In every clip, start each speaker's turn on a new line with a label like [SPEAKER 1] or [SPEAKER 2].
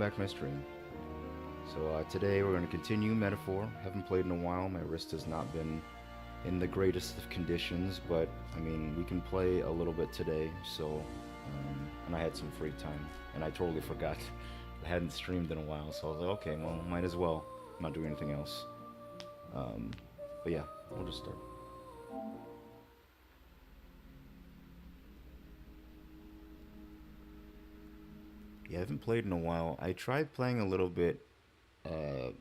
[SPEAKER 1] back to my stream. So today we're going to continue Metaphor. Haven't played in a while. My wrist has not been in the greatest of conditions, but I mean, we can play a little bit today. And I had some free time, and I totally forgot. I hadn't streamed in a while, so I was like, okay, well, might as well. I'm not doing anything else. But yeah, we'll just start. Yeah, I haven't played in a while. I tried playing a little bit, I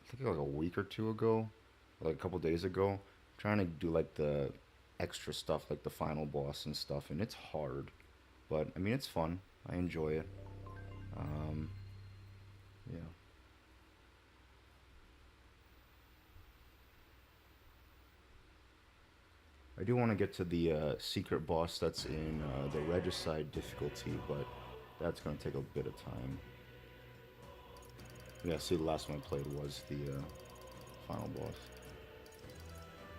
[SPEAKER 1] think like a week or two ago, like a couple days ago, trying to do like the extra stuff, like the final boss and stuff, and it's hard. But I mean, it's fun. I enjoy it. Um, yeah. I do want to get to the secret boss that's in the Regicide difficulty, but that's going to take a bit of time. Yeah, see, the last one I played was the final boss.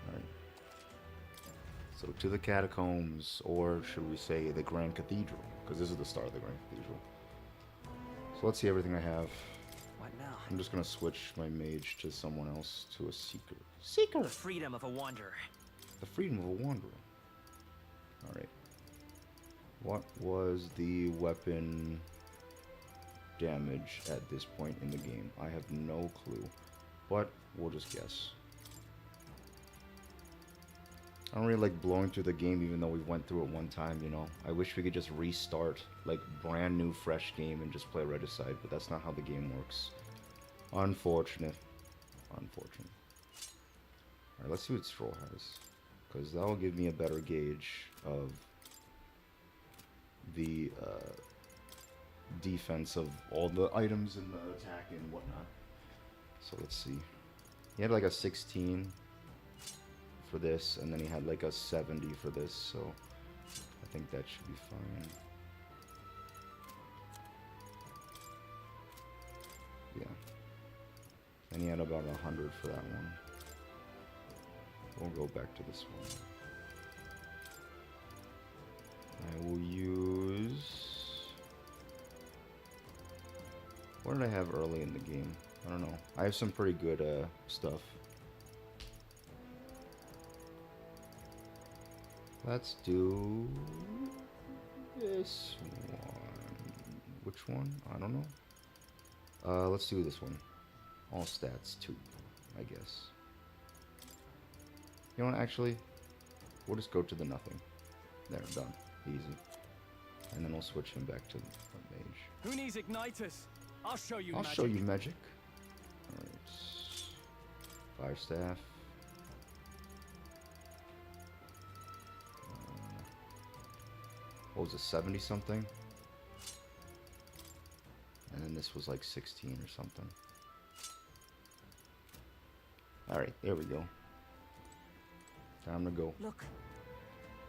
[SPEAKER 1] Alright. So to the catacombs, or should we say the Grand Cathedral, because this is the start of the Grand Cathedral. So let's see everything I have.
[SPEAKER 2] What now?
[SPEAKER 1] I'm just going to switch my mage to someone else, to a seeker. Seeker!
[SPEAKER 2] The freedom of a wanderer.
[SPEAKER 1] The freedom of a wanderer. Alright. What was the weapon damage at this point in the game? I have no clue, but we'll just guess. I don't really like blowing through the game even though we went through it one time, you know. I wish we could just restart, like, brand new, fresh game and just play Regicide, but that's not how the game works. Unfortunate. Unfortunate. Alright, let's see what Stroll has, because that will give me a better gauge of the defense of all the items and the attack and whatnot. So let's see. He had like a 16 for this, and then he had like a 70 for this, so I think that should be fine. Yeah. And he had about 100 for that one. We'll go back to this one. I will use... What did I have early in the game? I don't know. I have some pretty good stuff. Let's do this one. Which one? I don't know. Let's do this one. All stats 2, I guess. You know what, actually? We'll just go to the nothing. There, done. Easy. And then we'll switch him back to the mage.
[SPEAKER 2] Who needs igniters? I'll show you magic.
[SPEAKER 1] I'll show you magic. Alright. 5 staff. What was it, 70 something? And then this was like 16 or something. Alright, there we go. Time to go.
[SPEAKER 2] Look.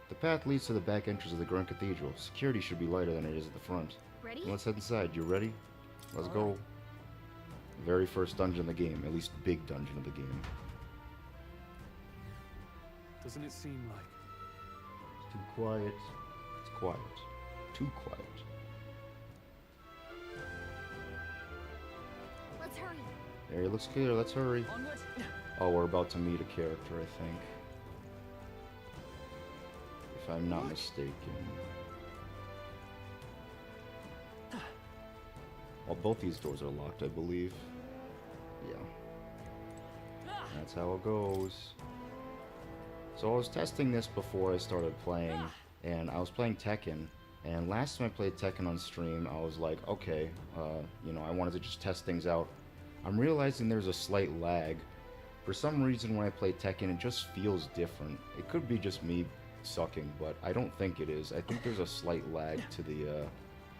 [SPEAKER 1] The path leads to the back entrance of the Grand Cathedral. Security should be lighter than it is at the front.
[SPEAKER 3] Ready?
[SPEAKER 1] Let's head inside. You ready? Let's go. Very first dungeon of the game. At least big dungeon of the game.
[SPEAKER 2] Doesn't it seem like...
[SPEAKER 1] It's too quiet. It's quiet. Too quiet.
[SPEAKER 3] Let's hurry.
[SPEAKER 1] There, it looks clear. Let's hurry.
[SPEAKER 2] Onward?
[SPEAKER 1] Oh, we're about to meet a character, I think. If I'm not mistaken. Well, both these doors are locked, I believe. Yeah. That's how it goes. So I was testing this before I started playing, and I was playing Tekken, and last time I played Tekken on stream, I was like, okay, you know, I wanted to just test things out. I'm realizing there's a slight lag. For some reason when I play Tekken, it just feels different. It could be just me sucking, but I don't think it is. I think there's a slight lag to the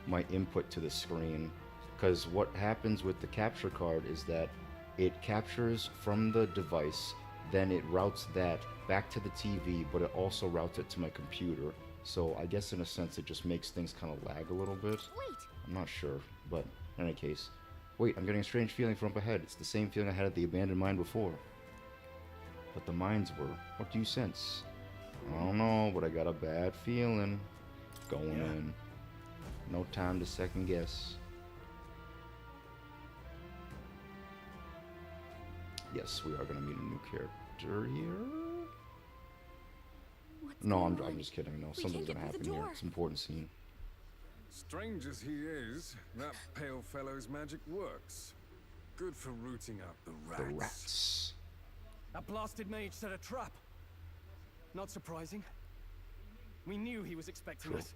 [SPEAKER 1] my input to the screen, because what happens with the capture card is that it captures from the device, then it routes that back to the TV, but it also routes it to my computer. So I guess in a sense it just makes things kind of lag a little bit.
[SPEAKER 3] Wait.
[SPEAKER 1] I'm not sure, but in any case. Wait, I'm getting a strange feeling from up ahead. It's the same feeling I had at the abandoned mine before. But the mines were. What do you sense? I don't know, but I got a bad feeling. Going in. No time to second guess. Yes, we are gonna meet a new character here.
[SPEAKER 3] What's
[SPEAKER 1] No,
[SPEAKER 3] going
[SPEAKER 1] I'm
[SPEAKER 3] on?
[SPEAKER 1] just kidding. No,
[SPEAKER 3] We
[SPEAKER 1] something's
[SPEAKER 3] can't
[SPEAKER 1] gonna
[SPEAKER 3] get
[SPEAKER 1] happen
[SPEAKER 3] through the
[SPEAKER 1] here.
[SPEAKER 3] door.
[SPEAKER 1] It's an important scene.
[SPEAKER 4] Strange as he is, that pale fellow's magic works. Good for rooting out the rats.
[SPEAKER 1] The rats.
[SPEAKER 2] That blasted mage set a trap. Not surprising. We knew he was expecting
[SPEAKER 1] True.
[SPEAKER 2] us.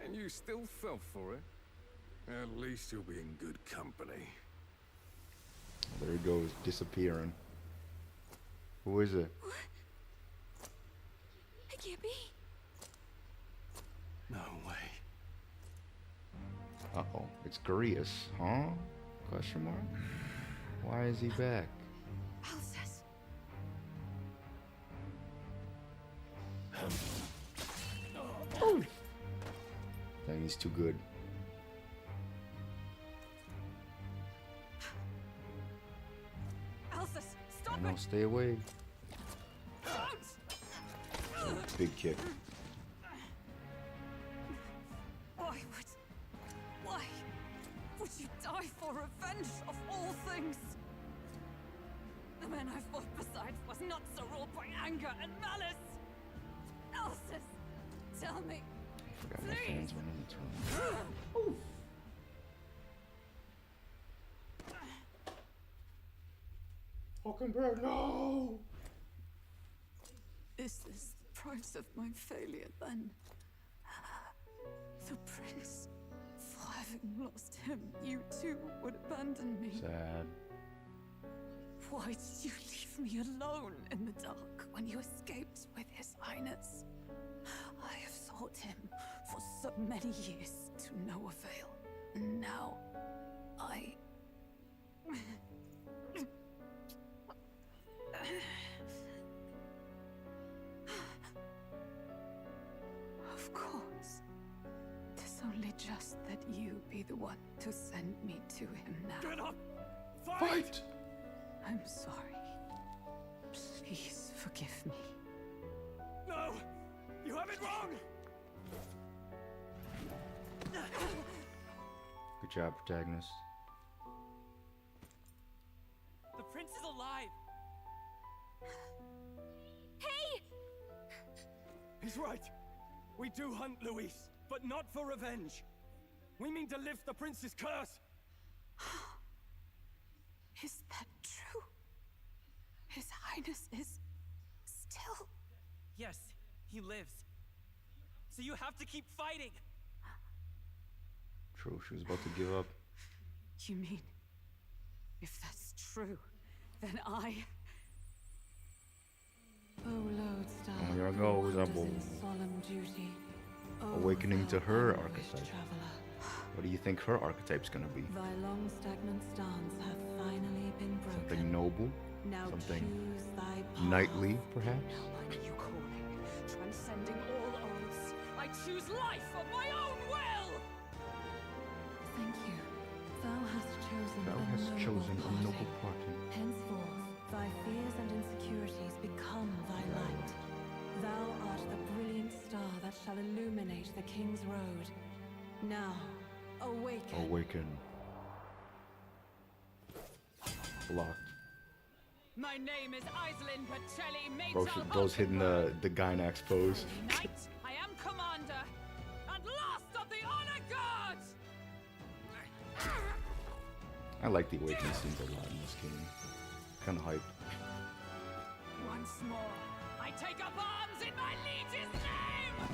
[SPEAKER 4] And you still fell for it? At least you'll be in good company.
[SPEAKER 1] There he goes, disappearing. Who is it?
[SPEAKER 3] It can't be.
[SPEAKER 2] No way.
[SPEAKER 1] Uh-oh, it's Gurius, huh? Question mark? Why is he back?
[SPEAKER 3] Alcest.
[SPEAKER 1] Oh! Dang, he's too good.
[SPEAKER 3] Alcest,
[SPEAKER 1] I
[SPEAKER 3] stop
[SPEAKER 1] know,
[SPEAKER 3] it!
[SPEAKER 1] stay away.
[SPEAKER 3] Don't!
[SPEAKER 1] Big kick.
[SPEAKER 3] Why would you die for revenge of all things? The man I fought beside was not so ruled by anger and malice. Alcest, tell me.
[SPEAKER 1] I forgot my fans went in the turn. Hockenberg, no!
[SPEAKER 3] Is this the price of my failure then? The prince, for having lost him, you too would abandon me.
[SPEAKER 1] Sad.
[SPEAKER 3] Why did you leave me alone in the dark when you escaped with his highness? I have sought him for so many years to no avail. And now, Of course. 'Tis only just that you be the one to send me to him now.
[SPEAKER 2] Get up! Fight!
[SPEAKER 1] Fight!
[SPEAKER 3] I'm sorry. Please forgive me.
[SPEAKER 2] No! You have it wrong!
[SPEAKER 1] Good job, protagonist.
[SPEAKER 2] The prince is alive!
[SPEAKER 3] Hey!
[SPEAKER 2] He's right. We do hunt Luis, but not for revenge. We mean to lift the prince's curse.
[SPEAKER 3] Is that true? His Highness is still...
[SPEAKER 5] Yes, he lives. So you have to keep fighting.
[SPEAKER 1] True, she was about to give up.
[SPEAKER 3] You mean, if that's true, then I... Oh, Lodestar,
[SPEAKER 1] Oh, here goes
[SPEAKER 3] wonders
[SPEAKER 1] Apple.
[SPEAKER 3] in solemn duty. Oh,
[SPEAKER 1] Awakening to
[SPEAKER 3] thou
[SPEAKER 1] her
[SPEAKER 3] vanquished
[SPEAKER 1] archetype.
[SPEAKER 3] traveler.
[SPEAKER 1] What do you think her archetype's gonna be?
[SPEAKER 3] Thy long stagnant stance hath finally been broken.
[SPEAKER 1] Something noble?
[SPEAKER 3] Now
[SPEAKER 1] something
[SPEAKER 3] choose thy path.
[SPEAKER 1] knightly, perhaps?
[SPEAKER 3] Now what are you calling? Transcending all oaths, I choose life of my own will! Thank you. Thou hast chosen
[SPEAKER 1] a noble party.
[SPEAKER 3] Henceforth, thy fears and insecurities become thy light. Thou art the brilliant star that shall illuminate the King's Road. Now, awaken.
[SPEAKER 1] Awaken. Blocked.
[SPEAKER 3] My name is Iselin Pacelli,
[SPEAKER 1] Bro's hitting the Gynax pose.
[SPEAKER 3] Knight, I am commander, and last of the honor guards!
[SPEAKER 1] I like the awakening scenes a lot in this game. Kinda hype.
[SPEAKER 3] Once more, I take up arms in my liege's name!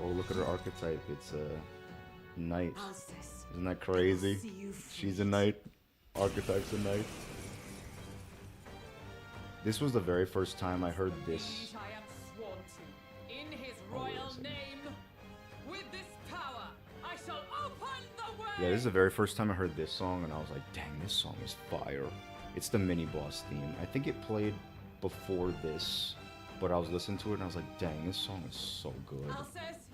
[SPEAKER 1] Oh, look at her archetype. It's a knight.
[SPEAKER 3] Alcest,
[SPEAKER 1] Isn't that crazy?
[SPEAKER 3] see you
[SPEAKER 1] She's a knight. Archetype's a knight. This was the very first time I heard this.
[SPEAKER 3] Liege I am sworn to, in his
[SPEAKER 1] Oh, wait a
[SPEAKER 3] royal
[SPEAKER 1] second.
[SPEAKER 3] name. With this power, I shall open the way!
[SPEAKER 1] Yeah, this is the very first time I heard this song, and I was like, dang, this song is fire. It's the mini-boss theme. I think it played before this, but I was listening to it, and I was like, dang, this song is so good.
[SPEAKER 3] Alcest,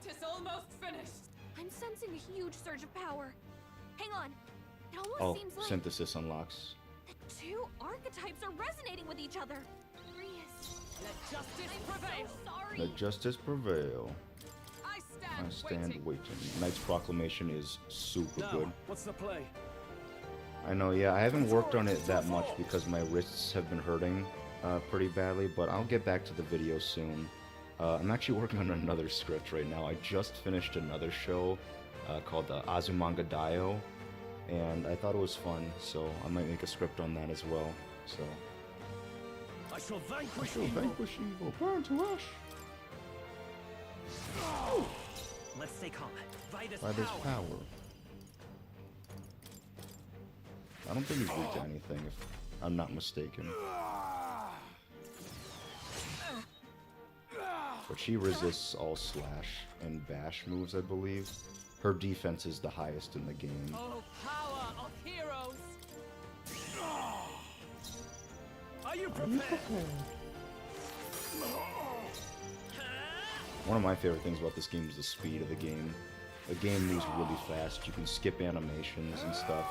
[SPEAKER 3] 'tis almost finished.
[SPEAKER 6] I'm sensing a huge surge of power. Hang on. It almost
[SPEAKER 1] Oh,
[SPEAKER 6] seems like
[SPEAKER 1] synthesis unlocks.
[SPEAKER 6] the two archetypes are resonating with each other. Rius,
[SPEAKER 3] Let justice
[SPEAKER 6] I'm
[SPEAKER 3] prevail.
[SPEAKER 6] so sorry.
[SPEAKER 1] Let justice prevail.
[SPEAKER 3] I
[SPEAKER 1] I stand waiting. Knight's Proclamation is super
[SPEAKER 2] Now,
[SPEAKER 1] good.
[SPEAKER 2] what's the play?
[SPEAKER 1] I know, yeah, I haven't worked on it that much because my wrists have been hurting pretty badly, but I'll get back to the video soon. I'm actually working on another script right now. I just finished another show called Azumanga Daioh, and I thought it was fun, so I might make a script on that as well. So
[SPEAKER 2] I shall vanquish
[SPEAKER 1] I shall
[SPEAKER 2] evil.
[SPEAKER 1] vanquish evil, burn to ash.
[SPEAKER 5] Let's stay calm. Vitus
[SPEAKER 1] By this
[SPEAKER 5] power.
[SPEAKER 1] power. I don't think he's weak to anything, if I'm not mistaken. But she resists all slash and bash moves, I believe. Her defense is the highest in the game.
[SPEAKER 3] Oh, power of heroes!
[SPEAKER 2] Are you prepared?
[SPEAKER 1] One of my favorite things about this game is the speed of the game. The game moves really fast. You can skip animations and stuff.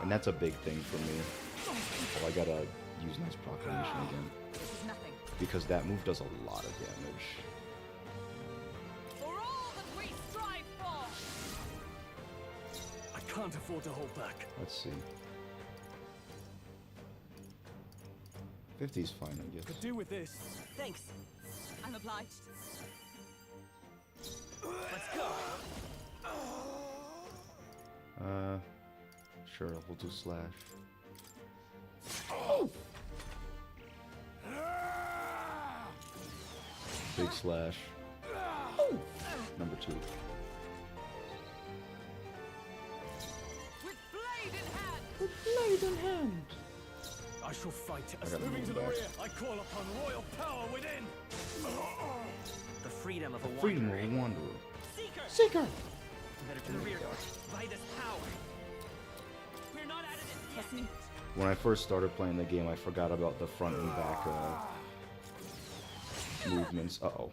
[SPEAKER 1] And that's a big thing for me. Oh, I gotta use Knight's Proclamation again.
[SPEAKER 3] This is nothing.
[SPEAKER 1] Because that move does a lot of damage.
[SPEAKER 3] For all that we strive for!
[SPEAKER 2] I can't afford to hold back.
[SPEAKER 1] Let's see. 50's fine, I guess.
[SPEAKER 2] Could do with this.
[SPEAKER 5] Thanks.
[SPEAKER 3] I'm obliged.
[SPEAKER 5] Let's go.
[SPEAKER 1] Sure, we'll do slash. Big slash. Number 2.
[SPEAKER 3] With blade in hand!
[SPEAKER 1] Blade in hand.
[SPEAKER 2] I shall fight.
[SPEAKER 1] I
[SPEAKER 2] As
[SPEAKER 1] gotta
[SPEAKER 2] moving
[SPEAKER 1] move
[SPEAKER 2] to the
[SPEAKER 1] back.
[SPEAKER 2] rear, I call upon royal power within.
[SPEAKER 5] The freedom of a
[SPEAKER 1] Freedom
[SPEAKER 5] wanderer.
[SPEAKER 1] of a wanderer.
[SPEAKER 5] Seeker.
[SPEAKER 1] Seeker!
[SPEAKER 5] Better to the rear. Vitus power. We're not out of this yet.
[SPEAKER 3] Trust me.
[SPEAKER 1] When I first started playing the game, I forgot about the front and back movements. Uh-oh.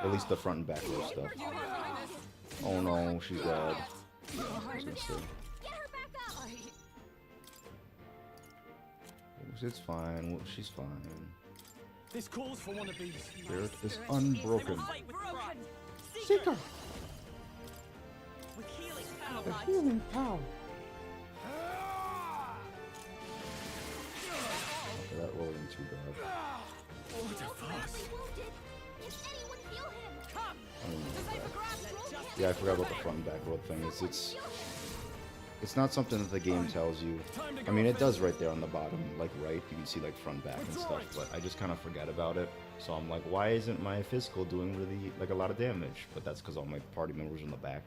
[SPEAKER 1] At least the front and back row stuff.
[SPEAKER 3] Your Highness!
[SPEAKER 1] Oh no, she's dead.
[SPEAKER 3] Your
[SPEAKER 1] I was
[SPEAKER 3] Highness!
[SPEAKER 1] gonna say.
[SPEAKER 6] Get her back up!
[SPEAKER 1] It's fine. Well, she's fine.
[SPEAKER 2] This calls for one of these.
[SPEAKER 1] Spirit is
[SPEAKER 3] spirit
[SPEAKER 5] I will
[SPEAKER 1] unbroken.
[SPEAKER 5] fight with pride.
[SPEAKER 1] Seeker!
[SPEAKER 5] With healing power.
[SPEAKER 1] The healing power. Okay, that wasn't too bad.
[SPEAKER 6] He's badly wounded. Can anyone heal him?
[SPEAKER 3] Come!
[SPEAKER 1] I don't know
[SPEAKER 3] To
[SPEAKER 1] about
[SPEAKER 3] save a
[SPEAKER 1] that.
[SPEAKER 3] grab!
[SPEAKER 1] Yeah, I forgot about the front and back row thing. It's not something that the game tells you. I mean, it does right there on the bottom, like right. You can see like front, back, and stuff. But I just kind of forget about it. So I'm like, why isn't my physical doing really like a lot of damage? But that's because all my party members are in the back.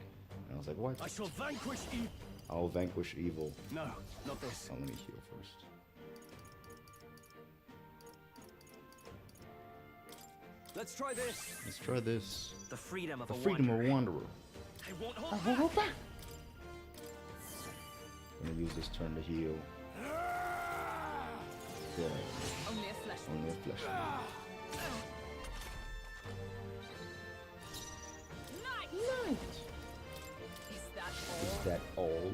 [SPEAKER 1] And I was like, what?
[SPEAKER 2] I shall vanquish evil.
[SPEAKER 1] I'll vanquish evil.
[SPEAKER 2] No, not this.
[SPEAKER 1] Oh, let me heal first.
[SPEAKER 2] Let's try this.
[SPEAKER 1] Let's try this.
[SPEAKER 5] The freedom of
[SPEAKER 1] The
[SPEAKER 5] a
[SPEAKER 1] freedom
[SPEAKER 5] wanderer.
[SPEAKER 1] of a wanderer.
[SPEAKER 5] I won't
[SPEAKER 1] I
[SPEAKER 5] hold
[SPEAKER 1] will
[SPEAKER 5] back.
[SPEAKER 1] go back. I'm gonna use this turn to heal. Yeah,
[SPEAKER 3] Only a flesh wound.
[SPEAKER 1] only a flesh wound.
[SPEAKER 3] Knight! Is that all?
[SPEAKER 1] Is that all?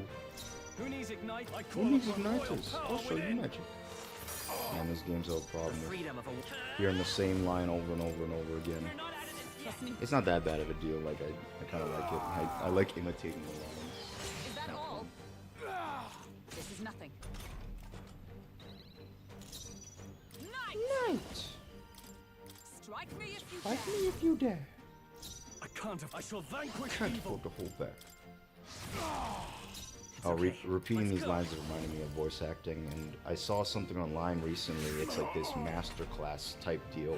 [SPEAKER 2] Who needs ignite? I call
[SPEAKER 1] Who needs
[SPEAKER 2] upon royal
[SPEAKER 1] igniters?
[SPEAKER 2] power
[SPEAKER 1] I'll show you
[SPEAKER 2] within.
[SPEAKER 1] magic. Man, this game's a
[SPEAKER 5] The
[SPEAKER 1] problem.
[SPEAKER 5] freedom of a
[SPEAKER 1] Hearing the same line over and over and over again.
[SPEAKER 5] We're not out of this yet.
[SPEAKER 3] Trust me.
[SPEAKER 1] It's not that bad of a deal. Like I kind of like it. I like imitating the lines.
[SPEAKER 3] Is that all? This is nothing. Knight! Strike me if you
[SPEAKER 1] Fight
[SPEAKER 3] dare.
[SPEAKER 1] me if you dare.
[SPEAKER 2] I can't. I shall vanquish
[SPEAKER 1] Can't
[SPEAKER 2] evil.
[SPEAKER 1] afford to hold back. Repeating these lines is reminding me of voice acting, and I saw something online recently. It's like this masterclass type deal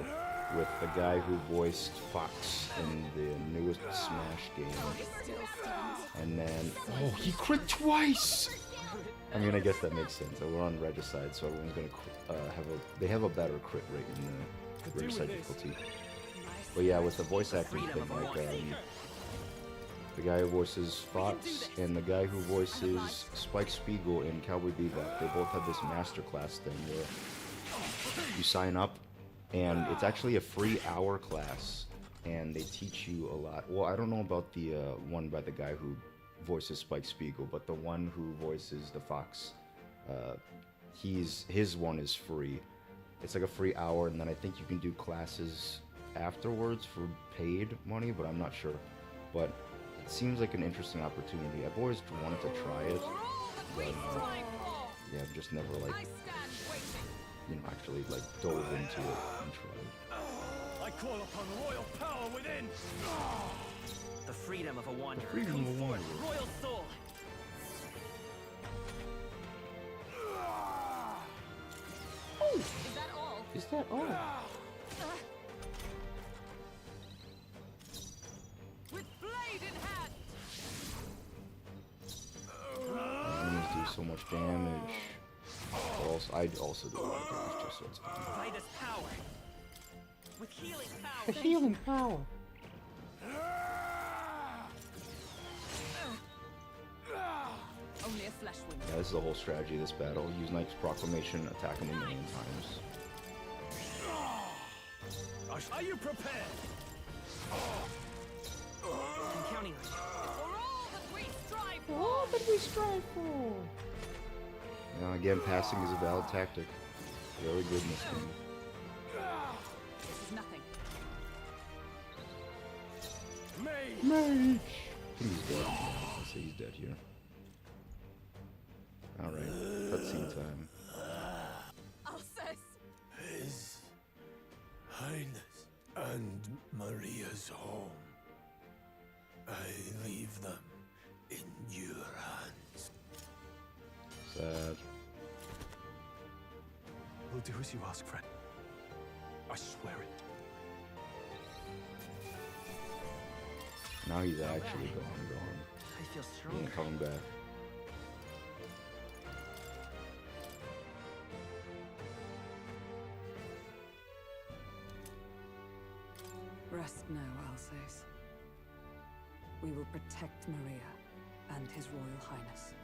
[SPEAKER 1] with the guy who voiced Fox in the newest Smash game,
[SPEAKER 3] It still stands.
[SPEAKER 1] and then he crit twice. I mean, I guess that makes sense. We're on Regicide, so everyone's gonna they have a better crit rate in the Regicide difficulty. But yeah, with the voice acting thing, like the guy who voices Fox and the guy who voices Spike Spiegel in Cowboy Bebop, they both have this masterclass thing where you sign up, and it's actually a free hour class, and they teach you a lot. Well, I don't know about the one by the guy who voices Spike Spiegel, but the one who voices the Fox, his one is free. It's like a free hour, and then I think you can do classes afterwards for paid money, but I'm not sure. But it seems like an interesting opportunity. I've always wanted to try it, but yeah, I've just never like, you know, actually like dove into it and tried.
[SPEAKER 2] I call upon royal power within.
[SPEAKER 5] The freedom of a wanderer.
[SPEAKER 1] freedom
[SPEAKER 5] Come
[SPEAKER 1] of a
[SPEAKER 5] forth,
[SPEAKER 1] wanderer.
[SPEAKER 5] royal soul.
[SPEAKER 6] Is that all?
[SPEAKER 1] Is that all?
[SPEAKER 3] With blade in hand!
[SPEAKER 1] Enemies do so much damage. But also, I also do a lot of damage just so it's fun.
[SPEAKER 5] By this power. With healing power.
[SPEAKER 1] The healing power.
[SPEAKER 3] Only a flesh wound.
[SPEAKER 1] Yeah, this is the whole strategy of this battle. Use Knight's Proclamation, attack him a million times.
[SPEAKER 2] Are you prepared?
[SPEAKER 5] I'm counting on you.
[SPEAKER 3] For all that we strive for!
[SPEAKER 1] Now again, passing is a valid tactic. Very good in this game.
[SPEAKER 3] This is nothing.
[SPEAKER 1] Mage! I think he's dead. I'll say he's dead here. Alright, cutscene time.
[SPEAKER 3] Alcest!
[SPEAKER 2] His Highness and Maria's home. I leave them in your hands.
[SPEAKER 1] Sad.
[SPEAKER 2] We'll do as you ask, friend. I swear it.
[SPEAKER 1] Now he's actually gone.
[SPEAKER 5] I feel
[SPEAKER 1] He
[SPEAKER 5] stronger.
[SPEAKER 1] ain't coming back.
[SPEAKER 3] Rest now, Alcest. We will protect Maria and His Royal Highness.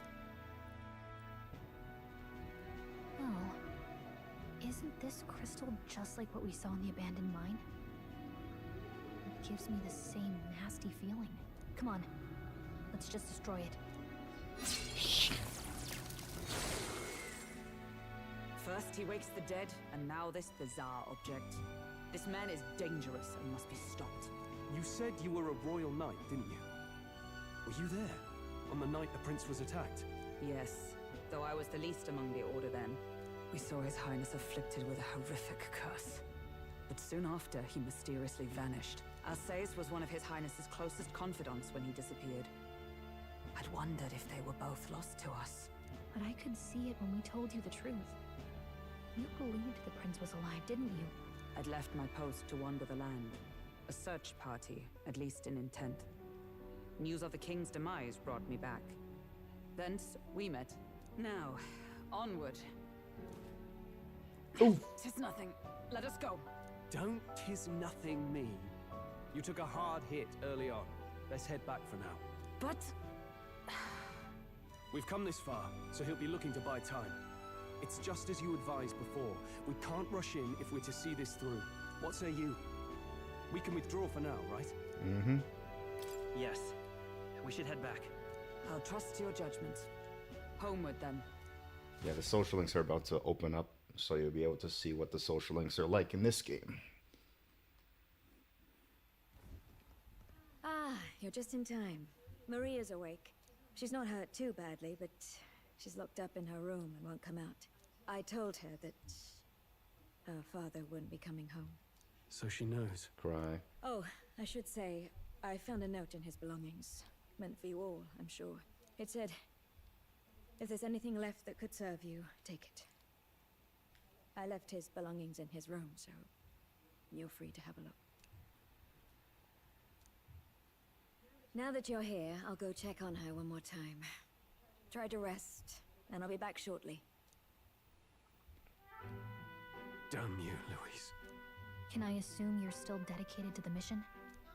[SPEAKER 6] Oh, isn't this crystal just like what we saw in the abandoned mine? It gives me the same nasty feeling. Come on, let's just destroy it.
[SPEAKER 3] First he wakes the dead, and now this bizarre object. This man is dangerous and must be stopped.
[SPEAKER 2] You said you were a royal knight, didn't you? Were you there on the night the prince was attacked?
[SPEAKER 3] Yes, though I was the least among the Order then. We saw His Highness afflicted with a horrific curse. But soon after, he mysteriously vanished. Alcest was one of His Highness's closest confidants when he disappeared. I'd wondered if they were both lost to us.
[SPEAKER 6] But I could see it when we told you the truth. You believed the prince was alive, didn't you?
[SPEAKER 3] I'd left my post to wander the land. A search party, at least in intent. News of the king's demise brought me back. Thence, we met. Now, onward. Tis nothing. Let us go.
[SPEAKER 2] Don't tis nothing me. You took a hard hit early on. Let's head back for now.
[SPEAKER 3] But...
[SPEAKER 2] We've come this far, so he'll be looking to buy time. It's just as you advised before. We can't rush in if we're to see this through. What say you? We can withdraw for now, right?
[SPEAKER 1] Mm-hmm.
[SPEAKER 5] Yes. We should head back.
[SPEAKER 3] I'll trust your judgment. Homeward, then.
[SPEAKER 1] Yeah, the social links are about to open up, so you'll be able to see what the social links are like in this game.
[SPEAKER 7] Ah, you're just in time. Maria's awake. She's not hurt too badly, but she's locked up in her room and won't come out. I told her that her father wouldn't be coming home.
[SPEAKER 2] So she knows.
[SPEAKER 1] Cry.
[SPEAKER 7] Oh, I should say, I found a note in his belongings. Meant for you all, I'm sure. It said, if there's anything left that could serve you, take it. I left his belongings in his room, so you're free to have a look. Now that you're here, I'll go check on her one more time. Try to rest, and I'll be back shortly.
[SPEAKER 2] Damn you, Louise.
[SPEAKER 6] Can I assume you're still dedicated to the mission?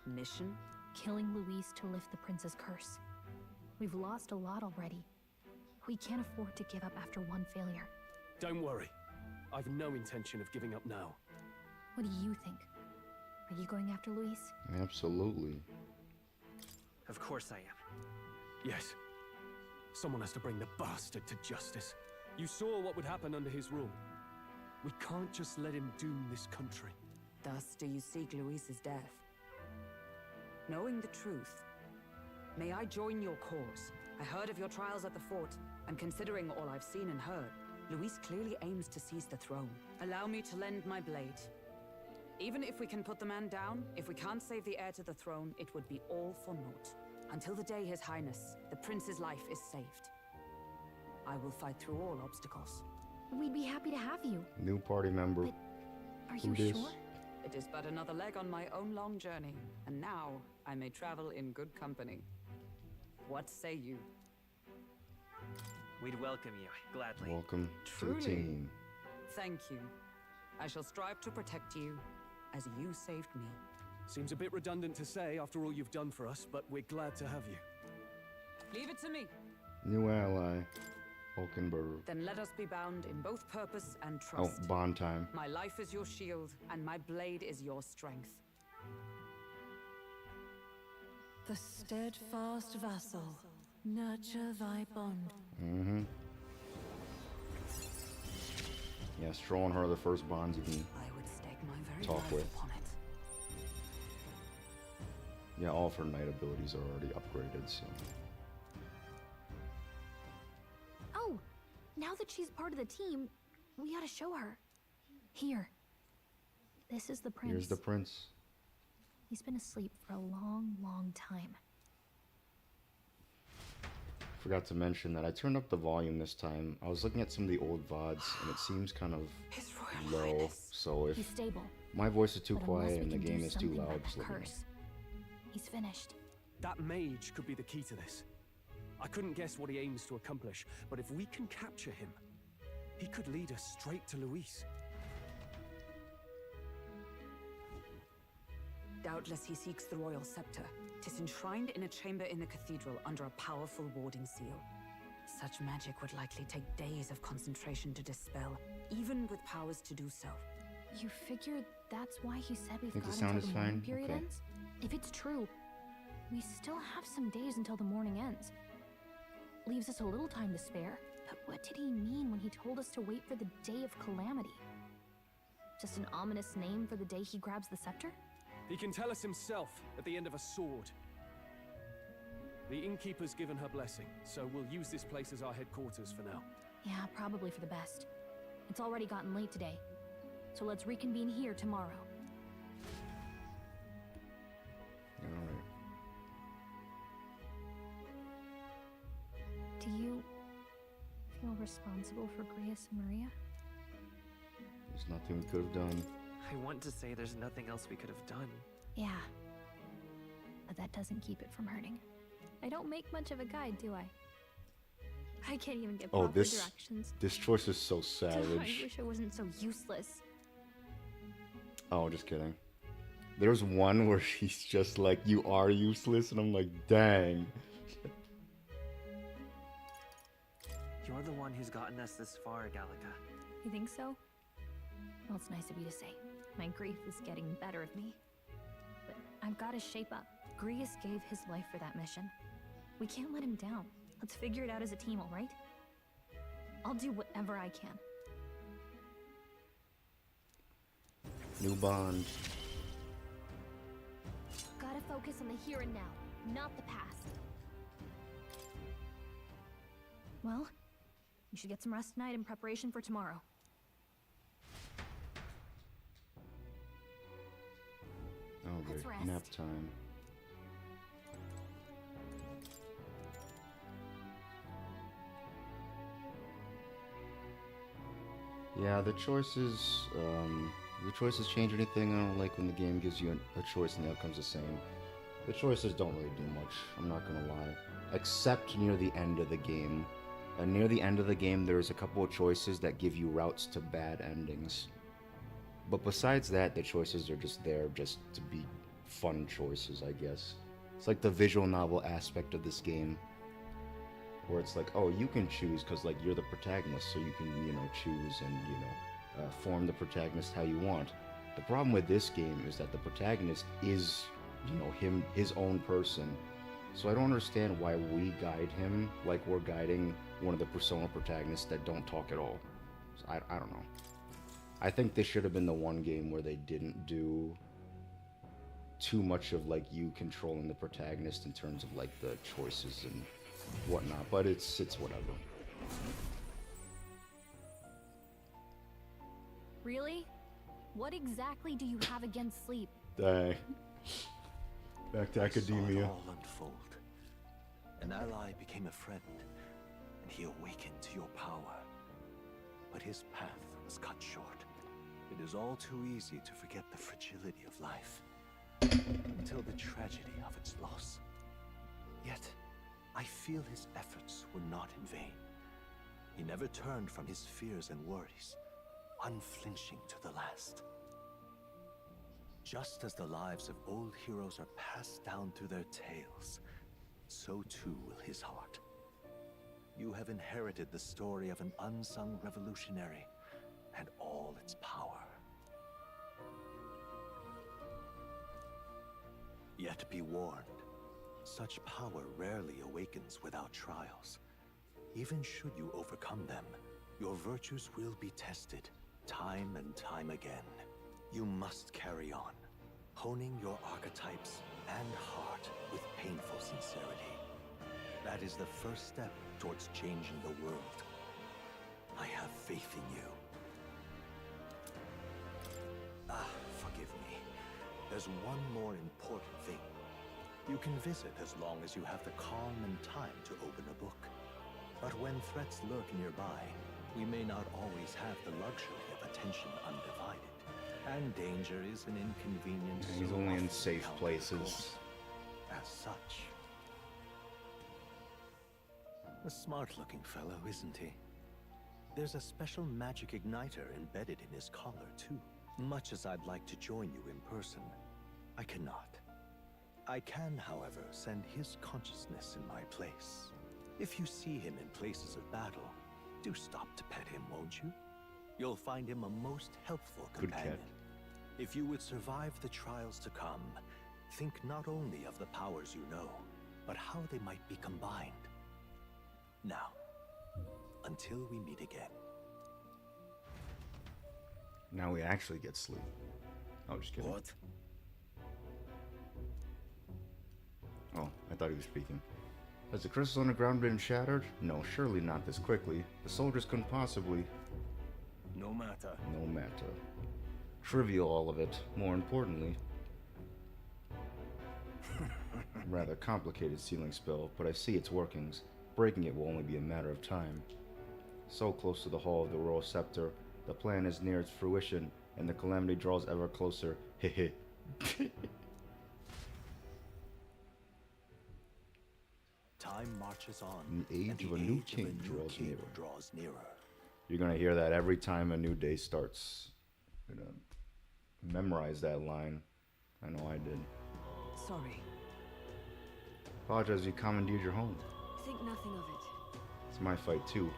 [SPEAKER 3] Mission?
[SPEAKER 6] Killing Louise to lift the prince's curse. We've lost a lot already. We can't afford to give up after one failure.
[SPEAKER 2] Don't worry. I've no intention of giving up now.
[SPEAKER 6] What do you think? Are you going after Louise?
[SPEAKER 1] Absolutely.
[SPEAKER 5] Of course I am.
[SPEAKER 2] Yes. Someone has to bring the bastard to justice. You saw what would happen under his rule. We can't just let him doom this country.
[SPEAKER 3] Thus do you seek Luis's death. Knowing the truth, may I join your cause? I heard of your trials at the fort, and considering all I've seen and heard, Luis clearly aims to seize the throne. Allow me to lend my blade. Even if we can put the man down, if we can't save the heir to the throne, it would be all for naught. Until the day His Highness, the Prince's life is saved. I will fight through all obstacles.
[SPEAKER 6] We'd be happy to have you.
[SPEAKER 1] New party member.
[SPEAKER 6] But are you
[SPEAKER 1] Who dis?
[SPEAKER 6] sure?
[SPEAKER 3] It is but another leg on my own long journey, and now I may travel in good company. What say you?
[SPEAKER 5] We'd welcome you, gladly.
[SPEAKER 1] Welcome to the
[SPEAKER 3] Truly.
[SPEAKER 1] team.
[SPEAKER 3] Thank you. I shall strive to protect you, as you saved me.
[SPEAKER 2] Seems a bit redundant to say after all you've done for us, but we're glad to have you.
[SPEAKER 3] Leave it to me.
[SPEAKER 1] New ally. Hulkenberg.
[SPEAKER 3] Then let us be bound in both purpose and
[SPEAKER 1] Oh,
[SPEAKER 3] trust.
[SPEAKER 1] bond time.
[SPEAKER 3] My life is your shield, and my blade is your strength.
[SPEAKER 8] The steadfast vassal, nurture thy bond.
[SPEAKER 1] Mm-hmm. Yeah, Straw and her are the first bonds you can.
[SPEAKER 3] I would stake my very
[SPEAKER 1] Talk
[SPEAKER 3] life
[SPEAKER 1] with.
[SPEAKER 3] upon it.
[SPEAKER 1] Yeah, all of her knight abilities are already upgraded, so.
[SPEAKER 6] Oh, now that she's part of the team, we gotta show her. Here. This is the prince.
[SPEAKER 1] Here's the prince.
[SPEAKER 6] He's been asleep for a long, long time.
[SPEAKER 1] Forgot to mention that I turned up the volume this time. I was looking at some of the old VODs, and it seems kind of
[SPEAKER 3] His Royal
[SPEAKER 1] low.
[SPEAKER 3] Highness.
[SPEAKER 1] So if
[SPEAKER 6] He's stable.
[SPEAKER 1] my voice is too
[SPEAKER 6] But unless
[SPEAKER 1] quiet
[SPEAKER 6] we
[SPEAKER 1] and the
[SPEAKER 6] can do
[SPEAKER 1] game is too
[SPEAKER 6] something
[SPEAKER 1] loud,
[SPEAKER 6] about
[SPEAKER 1] just
[SPEAKER 6] that
[SPEAKER 1] let me know.
[SPEAKER 6] curse, he's finished.
[SPEAKER 2] That mage could be the key to this. I couldn't guess what he aims to accomplish, but if we can capture him, he could lead us straight to Luis.
[SPEAKER 3] Doubtless he seeks the royal scepter. 'Tis enshrined in a chamber in the cathedral under a powerful warding seal. Such magic would likely take days of concentration to dispel, even with powers to do so.
[SPEAKER 6] You figure that's why he said we've
[SPEAKER 1] Think
[SPEAKER 6] got
[SPEAKER 1] the sound
[SPEAKER 6] until
[SPEAKER 1] is
[SPEAKER 6] the mourning
[SPEAKER 1] fine?
[SPEAKER 6] period
[SPEAKER 1] Okay.
[SPEAKER 6] ends? If it's true, we still have some days until the morning ends. Leaves us a little time to spare, but what did he mean when he told us to wait for the day of calamity? Just an ominous name for the day he grabs the scepter?
[SPEAKER 2] He can tell us himself at the end of a sword. The innkeeper's given her blessing, so we'll use this place as our headquarters for now.
[SPEAKER 6] Yeah, probably for the best. It's already gotten late today, so let's reconvene here tomorrow.
[SPEAKER 1] Alright.
[SPEAKER 6] Do you feel responsible for Grius and Maria?
[SPEAKER 1] There's nothing we could have done.
[SPEAKER 5] I want to say there's nothing else we could have done.
[SPEAKER 6] Yeah. But that doesn't keep it from hurting. I don't make much of a guide, do I? I can't even get
[SPEAKER 1] Oh,
[SPEAKER 6] proper
[SPEAKER 1] this
[SPEAKER 6] directions.
[SPEAKER 1] this choice is so
[SPEAKER 6] I
[SPEAKER 1] savage.
[SPEAKER 6] wish I wasn't so useless.
[SPEAKER 1] Oh, just kidding. There's one where she's just like, "You are useless," and I'm like, "Dang."
[SPEAKER 5] You're the one who's gotten us this far, Gallica.
[SPEAKER 6] You think so? Well, it's nice of you to say. My grief is getting the better of me. But I've got to shape up. Grius gave his life for that mission. We can't let him down. Let's figure it out as a team, all right? I'll do whatever I can.
[SPEAKER 1] New bond.
[SPEAKER 6] Gotta focus on the here and now, not the past. Well, you should get some rest tonight in preparation for tomorrow. Let's
[SPEAKER 1] Alright,
[SPEAKER 6] rest.
[SPEAKER 1] nap time. Yeah, the choices change anything. I don't like when the game gives you a choice and the outcome's the same. The choices don't really do much, I'm not gonna lie. Except near the end of the game. And near the end of the game, there's a couple of choices that give you routes to bad endings. But besides that, the choices are just there just to be fun choices, I guess. It's like the visual novel aspect of this game. Where it's like, oh, you can choose because, like, you're the protagonist, so you can, choose and, form the protagonist how you want. The problem with this game is that the protagonist is, his own person. So I don't understand why we guide him like we're guiding one of the Persona protagonists that don't talk at all. So I don't know. I think this should have been the one game where they didn't do too much of like you controlling the protagonist in terms of like the choices and whatnot, but it's whatever.
[SPEAKER 6] Really? What exactly do you have against sleep?
[SPEAKER 1] Dang. Back to academia.
[SPEAKER 9] I saw it all unfold. An ally became a friend, and he awakened to your power. But his path was cut short. It is all too easy to forget the fragility of life, until the tragedy of its loss. Yet, I feel his efforts were not in vain. He never turned from his fears and worries, unflinching to the last. Just as the lives of old heroes are passed down through their tales, so too will his heart. You have inherited the story of an unsung revolutionary and all its power. Yet be warned, such power rarely awakens without trials. Even should you overcome them, your virtues will be tested, time and time again. You must carry on, honing your archetypes and heart with painful sincerity. That is the first step towards changing the world. I have faith in you. Forgive me. There's one more important thing. You can visit as long as you have the calm and time to open a book. But when threats lurk nearby, we may not always have the luxury of attention undivided. And danger is an inconvenience.
[SPEAKER 1] He's
[SPEAKER 9] so
[SPEAKER 1] only in
[SPEAKER 9] often
[SPEAKER 1] safe
[SPEAKER 9] counted, of
[SPEAKER 1] places.
[SPEAKER 9] course. As such. A smart-looking fellow, isn't he? There's a special magic igniter embedded in his collar, too. Much as I'd like to join you in person, I cannot. I can, however, send his consciousness in my place. If you see him in places of battle, do stop to pet him, won't you? You'll find him a most helpful
[SPEAKER 1] Good
[SPEAKER 9] companion.
[SPEAKER 1] cat.
[SPEAKER 9] If you would survive the trials to come, think not only of the powers you know, but how they might be combined. Now, until we meet again.
[SPEAKER 1] Now we actually get sleep. Oh, just kidding.
[SPEAKER 9] What?
[SPEAKER 1] Oh, I thought he was speaking. Has the crystal on the ground been shattered? No, surely not this quickly. The soldiers couldn't possibly.
[SPEAKER 2] No matter.
[SPEAKER 1] No matter. Trivial, all of it. More importantly. Rather complicated sealing spell, but I see its workings. Breaking it will only be a matter of time. So close to the Hall of the Royal Scepter, the plan is near its fruition, and the calamity draws ever closer. Hehe.
[SPEAKER 9] Time marches on.
[SPEAKER 1] The age
[SPEAKER 9] and
[SPEAKER 1] of
[SPEAKER 9] the
[SPEAKER 1] a new
[SPEAKER 9] age of
[SPEAKER 1] king draws nearer.
[SPEAKER 9] draws nearer.
[SPEAKER 1] You're gonna hear that every time a new day starts. I'm gonna memorize that line. I know I did.
[SPEAKER 3] Sorry.
[SPEAKER 1] Apologize, you commandeered your home.
[SPEAKER 7] Think nothing of it.
[SPEAKER 1] It's my fight too.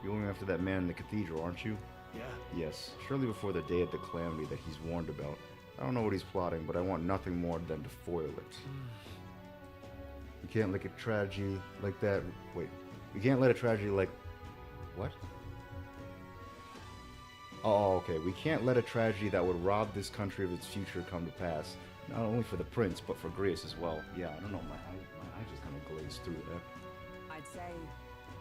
[SPEAKER 1] You're going after that man in the cathedral, aren't you?
[SPEAKER 9] Yeah.
[SPEAKER 1] Yes, surely before the day of the calamity that he's warned about. I don't know what he's plotting, but I want nothing more than to foil it. You can't let a tragedy like that. Wait, you can't let a tragedy like. What? Oh, okay. We can't let a tragedy that would rob this country of its future come to pass. Not only for the prince, but for Greece as well. Yeah, I don't know. My eye just kind of glazed through that.
[SPEAKER 3] I'd say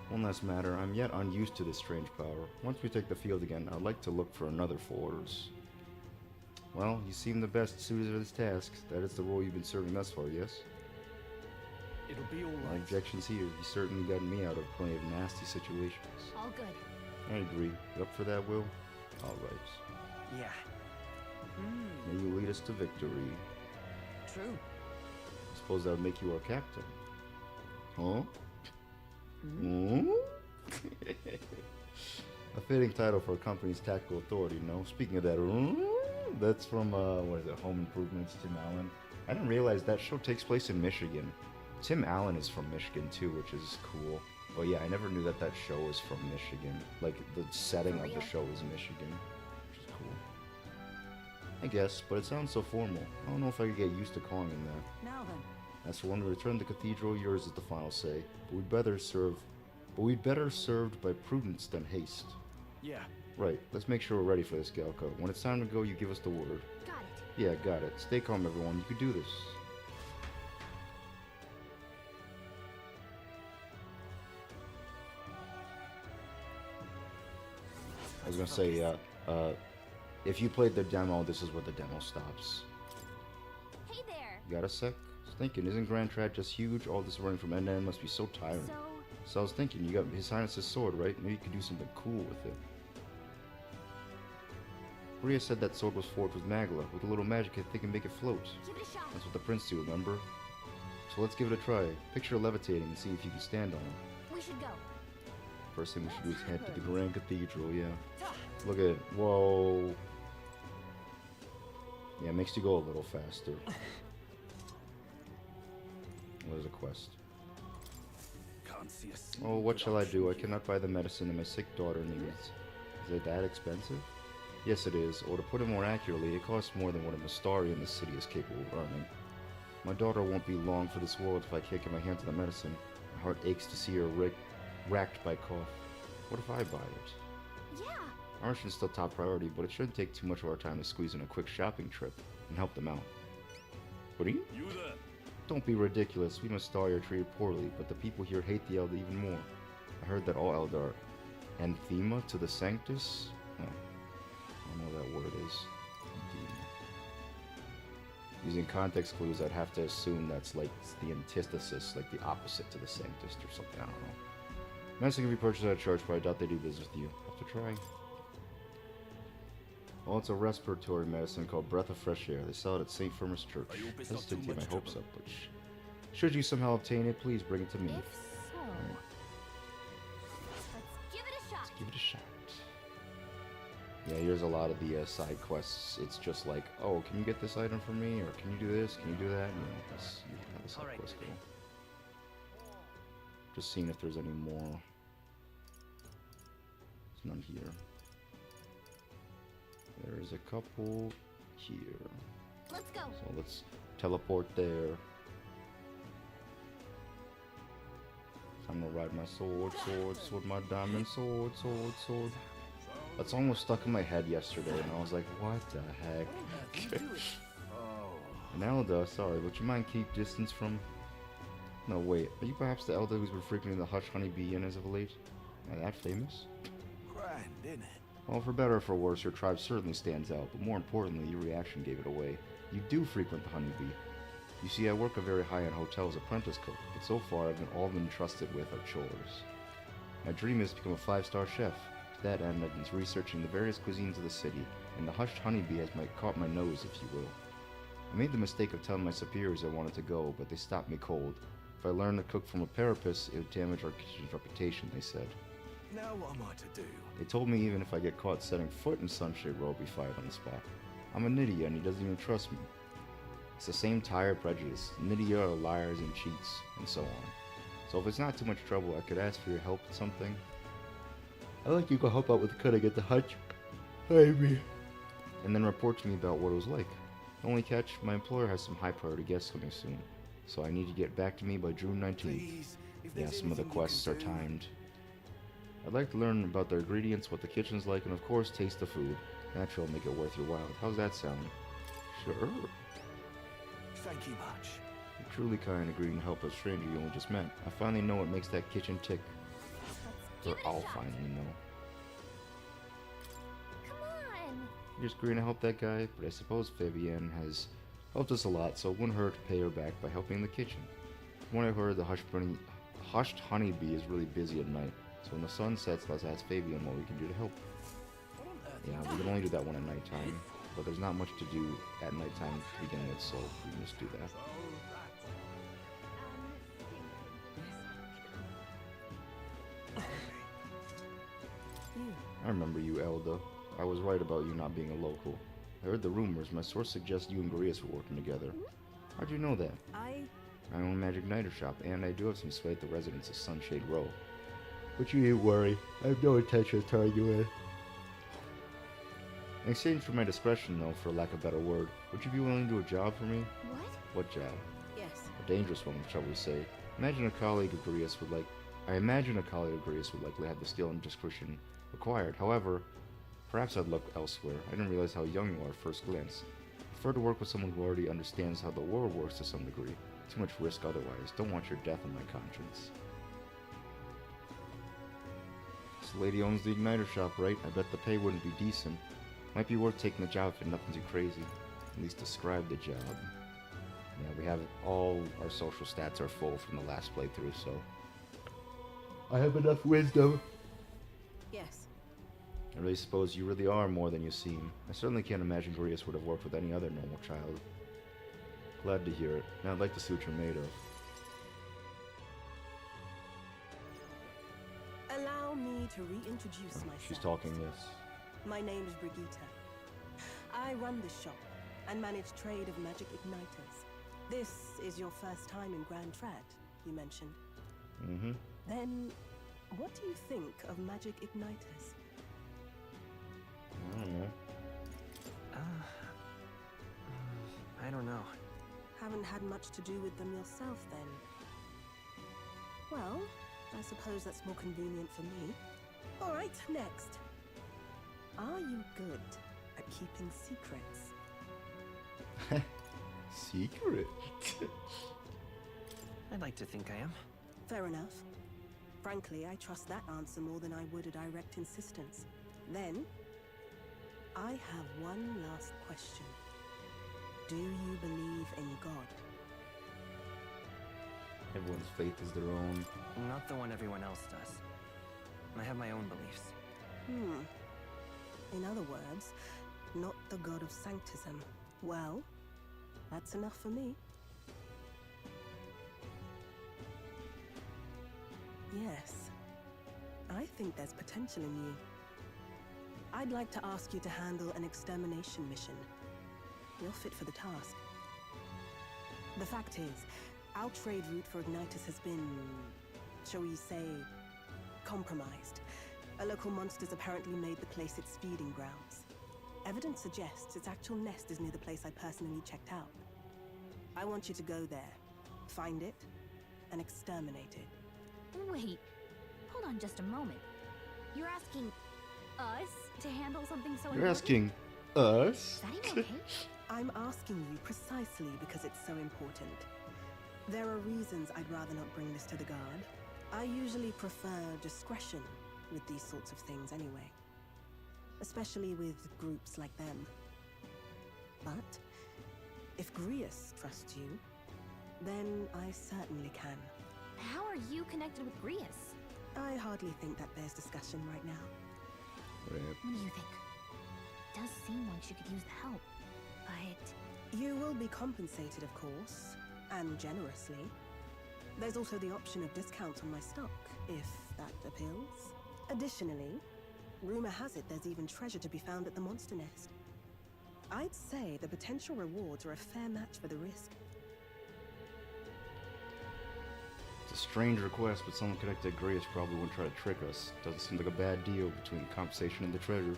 [SPEAKER 1] One last matter. I'm yet unused to this strange power. Once we take the field again, I'd like to look for another for orders. Well, you seem the best suited for this task. That is the role you've been serving thus far, yes?
[SPEAKER 2] It'll be all
[SPEAKER 1] No
[SPEAKER 2] right.
[SPEAKER 1] objections here. You certainly got me out of plenty of nasty situations.
[SPEAKER 6] All good.
[SPEAKER 1] I agree. You up for that, Will? Alright.
[SPEAKER 2] Yeah.
[SPEAKER 1] May you lead us to victory.
[SPEAKER 3] true.
[SPEAKER 1] I suppose that would make you our captain. Huh? Hmm? A fitting title for a company's tactical authority, no? Speaking of that, that's from, what is it, Home Improvements, Tim Allen. I didn't realize that show takes place in Michigan. Tim Allen is from Michigan, too, which is cool. But yeah, I never knew that that show was from Michigan. Like, the setting
[SPEAKER 6] For
[SPEAKER 1] of the
[SPEAKER 6] real?
[SPEAKER 1] show is Michigan, which is cool. I guess, but it sounds so formal. I don't know if I could get used to calling him that.
[SPEAKER 3] Now then.
[SPEAKER 1] As for when we return to the cathedral, yours is the final say. But we'd better served by prudence than haste.
[SPEAKER 2] Yeah.
[SPEAKER 1] Right, let's make sure we're ready for this, Galco. When it's time to go, you give us the word.
[SPEAKER 6] Got it.
[SPEAKER 1] Yeah, got it. Stay calm, everyone. You can do this. I was gonna say, if you played the demo, this is where the demo stops.
[SPEAKER 6] Hey there.
[SPEAKER 1] You got a sec? I was thinking, isn't Grand Trad just huge? All this running from end to end must be so tiring. So I was thinking, you got His Highness's sword, right? Maybe you could do something cool with it. Bria said that sword was forged with Magla. With a little magic, I think it can make it float.
[SPEAKER 6] Give it a shot.
[SPEAKER 1] That's what the prince do, remember? So let's give it a try. Picture levitating and see if you can stand on it.
[SPEAKER 6] We should go.
[SPEAKER 1] First thing we should do is head to the Grand Cathedral, yeah. Look at it. Whoa. Yeah, it makes you go a little faster. What is a quest?
[SPEAKER 2] Can't see a
[SPEAKER 1] Oh, what shall I do? I cannot buy the medicine that my sick daughter needs. Is it that expensive? Yes, it is. Or to put it more accurately, it costs more than what a Mastari in the city is capable of earning. My daughter won't be long for this world if I can't get my hands on the medicine. My heart aches to see her racked by cough. What if I buy it?
[SPEAKER 6] Yeah.
[SPEAKER 1] Our mission's still top priority, but it shouldn't take too much of our time to squeeze in a quick shopping trip and help them out. What are you?
[SPEAKER 2] You there?
[SPEAKER 1] Don't be ridiculous. We Mastari are treated poorly, but the people here hate the Elder even more. I heard that all Elder are anathema to the Sanctus? Oh, I don't know what that word is. Anathema. Using context clues, I'd have to assume that's like the antithesis, like the opposite to the Sanctus or something. I don't know. Medicine can be purchased at a charge, but I doubt they do business with you. Have to try. Well, it's a respiratory medicine called Breath of Fresh Air. They sell it at St. Firmus Church. Hesitant to get my hopes up, but should you somehow obtain it, please bring it to me.
[SPEAKER 6] If so, let's give it a shot.
[SPEAKER 1] Let's give it a shot. Yeah, here's a lot of the side quests. It's just like, oh, can you get this item for me? Or can you do this? Can you do that? You know, that's how the side quests go. Just seeing if there's any more. There's none here. There's a couple here.
[SPEAKER 6] Let's go.
[SPEAKER 1] So let's teleport there. Time to ride my sword, my diamond sword. That's almost stuck in my head yesterday, and I was like, what the heck? And Elda, sorry, would you mind keep distance from... No, wait, are you perhaps the Elder who's been frequenting the Hush Honeybee Inn as of late? Am I that famous?
[SPEAKER 9] Grand, isn't it?
[SPEAKER 1] Well, for better or for worse, your tribe certainly stands out, but more importantly, your reaction gave it away. You do frequent the Honeybee. You see, I work a very high-end hotel as apprentice cook, but so far all been trusted with are chores. My dream is to become a 5-star chef. To that end, I've been researching the various cuisines of the city, and the Hushed Honeybee has caught my nose, if you will. I made the mistake of telling my superiors I wanted to go, but they stopped me cold. If I learned to cook from a parapus, it would damage our kitchen's reputation, they said.
[SPEAKER 9] Now what am I to do?
[SPEAKER 1] They told me even if I get caught setting foot in Sunshade Row, I'll be fired on the spot. I'm a Nydia, and he doesn't even trust me. It's the same tired prejudice. Nydia are liars and cheats, and so on. So if it's not too much trouble, I could ask for your help with something. I'd like you to help out with cutting at the hutch. Maybe. And then report to me about what it was like. Only catch, my employer has some high priority guests coming soon, so I need to get back to me by June 19th.
[SPEAKER 9] Please,
[SPEAKER 1] Yeah, some of the quests are timed. I'd like to learn about their ingredients, what the kitchen's like, and of course taste the food. Naturally, will make it worth your while. How's that sound? Sure.
[SPEAKER 9] Thank you much.
[SPEAKER 1] You're truly kind, agreeing to help a stranger you only just met. I finally know what makes that kitchen tick. Or I'll finally know.
[SPEAKER 6] Come on.
[SPEAKER 1] You're just agreeing to help that guy, but I suppose Fabienne has helped us a lot, so it wouldn't hurt to pay her back by helping in the kitchen. From what I heard, the Hushed Honeybee is really busy at night, so when the sun sets, let's ask Fabienne what we can do to help. Yeah, we can only do that one at nighttime, but there's not much to do at nighttime to begin with, so we can just do that. I remember you, Elda. I was right about you not being a local. I heard the rumors. My source suggests you and Grius were working together. How'd you know that? I own a magic niter shop, and I do have some sway at the residence of Sunshade Row. But you needn't worry. I have no intention of turning you in. In exchange for my discretion, though, for lack of a better word, would you be willing to do a job for me?
[SPEAKER 6] What?
[SPEAKER 1] What job?
[SPEAKER 7] Yes.
[SPEAKER 1] A dangerous one, shall we say. Imagine a colleague of Grius would like... I imagine a colleague of Grace would likely have the skill and discretion required. However, perhaps I'd look elsewhere. I didn't realize how young you are at first glance. I prefer to work with someone who already understands how the world works to some degree. Too much risk otherwise. Don't want your death on my conscience. This lady owns the igniter shop, right? I bet the pay wouldn't be decent. Might be worth taking the job if nothing too crazy. At least describe the job. Yeah, we have all our social stats are full from the last playthrough, so I have enough wisdom.
[SPEAKER 7] Yes.
[SPEAKER 1] I really suppose you really are more than you seem. I certainly can't imagine Grius would have worked with any other normal child. Glad to hear it. Now I'd like to see what you're made of.
[SPEAKER 10] Allow me to reintroduce myself.
[SPEAKER 1] She's talking, yes.
[SPEAKER 10] My name is Brigitte. I run this shop and manage trade of magic igniters. This is your first time in Grand Trad, you mentioned.
[SPEAKER 1] Mm-hmm.
[SPEAKER 10] Then, what do you think of magic igniters?
[SPEAKER 1] I don't know.
[SPEAKER 2] I don't know.
[SPEAKER 10] Haven't had much to do with them yourself, then? Well, I suppose that's more convenient for me. All right, next. Are you good at keeping secrets?
[SPEAKER 1] Secret?
[SPEAKER 5] I'd like to think I am.
[SPEAKER 10] Fair enough. Frankly, I trust that answer more than I would a direct insistence. Then, I have one last question. Do you believe in God?
[SPEAKER 1] Everyone's faith is their own.
[SPEAKER 5] Not the one everyone else does. I have my own beliefs.
[SPEAKER 10] In other words, not the God of Sanctism. Well, that's enough for me. Yes. I think there's potential in you. I'd like to ask you to handle an extermination mission. You're fit for the task. The fact is, our trade route for Ignitus has been, shall we say, compromised. A local monster's apparently made the place its feeding grounds. Evidence suggests its actual nest is near the place I personally checked out. I want you to go there, find it, and exterminate it.
[SPEAKER 6] Wait, hold on just a moment. You're asking us to handle something so important?
[SPEAKER 1] You're asking us?
[SPEAKER 6] Is that even okay?
[SPEAKER 10] I'm asking you precisely because it's so important. There are reasons I'd rather not bring this to the guard. I usually prefer discretion with these sorts of things anyway. Especially with groups like them. But if Grius trusts you, then I certainly can.
[SPEAKER 6] How are you connected with Grius?
[SPEAKER 10] I hardly think that bears discussion right now.
[SPEAKER 1] Right.
[SPEAKER 6] What do you think? It does seem like she could use the help, but...
[SPEAKER 10] You will be compensated, of course, and generously. There's also the option of discounts on my stock, if that appeals. Additionally, rumor has it there's even treasure to be found at the monster nest. I'd say the potential rewards are a fair match for the risk.
[SPEAKER 1] It's a strange request, but someone connected to Grius probably wouldn't try to trick us. Doesn't seem like a bad deal between the compensation and the treasure.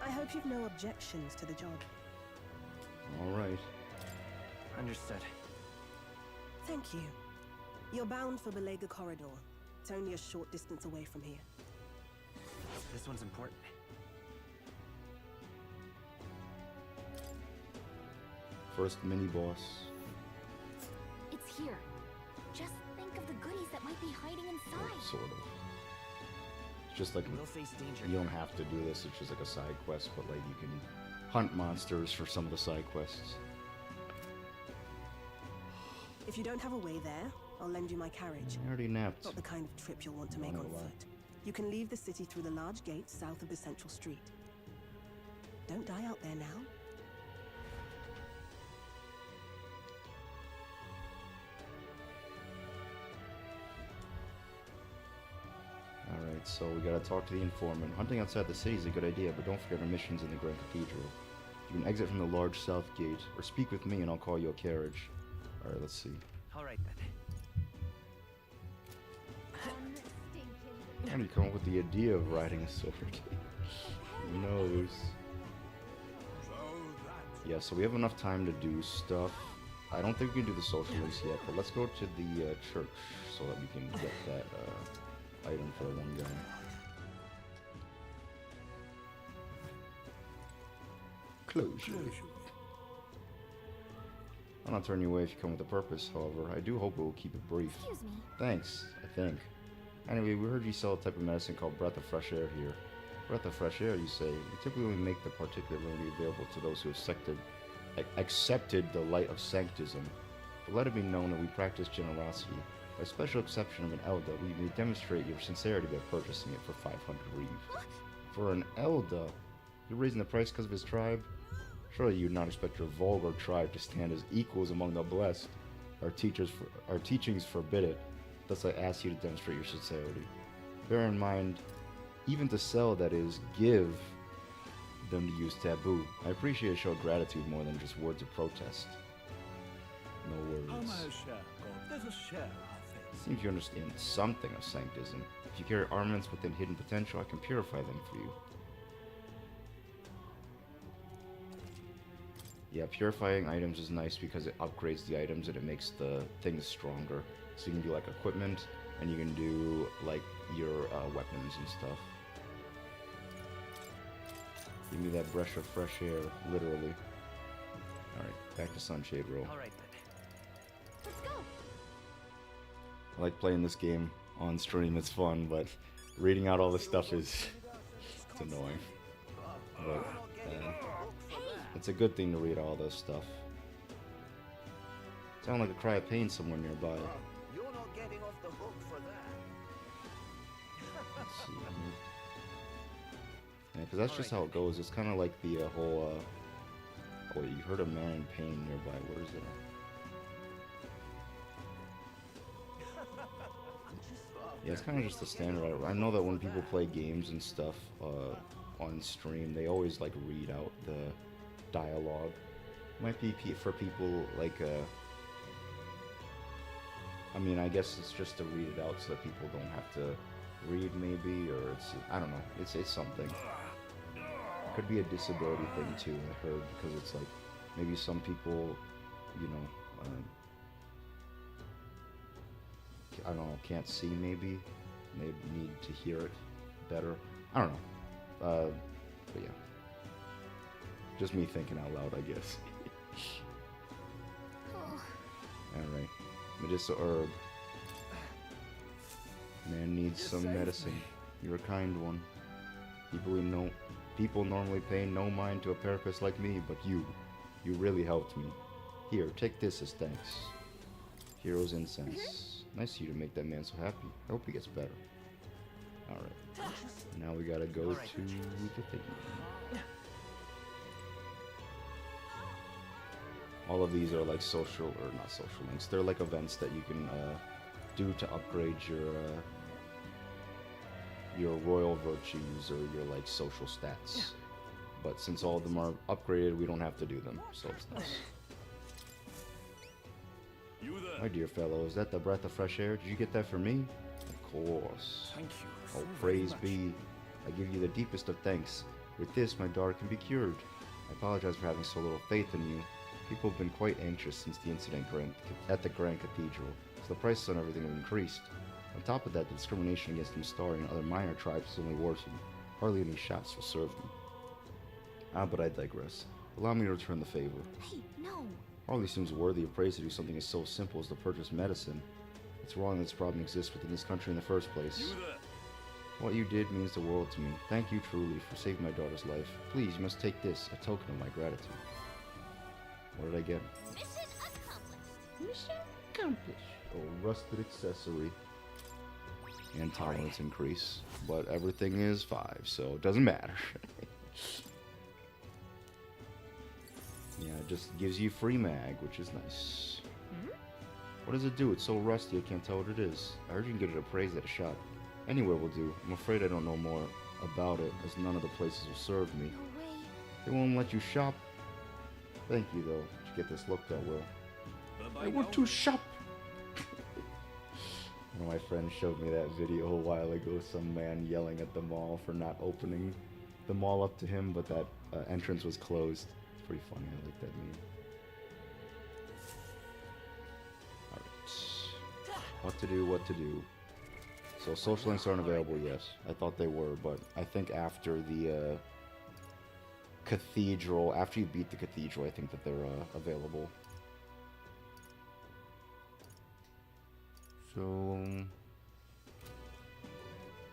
[SPEAKER 10] I hope you've no objections to the job.
[SPEAKER 1] Alright.
[SPEAKER 5] Understood.
[SPEAKER 10] Thank you. You're bound for Belega Corridor. It's only a short distance away from here.
[SPEAKER 5] This one's important.
[SPEAKER 1] First mini-boss.
[SPEAKER 6] It's here. Just think of the goodies that might be hiding inside.
[SPEAKER 1] Sort of. It's just like,
[SPEAKER 5] We'll face danger.
[SPEAKER 1] you don't have to do this, it's just like a side quest, but like you can hunt monsters for some of the side quests.
[SPEAKER 10] If you don't have a way there, I'll lend you my carriage.
[SPEAKER 1] I already napped.
[SPEAKER 10] Not the kind of trip you'll want to make
[SPEAKER 1] Not
[SPEAKER 10] on
[SPEAKER 1] gonna lie.
[SPEAKER 10] foot. You can leave the city through the large gate south of the central street. Don't die out there now.
[SPEAKER 1] Alright, so we gotta talk to the informant. Hunting outside the city is a good idea, but don't forget our missions in the Grand Cathedral. You can exit from the large south gate, or speak with me and I'll call you a carriage. Alright, let's see.
[SPEAKER 5] All right then.
[SPEAKER 1] How do you come up with the idea of riding a sword? Who knows? Yeah, so we have enough time to do stuff. I don't think we can do the social links yet, but let's go to the church so that we can get that item for one guy. Closure. I'll not turn you away if you come with a purpose, however. I do hope it will keep it brief.
[SPEAKER 6] Excuse me.
[SPEAKER 1] Thanks, I think. Anyway, we heard you sell a type of medicine called Breath of Fresh Air here. Breath of Fresh Air, you say? We typically only make the particular remedy available to those who have accepted the light of sanctism. But let it be known that we practice generosity. By special exception of an Elda, we may demonstrate your sincerity by purchasing it for 500 reeve. For an Elda? You're raising the price because of his tribe? Surely you would not expect your vulgar tribe to stand as equals among the blessed. Our teachings forbid it. Thus I ask you to demonstrate your sincerity. Bear in mind, even to sell, that is, give them to use taboo. I appreciate a show of gratitude more than just words of protest. No words. Seems you understand something of sanctism. If you carry armaments within hidden potential, I can purify them for you. Yeah, purifying items is nice because it upgrades the items and it makes the things stronger. So you can do like equipment, and you can do like your weapons and stuff. Give me that brush of fresh air, literally. Alright, back to Sunshade Row.
[SPEAKER 5] All right then.
[SPEAKER 6] Let's go.
[SPEAKER 1] I like playing this game on stream, it's fun, but reading out all this stuff is it's annoying. But it's a good thing to read all this stuff. Sound like a cry of pain somewhere nearby.
[SPEAKER 9] You're not getting off the hook for that.
[SPEAKER 1] Let's see here. Yeah, because that's just how it goes. It's kind of like the whole. Oh, you heard a man in pain nearby. Where is it? Yeah, it's kind of just the standard. I know that when people play games and stuff on stream, they always like read out the dialogue. Might be for people like I mean, I guess it's just to read it out so that people don't have to read, maybe, or it's, I don't know, it's something. Could be a disability thing too, I heard, because it's like, maybe some people, you know, I don't know, can't see maybe, they need to hear it better. I don't know, but yeah. Just me thinking out loud, I guess. Alright. Medicinal herb. Man needs some medicine. You're a kind one. People normally pay no mind to a therapist like me, but you really helped me. Here, take this as thanks. Hero's incense. Nice of you to make that man so happy. I hope he gets better. Alright. Now we gotta go to the thing. All of these are like social, or not social links, they're like events that you can do to upgrade your royal virtues or your like social stats. But since all of them are upgraded, we don't have to do them, so it's nice. My dear fellow, is that the breath of fresh air? Did you get that for me? Of course.
[SPEAKER 2] Thank you.
[SPEAKER 1] Oh,
[SPEAKER 2] so
[SPEAKER 1] praise
[SPEAKER 2] very much.
[SPEAKER 1] be. I give you the deepest of thanks. With this, my daughter can be cured. I apologize for having so little faith in you. People have been quite anxious since the incident at the Grand Cathedral, so the prices on everything have increased. On top of that, the discrimination against Mistari and other minor tribes has only worsened. Hardly any shops will serve them. But I digress. Allow me to return the favor.
[SPEAKER 6] Hey, no.
[SPEAKER 1] Hardly seems worthy of praise to do something as so simple as to purchase medicine. It's wrong that this problem exists within this country in the first place. What you did means the world to me. Thank you truly for saving my daughter's life. Please, you must take this, a token of my gratitude. What did I get?
[SPEAKER 6] Mission accomplished.
[SPEAKER 1] Mission accomplished. Oh, rusted accessory. And tolerance increase. But everything is 5, so it doesn't matter. Yeah, it just gives you free mag, which is nice. What does it do? It's so rusty I can't tell what it is. I heard you can get it appraised at a shop. Anywhere will do. I'm afraid I don't know more about it, as none of the places will serve me.
[SPEAKER 6] No way.
[SPEAKER 1] They won't let you shop. Thank you, though, to get this looked at well. I want to shop! One of my friends showed me that video a while ago, some man yelling at the mall for not opening the mall up to him, but that entrance was closed. It's pretty funny, I like that meme. Alright. What to do, what to do. So social links aren't available, yes. I thought they were, but I think after the Cathedral, after you beat the Cathedral, I think that they're available. So,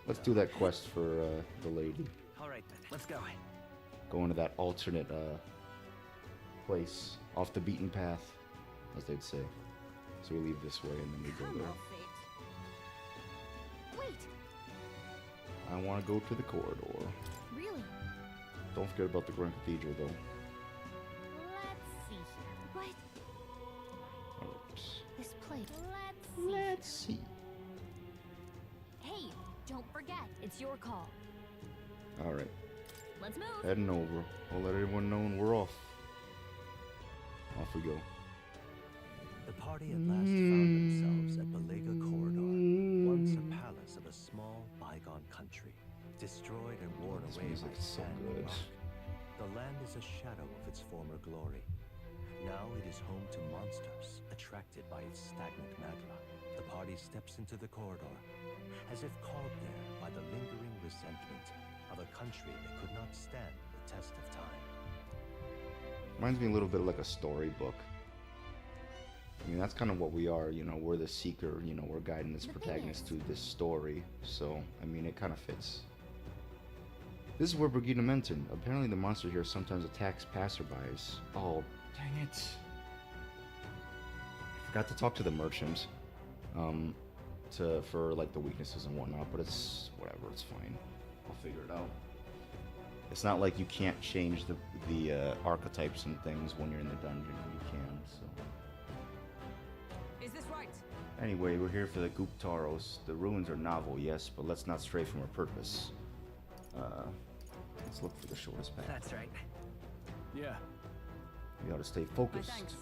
[SPEAKER 1] let's do that quest for the lady.
[SPEAKER 5] Alright then, let's go.
[SPEAKER 1] Go into that alternate place, off the beaten path, as they'd say. So we leave this way and then we go there.
[SPEAKER 6] Wait,
[SPEAKER 1] I want to go to the corridor.
[SPEAKER 6] really?
[SPEAKER 1] Don't forget about the Grand Cathedral, though.
[SPEAKER 6] Let's see here. What?
[SPEAKER 1] Alright.
[SPEAKER 6] This plate. Let's see. Hey, don't forget, it's your call.
[SPEAKER 1] Alright.
[SPEAKER 6] Let's move.
[SPEAKER 1] Heading over. I'll let everyone know when we're off. Off we go.
[SPEAKER 9] The party at last found themselves at Belega Corridor, once a palace of a small, bygone country, destroyed and worn
[SPEAKER 1] This
[SPEAKER 9] away by
[SPEAKER 1] music's so
[SPEAKER 9] sand
[SPEAKER 1] good.
[SPEAKER 9] and rock. The land is a shadow of its former glory. Now it is home to monsters, attracted by its stagnant magma. The party steps into the corridor, as if called there by the lingering resentment of a country that could not stand the test of time.
[SPEAKER 1] Reminds me a little bit like a storybook. I mean, that's kind of what we are, you know, we're the seeker, you know, we're guiding this protagonist to this story. So, I mean, it kind of fits. This is where Brigida mentioned. Apparently the monster here sometimes attacks passerbys. Oh, dang it. I forgot to talk to the merchant. For like the weaknesses and whatnot, but it's whatever, it's fine. I'll figure it out. It's not like you can't change the archetypes and things when you're in the dungeon. You can, so.
[SPEAKER 3] Is this right?
[SPEAKER 1] Anyway, we're here for the Guptaros. The ruins are novel, yes, but let's not stray from our purpose. Let's look for the shortest path.
[SPEAKER 5] That's right.
[SPEAKER 2] Yeah.
[SPEAKER 1] We gotta stay
[SPEAKER 3] My
[SPEAKER 1] focused.
[SPEAKER 3] thanks.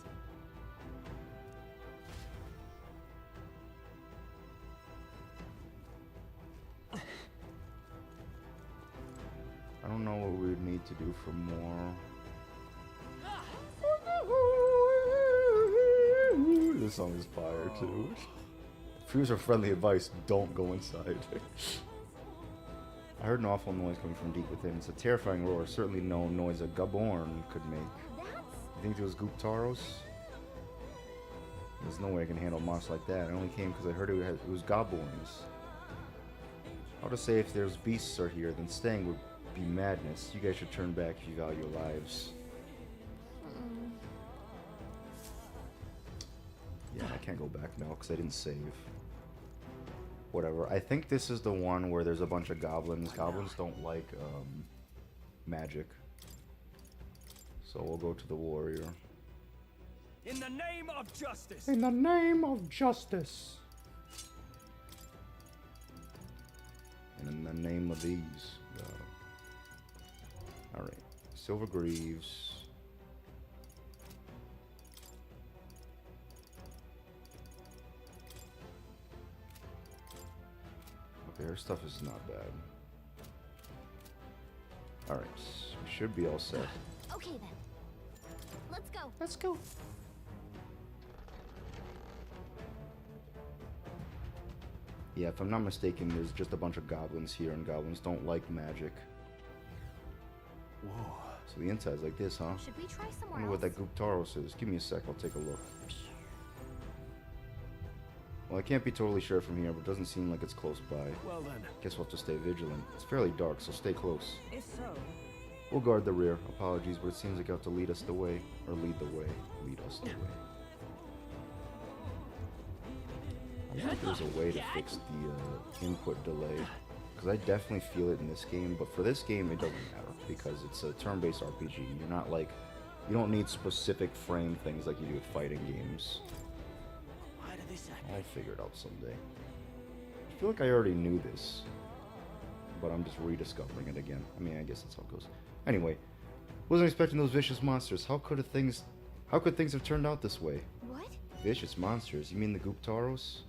[SPEAKER 1] I don't know what we would need to do for more. This song is fire too. For user-friendly advice, don't go inside. I heard an awful noise coming from deep within. It's a terrifying roar, certainly no noise a Gaborn could make. You think it was Guptaros? There's no way I can handle a monster like that. I only came because I heard it was Goblins. I'll just say if there's beasts are here, then staying would be madness. You guys should turn back if you value your lives. Yeah, I can't go back now because I didn't save. Whatever. I think this is the one where there's a bunch of goblins. Goblins don't like magic. So we'll go to the warrior.
[SPEAKER 2] In the name of justice!
[SPEAKER 1] In the name of justice! And in the name of these. Alright. Silver Greaves. Okay, her stuff is not bad. Alright. We should be all set.
[SPEAKER 6] Okay then. Let's go.
[SPEAKER 1] Let's go. Yeah, if I'm not mistaken, there's just a bunch of goblins here, and goblins don't like magic.
[SPEAKER 9] Whoa.
[SPEAKER 1] So the inside's like this, huh?
[SPEAKER 6] Should we try
[SPEAKER 1] I
[SPEAKER 6] somewhere
[SPEAKER 1] wonder what
[SPEAKER 6] else?
[SPEAKER 1] that Guptaros is. Give me a sec, I'll take a look. Well, I can't be totally sure from here, but it doesn't seem like it's close by.
[SPEAKER 2] Well then.
[SPEAKER 1] Guess we'll have to stay vigilant. It's fairly dark, so stay close.
[SPEAKER 10] If so,
[SPEAKER 1] We'll guard the rear. Apologies, but it seems like you have to lead us the way. Or lead the way. Lead us the way. I wonder if there's a way to fix the input delay. Because I definitely feel it in this game, but for this game it doesn't matter. Because it's a turn-based RPG. You're not like... You don't need specific frame things like you do with fighting games. I'll figure it out someday. I feel like I already knew this. But I'm just rediscovering it again. I mean, I guess that's how it goes. Anyway, wasn't expecting those vicious monsters. How could things have turned out this way?
[SPEAKER 6] What?
[SPEAKER 1] Vicious monsters? You mean the Guptaros?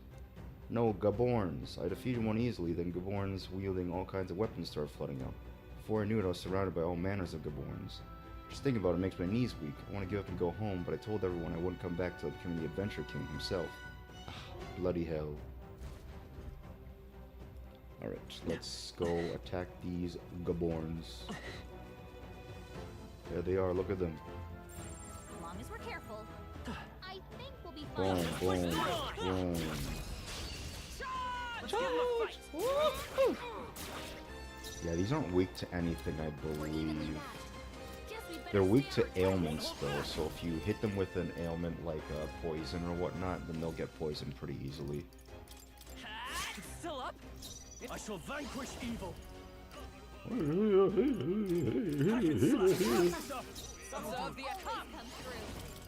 [SPEAKER 1] No, Gaborns. I defeated one easily, then Gaborns wielding all kinds of weapons started flooding up. Before I knew it, I was surrounded by all manners of Gaborns. Just thinking about it makes my knees weak. I want to give up and go home, but I told everyone I wouldn't come back till I became the Adventure King himself. Bloody hell. Alright, let's go attack these Gaborns. There they are, look at them.
[SPEAKER 6] As long as we're careful, I think we'll be
[SPEAKER 1] Boom,
[SPEAKER 6] fine.
[SPEAKER 1] boom, boom.
[SPEAKER 5] Let's give him a fight.
[SPEAKER 1] Yeah, these aren't weak to anything, I
[SPEAKER 6] We're evenly
[SPEAKER 1] believe.
[SPEAKER 6] matched. Guess we better
[SPEAKER 1] They're weak
[SPEAKER 6] stay
[SPEAKER 1] to
[SPEAKER 6] on our toes.
[SPEAKER 1] ailments, though, so if you hit them with an ailment like poison or whatnot, then they'll get poisoned pretty easily.
[SPEAKER 5] It's still up. I shall vanquish evil.
[SPEAKER 3] Observe the attack.
[SPEAKER 6] Come through.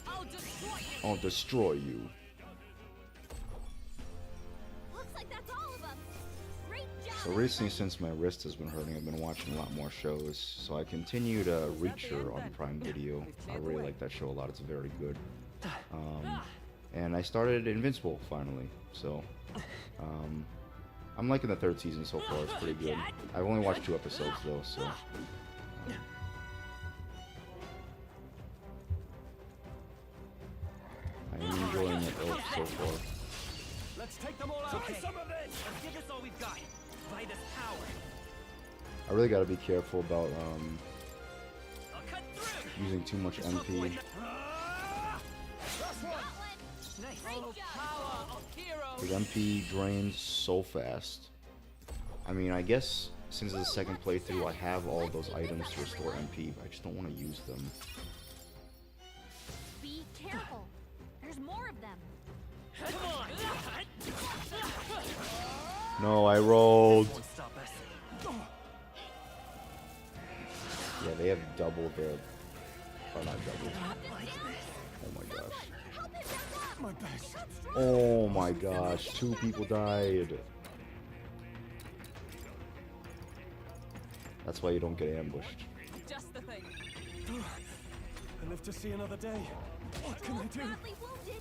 [SPEAKER 3] I'll destroy you.
[SPEAKER 1] I'll destroy you.
[SPEAKER 6] Looks like that's all of them. Great job.
[SPEAKER 1] So recently, since my wrist has been hurting, I've been watching a lot more shows. So I continued Reacher on Prime Video. I really like that show a lot. It's very good. And I started Invincible finally. So I'm liking the 3rd season so far. It's pretty good. I've only watched 2 episodes though, so. I am enjoying it so far.
[SPEAKER 5] Let's take them all out. Try some of this. Let's give this all we've got. By this power.
[SPEAKER 1] I really gotta be careful about
[SPEAKER 5] I'll cut through.
[SPEAKER 1] using too much MP.
[SPEAKER 5] That's one. Nice.
[SPEAKER 6] Great
[SPEAKER 5] All
[SPEAKER 6] job.
[SPEAKER 5] power of heroes.
[SPEAKER 1] Because MP drains so fast. I mean, I guess since it's the 2nd playthrough, I have all those items to restore MP, but I just don't want to use them.
[SPEAKER 6] Be careful. There's more of them.
[SPEAKER 5] Come on.
[SPEAKER 1] No, I rolled.
[SPEAKER 5] Won't stop us.
[SPEAKER 1] Yeah, they have double the... Or not double. Oh my gosh.
[SPEAKER 6] Help him back up.
[SPEAKER 4] My best.
[SPEAKER 1] Oh my gosh, 2 people died. That's why you don't get ambushed.
[SPEAKER 3] Just the thing.
[SPEAKER 2] I live to see another day. What can I do?
[SPEAKER 6] Badly wounded.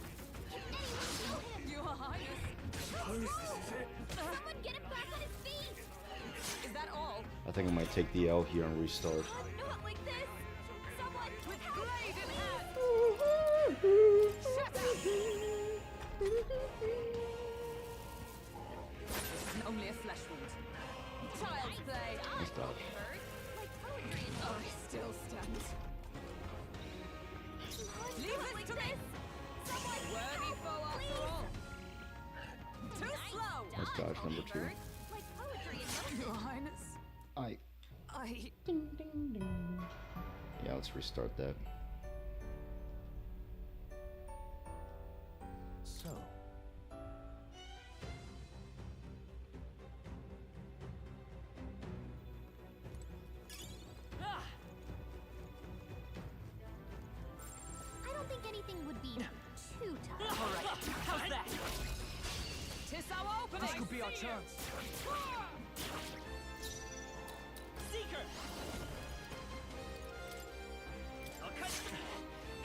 [SPEAKER 6] Can anyone heal him?
[SPEAKER 3] Your Highness.
[SPEAKER 2] Suppose this is it.
[SPEAKER 6] Someone get him back on his feet.
[SPEAKER 3] Is that all?
[SPEAKER 1] I think I might take the L here and restart.
[SPEAKER 6] Oh, not like this. Someone
[SPEAKER 3] With
[SPEAKER 6] help.
[SPEAKER 3] blade in hand. Shut up. This is only a flesh wound. Child's play.
[SPEAKER 1] Nice dodge.
[SPEAKER 6] Like poetry and
[SPEAKER 3] I still stand. Leave this to me.
[SPEAKER 6] Someone
[SPEAKER 3] Worthy
[SPEAKER 6] help,
[SPEAKER 3] foe after
[SPEAKER 6] please.
[SPEAKER 3] all. Too slow.
[SPEAKER 1] Nice dodge, number 2.
[SPEAKER 6] Like poetry and
[SPEAKER 3] Your Highness.
[SPEAKER 1] I...
[SPEAKER 3] I...
[SPEAKER 1] Yeah, let's restart that.
[SPEAKER 9] So,
[SPEAKER 6] I don't think anything would be too tough.
[SPEAKER 5] All right. How's that?
[SPEAKER 3] Tis our opening.
[SPEAKER 5] This could be our chance. Seeker. I'll cut.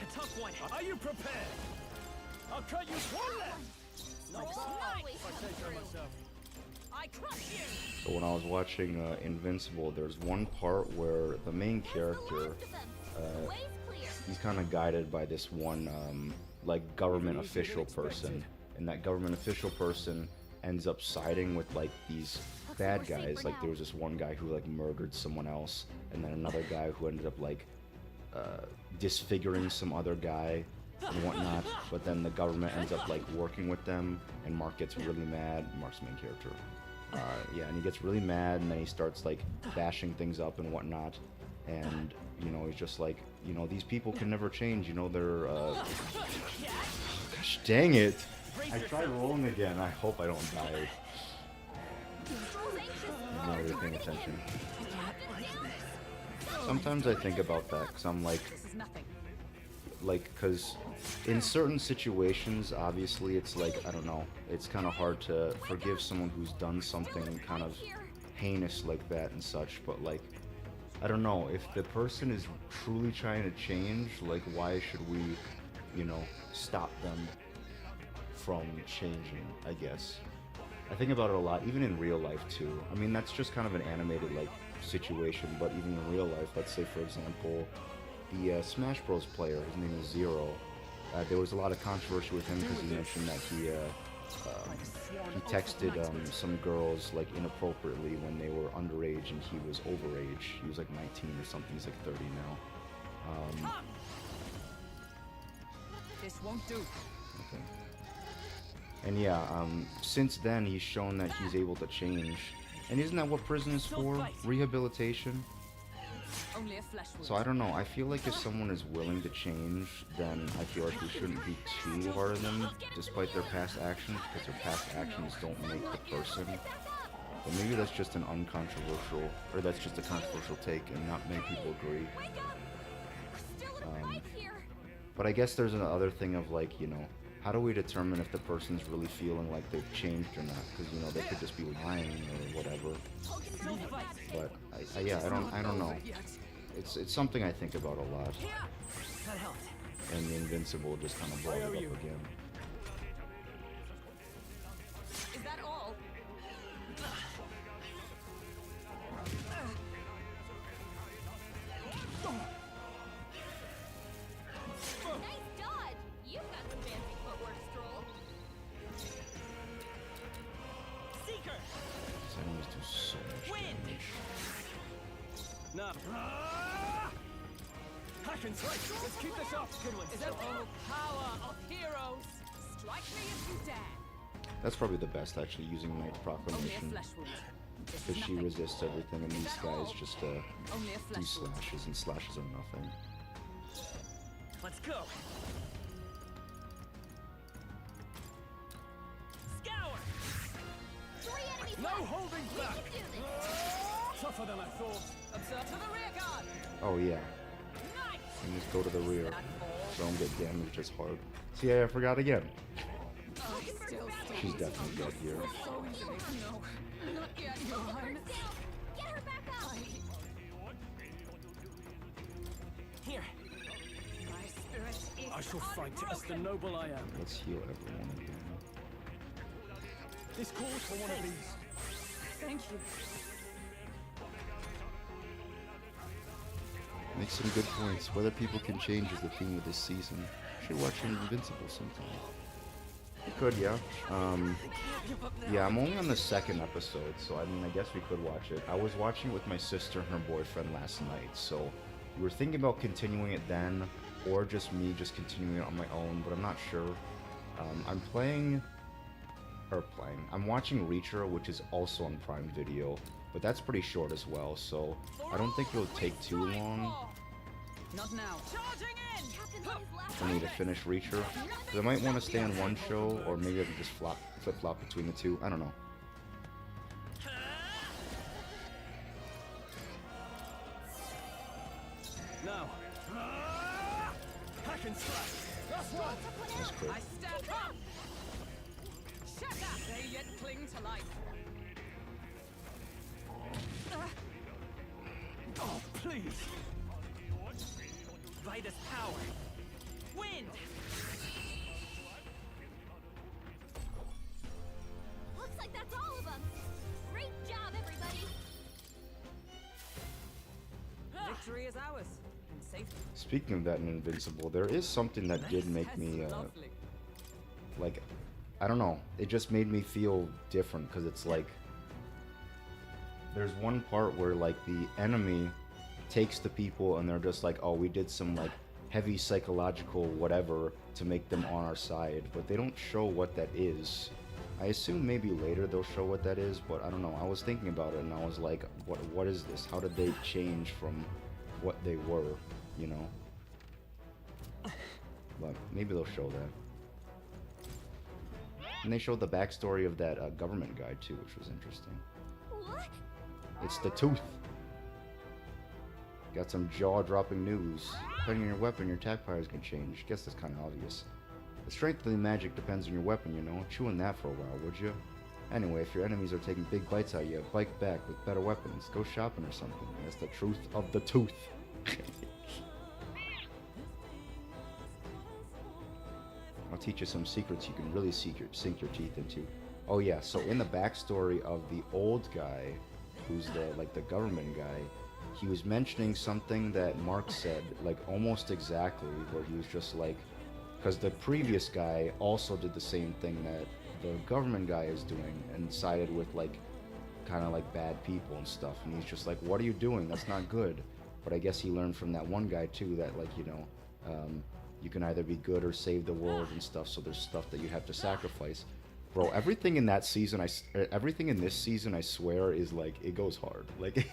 [SPEAKER 5] A tough one. Are you prepared? I'll cut you one left.
[SPEAKER 6] Roll always come through.
[SPEAKER 3] I crush you.
[SPEAKER 1] So when I was watching Invincible, there's one part where the main
[SPEAKER 6] Where's the
[SPEAKER 1] character,
[SPEAKER 6] last of them? Way's clear.
[SPEAKER 1] he's kind of guided by this one like government official person, and that government official person ends up siding with like these
[SPEAKER 6] Looks like
[SPEAKER 1] bad
[SPEAKER 6] we're safe
[SPEAKER 1] guys.
[SPEAKER 6] for
[SPEAKER 1] Like
[SPEAKER 6] now.
[SPEAKER 1] there was this one guy who like murdered someone else, and then another guy who ended up like disfiguring some other guy and whatnot. But then the government ends up like working with them, and Mark gets really mad. Mark's the main character. Yeah, and he gets really mad, and then he starts like bashing things up and whatnot. And you know, he's just like, you know, these people can never change. You know, they're. Gosh dang it! I tried rolling again. I hope I don't die. I'm not really paying attention. Sometimes I think about that because I'm like,
[SPEAKER 3] This is nothing.
[SPEAKER 1] because in certain situations, obviously, it's like, I don't know, it's kind of hard to forgive someone who's done something kind of heinous like that and such, but like, I don't know, if the person is truly trying to change, like, why should we, you know, stop them from changing, I guess. I think about it a lot, even in real life too. I mean, that's just kind of an animated, like, situation, but even in real life, let's say, for example, the Smash Bros. Player, his name is Zero. There was a lot of controversy with him because he mentioned that he texted some girls like inappropriately when they were underage and he was overage. He was like 19 or something. He's like 30 now.
[SPEAKER 3] This won't do.
[SPEAKER 1] Okay. And yeah, since then he's shown that he's able to change. And isn't that what prison is for? Rehabilitation?
[SPEAKER 3] Only a flesh wound.
[SPEAKER 1] So I don't know, I feel like if someone is willing to change, then I feel like we shouldn't be too hard on them, despite their past actions, because their past actions don't make the person. But maybe that's just an uncontroversial, or that's just a controversial take, and not many people agree. But I guess there's another thing of like, you know, how do we determine if the person's really feeling like they've changed or not? Because, you know, they could just be lying or whatever. But yeah, I don't know. It's something I think about a lot. And the Invincible just kind of brought it up again.
[SPEAKER 3] Is that all?
[SPEAKER 6] Nice dodge! You've got some fancy footwork, Stroll.
[SPEAKER 5] Seeker!
[SPEAKER 1] These enemies do so much damage.
[SPEAKER 2] No. Hack and slice. Let's keep this up. Good one.
[SPEAKER 3] Is that all power of heroes? Strike me if you dare.
[SPEAKER 1] That's probably the best, actually, using Knight's
[SPEAKER 3] Only a
[SPEAKER 1] Proclamation.
[SPEAKER 3] flesh wound.
[SPEAKER 1] Because she resists everything, and these guys just
[SPEAKER 3] Only a
[SPEAKER 1] do
[SPEAKER 3] flesh wound.
[SPEAKER 1] slashes, and slashes are nothing.
[SPEAKER 5] Let's go! Scour!
[SPEAKER 6] 3 enemies
[SPEAKER 2] No
[SPEAKER 6] left.
[SPEAKER 2] holding
[SPEAKER 6] We
[SPEAKER 2] back.
[SPEAKER 6] can do this.
[SPEAKER 2] Tougher than I thought.
[SPEAKER 3] Observe to the rear guard.
[SPEAKER 1] Oh, yeah.
[SPEAKER 3] Nice.
[SPEAKER 1] And just go to the rear.
[SPEAKER 3] That ball.
[SPEAKER 1] So don't get damaged as hard. See, I forgot again.
[SPEAKER 3] Oh, still
[SPEAKER 1] She's definitely dead here.
[SPEAKER 3] so easily. No, not yet, Your Highness.
[SPEAKER 6] Down. Get her back up.
[SPEAKER 5] Here!
[SPEAKER 3] My spirit is
[SPEAKER 2] I shall fight as the
[SPEAKER 3] unbroken.
[SPEAKER 2] noble I am.
[SPEAKER 1] Let's heal everyone again.
[SPEAKER 2] This calls for one of these.
[SPEAKER 3] Thank you.
[SPEAKER 1] Make some good points. Whether people can change is the theme of this season. Should watch Invincible sometime. We could, yeah. Yeah, I'm only on the second episode, so I mean, I guess we could watch it. I was watching it with my sister and her boyfriend last night, so we were thinking about continuing it then, or just me just continuing it on my own, but I'm not sure. I'm watching Reacher, which is also on Prime Video, but that's pretty short as well, so I don't think it'll take too long
[SPEAKER 3] Not now. Charging in.
[SPEAKER 6] Captain's on his left.
[SPEAKER 1] for me to finish Reacher. Because I might want to stay on one show, or maybe I can just flip-flop between the two. I don't know.
[SPEAKER 2] Now. Hack and slash. That's one.
[SPEAKER 1] That's great.
[SPEAKER 3] I stand up. Shut up. They yet cling to life.
[SPEAKER 2] Oh, please.
[SPEAKER 5] Vitus power! Wind!
[SPEAKER 6] Looks like that's all of them. Great job, everybody.
[SPEAKER 3] Victory is ours. And safety.
[SPEAKER 1] Speaking of that in Invincible, there is something that did make me,
[SPEAKER 3] Lovely.
[SPEAKER 1] like, I don't know. It just made me feel different, because it's like, there's one part where, like, the enemy takes the people and they're just like, oh, we did some, like, heavy psychological whatever to make them on our side, but they don't show what that is. I assume maybe later they'll show what that is, but I don't know. I was thinking about it and I was like, what is this? How did they change from what they were, you know? But maybe they'll show that. And they showed the backstory of that government guy too, which was interesting.
[SPEAKER 6] What?
[SPEAKER 1] It's the tooth. Got some jaw-dropping news. Depending on your weapon, your attack powers can change. Guess that's kind of obvious. The strength of the magic depends on your weapon, you know. Chew on that for a while, would you? Anyway, if your enemies are taking big bites out of you, bike back with better weapons. Go shopping or something. That's the truth of the tooth. I'll teach you some secrets you can really sink your teeth into. Oh yeah, so in the backstory of the old guy, who's the government guy, he was mentioning something that Mark said, like almost exactly, where he was just like, because the previous guy also did the same thing that the government guy is doing, and sided with like kind of like bad people and stuff. And he's just like, what are you doing? That's not good. But I guess he learned from that one guy too that, like, you know, you can either be good or save the world and stuff. So there's stuff that you have to sacrifice. Bro, everything in that season, everything in this season, I swear, is like, it goes hard. Like,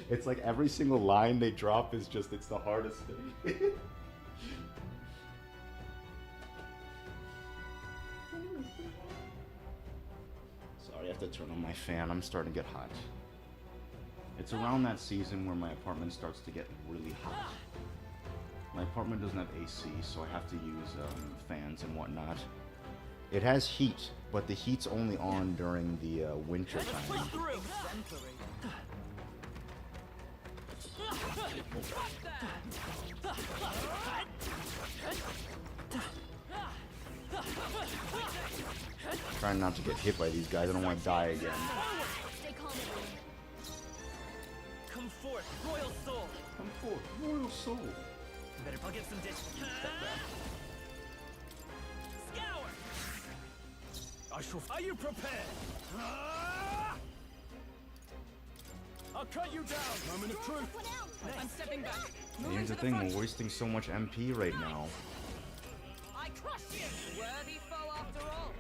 [SPEAKER 1] it's like every single line they drop is just, it's the hardest thing. Sorry, I have to turn on my fan. I'm starting to get hot. It's around that season where my apartment starts to get really hot. My apartment doesn't have AC, so I have to use fans and whatnot. It has heat, but the heat's only on during the winter time. Trying not to get hit by these guys. I don't want to die again.
[SPEAKER 5] Come forth, royal soul.
[SPEAKER 1] Come forth, royal soul.
[SPEAKER 5] Better I'll get some dishes. Scour. I shall. Are you prepared? I'll cut you down. Moment of truth.
[SPEAKER 3] I'm stepping back.
[SPEAKER 1] Here's the thing, we're wasting so much MP right now.
[SPEAKER 3] I crush you! Worthy foe after all.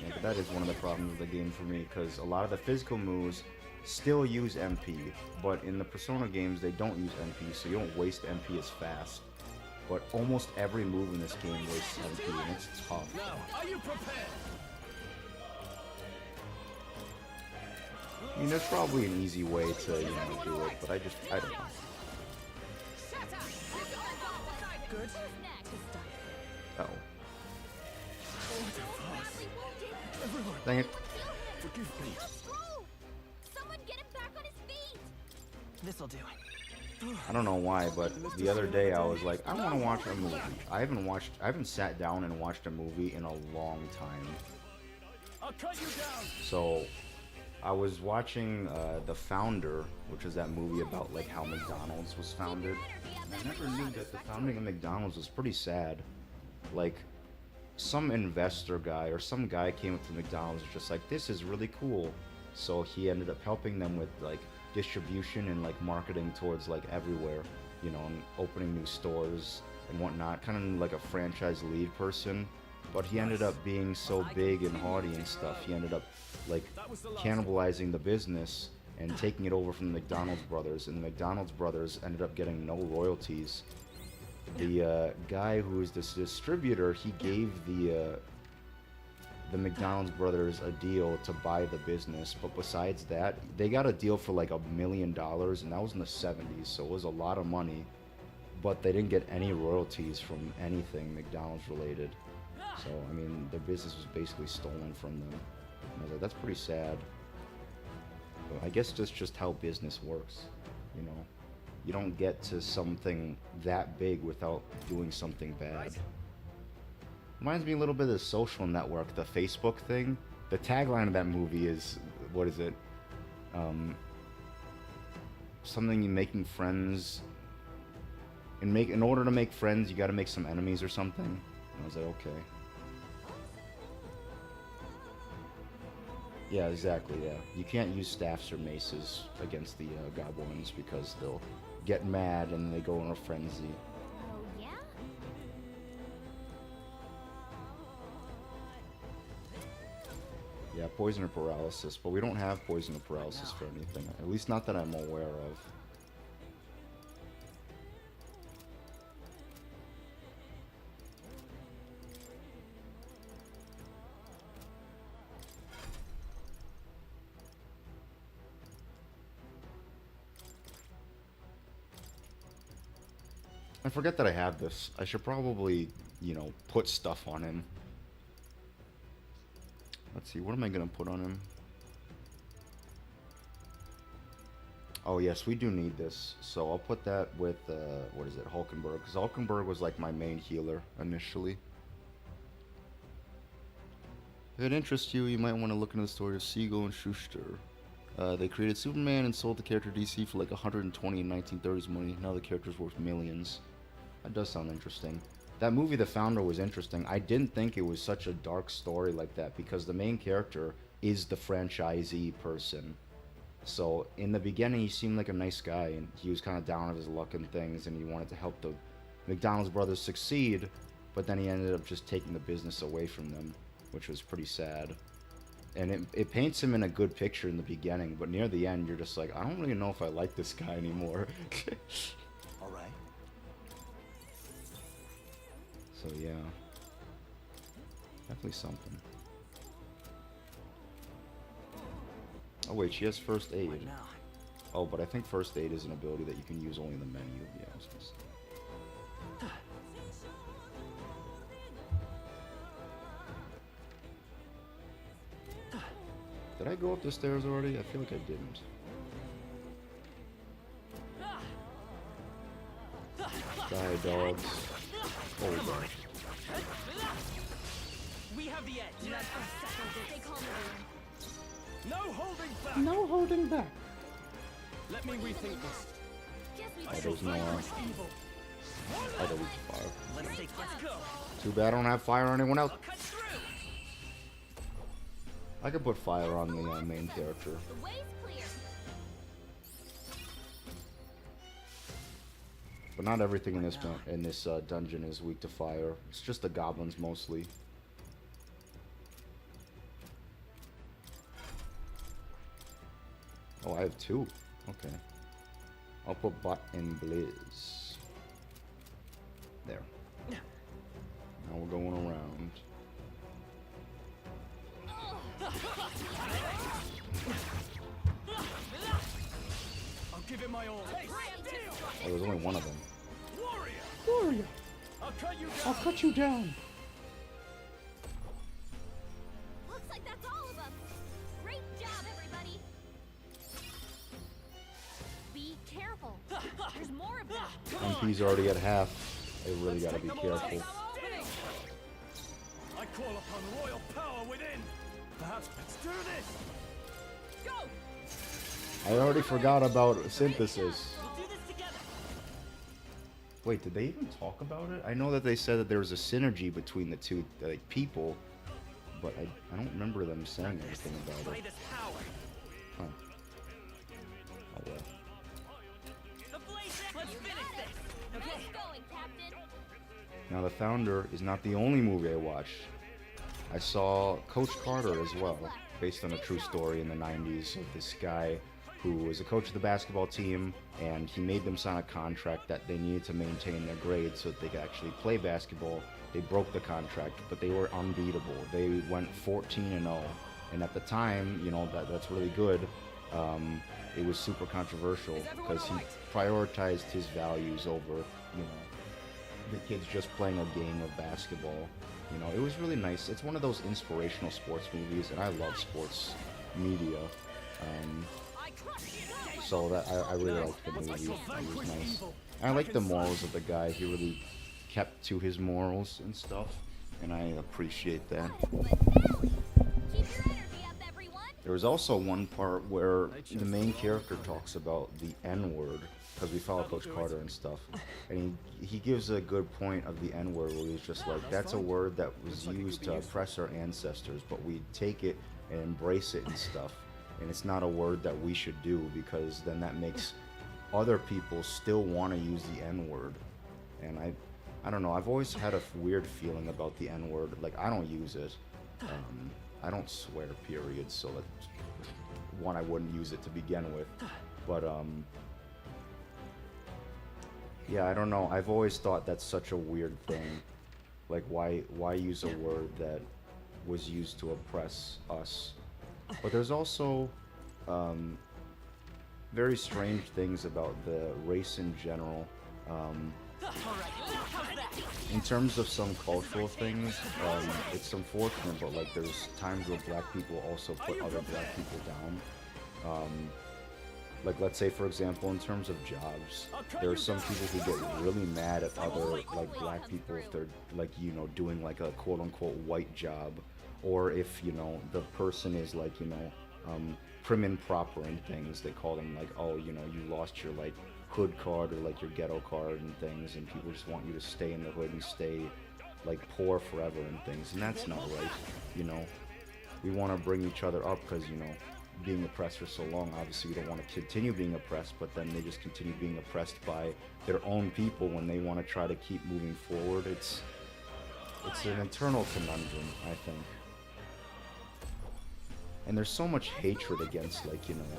[SPEAKER 1] Yeah, but that is one of the problems of the game for me, because a lot of the physical moves still use MP, but in the Persona games they don't use MP, so you don't waste MP as fast. But almost every move in this game wastes MP, and it's tough.
[SPEAKER 5] Now, are you prepared?
[SPEAKER 1] I mean, there's probably an easy way to, you know, do it, but I don't know.
[SPEAKER 3] Good.
[SPEAKER 1] Oh. Dang it.
[SPEAKER 5] Forgive me.
[SPEAKER 6] Someone get him back on his feet.
[SPEAKER 5] This'll do.
[SPEAKER 1] I don't know why, but the other day I was like, I want to watch a movie. I haven't sat down and watched a movie in a long time.
[SPEAKER 5] I'll cut you down.
[SPEAKER 1] So, I was watching The Founder, which is that movie about like how McDonald's was founded. And I never knew that the founding of McDonald's was pretty sad. Like, some investor guy or some guy came up to McDonald's and was just like, this is really cool. So he ended up helping them with like distribution and like marketing towards like everywhere, you know, and opening new stores and whatnot, kind of like a franchise lead person. But he ended up being so big and haughty and stuff, he ended up like cannibalizing the business and taking it over from the McDonald's brothers, and the McDonald's brothers ended up getting no royalties. The guy who is this distributor, he gave the McDonald's brothers a deal to buy the business, but besides that, they got a deal for like $1 million, and that was in the 70s, so it was a lot of money, but they didn't get any royalties from anything McDonald's related. So, I mean, their business was basically stolen from them. And I was like, that's pretty sad. But I guess that's just how business works, you know? You don't get to something that big without doing something bad. Reminds me a little bit of The Social Network, the Facebook thing. The tagline of that movie is, what is it? Something making friends. In order to make friends, you gotta make some enemies or something. And I was like, okay. Yeah, exactly, yeah. You can't use staffs or maces against the goblins because they'll get mad and they go in a frenzy.
[SPEAKER 6] Oh, yeah?
[SPEAKER 1] Yeah, poison or paralysis, but we don't have poison or paralysis for anything. At least not that I'm aware of. I forget that I have this. I should probably, you know, put stuff on him. Let's see, what am I gonna put on him? Oh yes, we do need this. So I'll put that with, what is it, Hulkenberg. Because Hulkenberg was like my main healer initially. If it interests you, you might want to look into the story of Siegel and Schuster. They created Superman and sold the character to DC for like 120 in 1930s money. Now the character's worth millions. That does sound interesting. That movie, The Founder, was interesting. I didn't think it was such a dark story like that because the main character is the franchisee person. So in the beginning, he seemed like a nice guy, and he was kind of down on his luck and things, and he wanted to help the McDonald's brothers succeed, but then he ended up just taking the business away from them, which was pretty sad. And it paints him in a good picture in the beginning, but near the end, you're just like, I don't really know if I like this guy anymore.
[SPEAKER 9] All right.
[SPEAKER 1] So yeah, definitely something. Oh wait, she has first aid. Oh, but I think first aid is an ability that you can use only in the menu. Yeah, I was gonna say. Did I go up the stairs already? I feel like I didn't. Die, dogs. Oh, gosh.
[SPEAKER 5] We have the edge.
[SPEAKER 6] Stay calm, everyone.
[SPEAKER 5] No holding back.
[SPEAKER 1] No holding back.
[SPEAKER 5] Let me rethink this.
[SPEAKER 1] Oh, there's no
[SPEAKER 5] Evil.
[SPEAKER 1] I don't reach fire.
[SPEAKER 5] Let's go.
[SPEAKER 1] Too bad I don't have fire on anyone else.
[SPEAKER 5] Cut through.
[SPEAKER 1] I could put fire on the main character.
[SPEAKER 6] The way's clear.
[SPEAKER 1] But not everything in this dungeon is weak to fire. It's just the goblins mostly. Oh, I have two. Okay. I'll put Butt and Blizz. There. Now we're going around.
[SPEAKER 5] I'll give it my all.
[SPEAKER 1] Oh, there's only one of them.
[SPEAKER 5] Warrior. I'll cut you down.
[SPEAKER 1] I'll cut you down.
[SPEAKER 6] Looks like that's all of us. Great job, everybody. Be careful. There's more of them.
[SPEAKER 1] MP's already at half. They really gotta be careful.
[SPEAKER 5] I call upon royal power within. Perhaps let's do this. Go.
[SPEAKER 1] I already forgot about synthesis.
[SPEAKER 5] We'll do this together.
[SPEAKER 1] Wait, did they even talk about it? I know that they said that there was a synergy between the two like people, but I don't remember them saying anything about it.
[SPEAKER 5] This power.
[SPEAKER 1] Huh. Oh well.
[SPEAKER 5] The blaze. Let's finish this. Okay.
[SPEAKER 6] Nice going, Captain.
[SPEAKER 1] Now, The Founder is not the only movie I watched. I saw Coach Carter as well, based on a true story in the 90s of this guy who was a coach of the basketball team, and he made them sign a contract that they needed to maintain their grades so that they could actually play basketball. They broke the contract, but they were unbeatable. They went 14-0, and at the time, you know, that's really good. It was super controversial because he prioritized his values over, you know, the kids just playing a game of basketball. You know, it was really nice. It's one of those inspirational sports movies, and I love sports media. So that I really liked the movie. It was nice. And I like the morals of the guy. He really kept to his morals and stuff, and I appreciate that. There was also one part where the main character talks about the N-word, because we follow Coach Carter and stuff, and he gives a good point of the N-word where he's just like, that's a word that was used to oppress our ancestors, but we take it and embrace it and stuff, and it's not a word that we should do, because then that makes other people still want to use the N-word. And I don't know, I've always had a weird feeling about the N-word. Like, I don't use it. I don't swear, period, so that, one, I wouldn't use it to begin with. But, yeah, I don't know. I've always thought that's such a weird thing. Like, why use a word that was used to oppress us? But there's also very strange things about the race in general. In terms of some cultural things, it's unfortunate, but like there's times where black people also put other black people down. Like, let's say, for example, in terms of jobs, there are some people who get really mad at other, like, black people if they're, like, you know, doing, like, a quote-unquote white job, or if, you know, the person is, like, you know, prim and proper and things. They call them like, oh, you know, you lost your like hood card or like your ghetto card and things, and people just want you to stay in the hood and stay like poor forever and things, and that's not right. You know, we want to bring each other up because, you know, being oppressed for so long, obviously we don't want to continue being oppressed, but then they just continue being oppressed by their own people when they want to try to keep moving forward. It's an internal conundrum, I think. And there's so much hatred against, like, you know,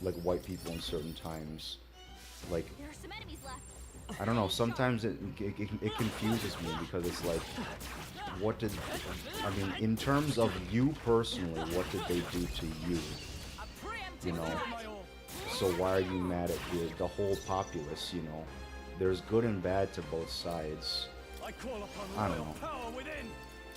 [SPEAKER 1] like white people in certain times. Like,
[SPEAKER 6] There are some enemies left.
[SPEAKER 1] I don't know, sometimes it confuses me because it's like, what did, I mean, in terms of you personally, what did they do to you? You know? So why are you mad at the whole populace, you know? There's good and bad to both sides. I don't know.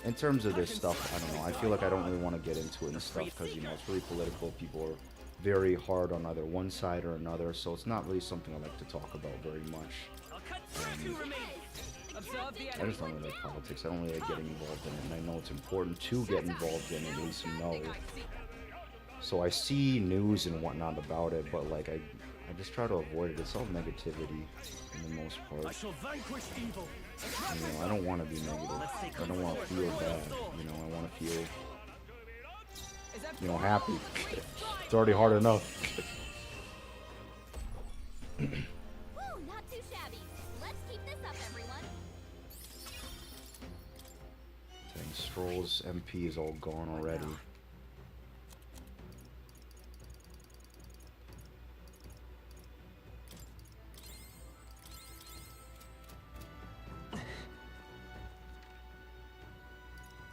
[SPEAKER 1] In terms of this stuff, I don't know. I feel like I don't really want to get into it and stuff because, you know, it's really political. People are very hard on either one side or another, so it's not really something I like to talk about very much. I just don't really like politics. I don't really like getting involved in it, and I know it's important to get involved in it, at least know. So I see news and whatnot about it, but like I just try to avoid it. It's all negativity in the most part. You know, I don't want to be negative. I don't want to feel bad. You know, I want to feel, you know, happy. It's already hard enough.
[SPEAKER 6] Woo, not too shabby. Let's keep this up, everyone.
[SPEAKER 1] Dang, Stroll's MP is all gone already.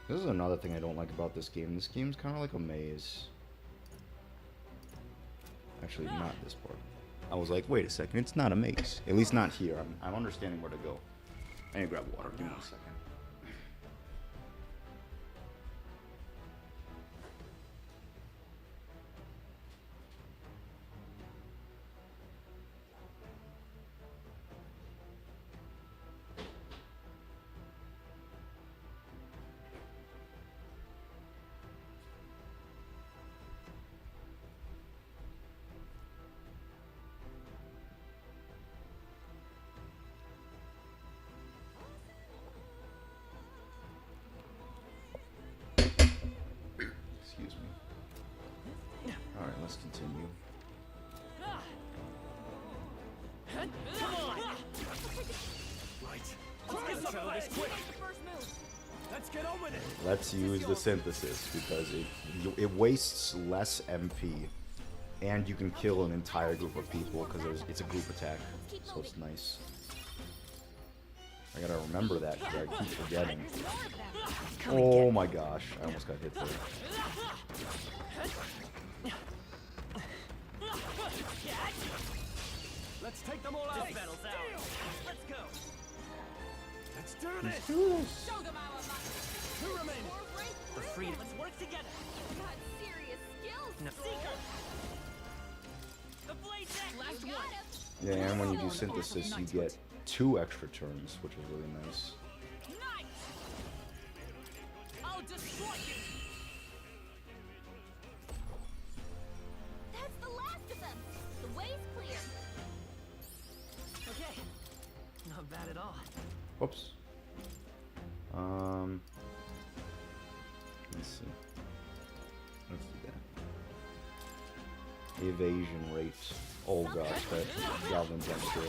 [SPEAKER 1] This is another thing I don't like about this game. This game's kind of like a maze. Actually, not this part. I was like, wait a second, it's not a maze. At least not here. I'm understanding where to go. I need to grab water. Give me 1 second. Excuse me. Alright, let's continue. Let's use the synthesis because it wastes less MP, and you can kill an entire group of people because it's a group attack, so it's nice. I gotta remember that because I keep forgetting. Oh my gosh, I almost got hit there.
[SPEAKER 5] Let's take them all out. This battle's out. Let's go. Let's do this.
[SPEAKER 3] Show them our might.
[SPEAKER 5] Who remains? For freedom. Let's work together.
[SPEAKER 6] You've got serious skills.
[SPEAKER 5] No. Seeker. The blade deck. Last one.
[SPEAKER 1] Yeah, and when you do synthesis, you get 2 extra turns, which is really nice.
[SPEAKER 3] I'll destroy you.
[SPEAKER 6] That's the last of them. The way's clear.
[SPEAKER 5] Okay. Not bad at all.
[SPEAKER 1] Whoops. Let's see. Let's do that. Evasion rate. Oh gosh, that goblins extra.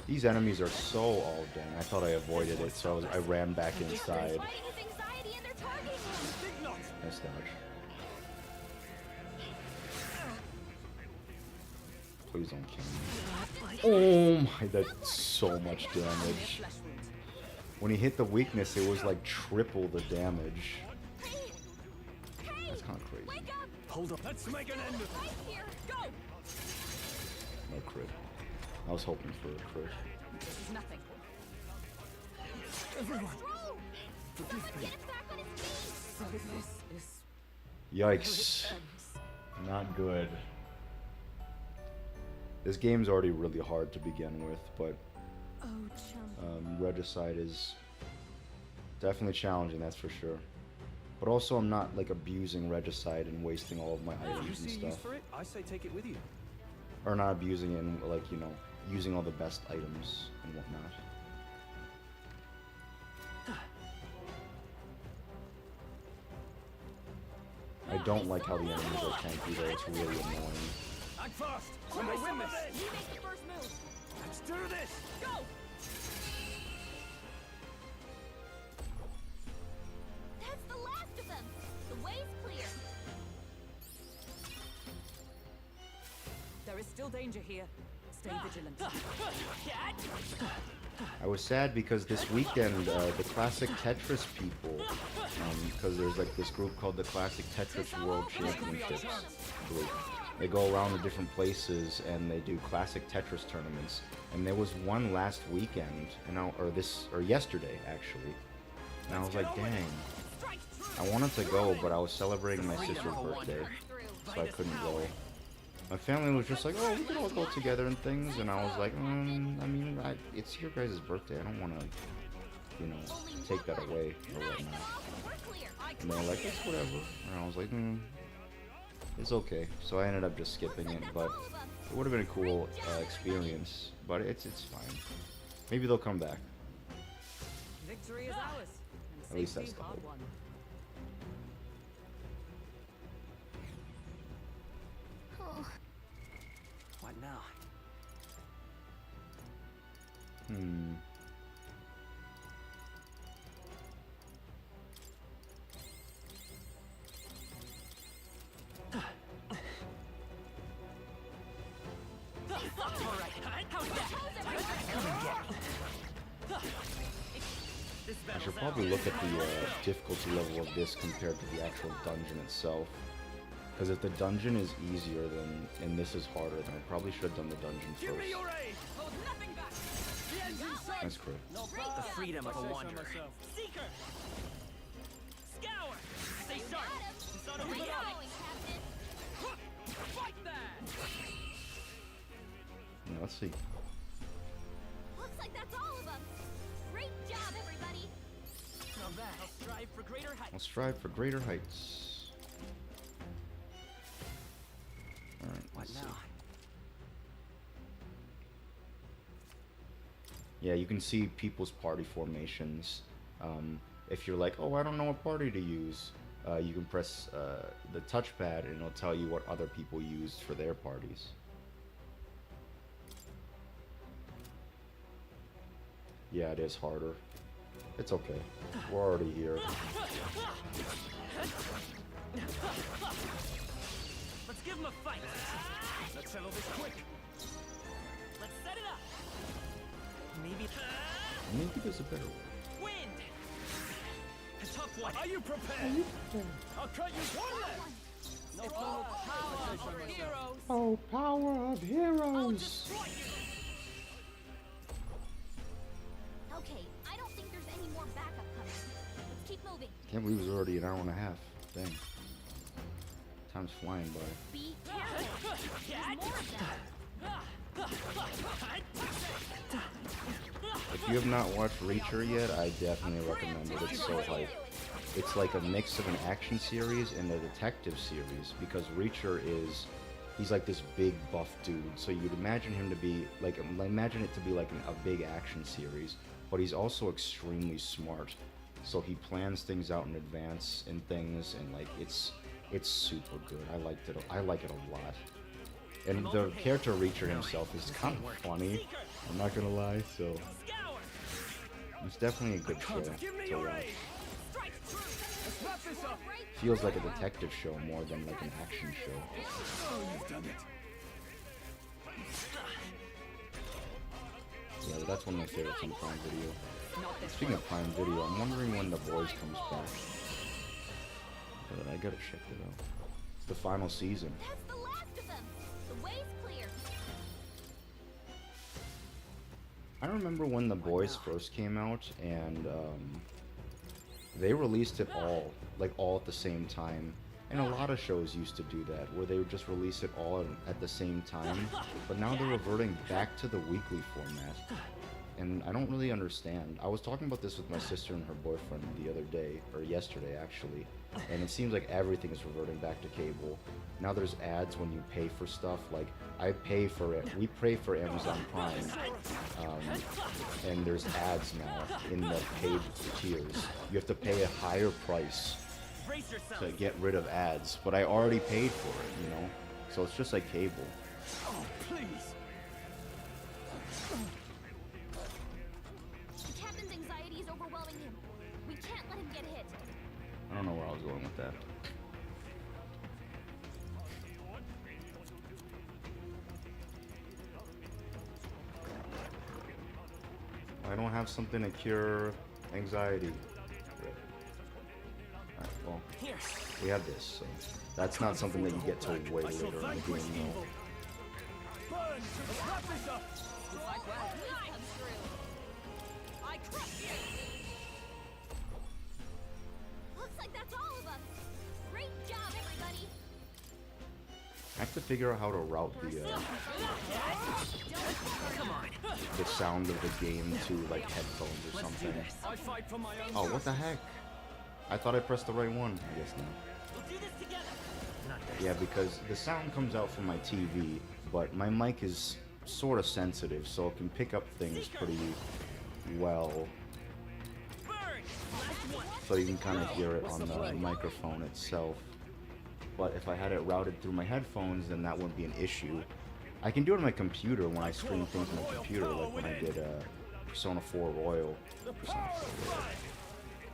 [SPEAKER 1] These enemies are so... Oh dang, I thought I avoided it, so I ran back inside. Nice dodge. Please don't kill me. Oh my, that's so much damage. When he hit the weakness, it was like triple the damage. That's kind of crazy.
[SPEAKER 5] Hold up. Let's make an end of it.
[SPEAKER 1] No crit. I was hoping for a crit.
[SPEAKER 3] This is nothing.
[SPEAKER 5] Everyone.
[SPEAKER 3] So this is
[SPEAKER 1] Yikes. Not good. This game's already really hard to begin with, but Regicide is Definitely challenging, that's for sure. But also, I'm not like abusing Regicide and wasting all of my
[SPEAKER 2] If you
[SPEAKER 1] items and
[SPEAKER 2] see use
[SPEAKER 1] stuff.
[SPEAKER 2] for it, I say take it with you.
[SPEAKER 1] Or not abusing it and, like, you know, using all the best items and whatnot. I don't like how the enemies are tanky though, it's really annoying.
[SPEAKER 5] Act fast!
[SPEAKER 2] When they win this,
[SPEAKER 5] You make the first move!
[SPEAKER 2] let's do this!
[SPEAKER 5] Go!
[SPEAKER 6] That's the last of them! The way's clear!
[SPEAKER 3] There is still danger here. Stay vigilant.
[SPEAKER 1] I was sad because this weekend, the Classic Tetris people, because there's like this group called the Classic Tetris World Championships group. They go around to different places and they do Classic Tetris tournaments. And there was one last weekend, or yesterday actually. And I was like, dang. I wanted to go, but I was celebrating my sister's birthday, so I couldn't go. My family was just like, oh, we can all go together and things, and I was like, it's your guys' birthday. I don't want to, you know, take that away or whatnot. And they were like, it's whatever. And I was like, it's okay. So I ended up just skipping it, but it would have been a cool experience. But it's fine. Maybe they'll come back.
[SPEAKER 3] Victory is ours.
[SPEAKER 1] At least that's the hope.
[SPEAKER 2] What now?
[SPEAKER 1] I should probably look at the difficulty level of this compared to the actual dungeon itself. Because if the dungeon is easier and this is harder, then I probably should have done the dungeon
[SPEAKER 5] Give me
[SPEAKER 1] first.
[SPEAKER 5] your aid! Hold nothing back! The end's in sight!
[SPEAKER 1] That's correct.
[SPEAKER 5] No
[SPEAKER 2] The freedom of a wanderer.
[SPEAKER 5] Seeker! Scour! Stay sharp! It's not over yet! Fight that!
[SPEAKER 1] Yeah, let's see.
[SPEAKER 6] Looks like that's all of them! Great job, everybody!
[SPEAKER 5] Not bad. I'll strive for greater heights.
[SPEAKER 1] I'll strive for greater heights. Alright,
[SPEAKER 2] What
[SPEAKER 1] let's see.
[SPEAKER 2] now?
[SPEAKER 1] Yeah, you can see people's party formations. If you're like, oh, I don't know what party to use, you can press the touchpad and it'll tell you what other people used for their parties. Yeah, it is harder. It's okay. We're already here.
[SPEAKER 5] Let's give him a fight! Let's settle this quick! Let's set it up!
[SPEAKER 1] Maybe there's a better way.
[SPEAKER 5] Wind! A tough one! Are you prepared? I'll cut you one left! No power of heroes!
[SPEAKER 1] Oh, power of heroes!
[SPEAKER 6] Okay, I don't think there's any more backup coming. Let's keep moving.
[SPEAKER 1] Can't believe it was already an hour and a half. Dang. Time's flying by.
[SPEAKER 6] Be careful. There's more of them.
[SPEAKER 1] If you have not watched Reacher yet, I definitely recommend it. It's so hype. It's like a mix of an action series and a detective series, because Reacher he's like this big buff dude, so you'd imagine him to be like, imagine it to be like a big action series, but he's also extremely smart, so he plans things out in advance and things, and like it's super good. I like it a lot. And the character Reacher himself is kind of funny, I'm not gonna lie, so it's definitely a good show to watch. Feels like a detective show more than like an action show. Yeah, but that's one of my favorites on Prime Video. Speaking of Prime Video, I'm wondering when The Boys comes back. But I gotta check it out. It's the final season.
[SPEAKER 6] That's the last of them. The way's clear.
[SPEAKER 1] I remember when The Boys first came out, and they released it all at the same time. And a lot of shows used to do that, where they would just release it all at the same time. But now they're reverting back to the weekly format. and I don't really understand. I was talking about this with my sister and her boyfriend the other day, or yesterday actually, and it seems like everything is reverting back to cable. Now there's ads when you pay for stuff. Like, I pay for it. We pay for Amazon Prime, and there's ads now in the paid tiers. You have to pay a higher price to get rid of ads, but I already paid for it, you know? So it's just like cable.
[SPEAKER 5] Oh, please.
[SPEAKER 6] The captain's anxiety is overwhelming him. We can't let him get hit.
[SPEAKER 1] I don't know where I was going with that. I don't have something to cure anxiety. Alright, well, we have this, so that's not something that you get till way later in the game, though.
[SPEAKER 5] Burn! Wrap this up!
[SPEAKER 6] I crush you! Looks like that's all of us. Great job, everybody.
[SPEAKER 1] I have to figure out how to route the sound of the game to like headphones or something.
[SPEAKER 5] I fight for my own.
[SPEAKER 1] Oh, what the heck? I thought I pressed the right one. I guess not.
[SPEAKER 5] We'll do this together.
[SPEAKER 1] Yeah, because the sound comes out from my TV, but my mic is sort of sensitive, so it can pick up things pretty well. So you can kind of hear it on the microphone itself. But if I had it routed through my headphones, then that wouldn't be an issue. I can do it on my computer when I stream things on my computer, like when I did Persona 4 Royal,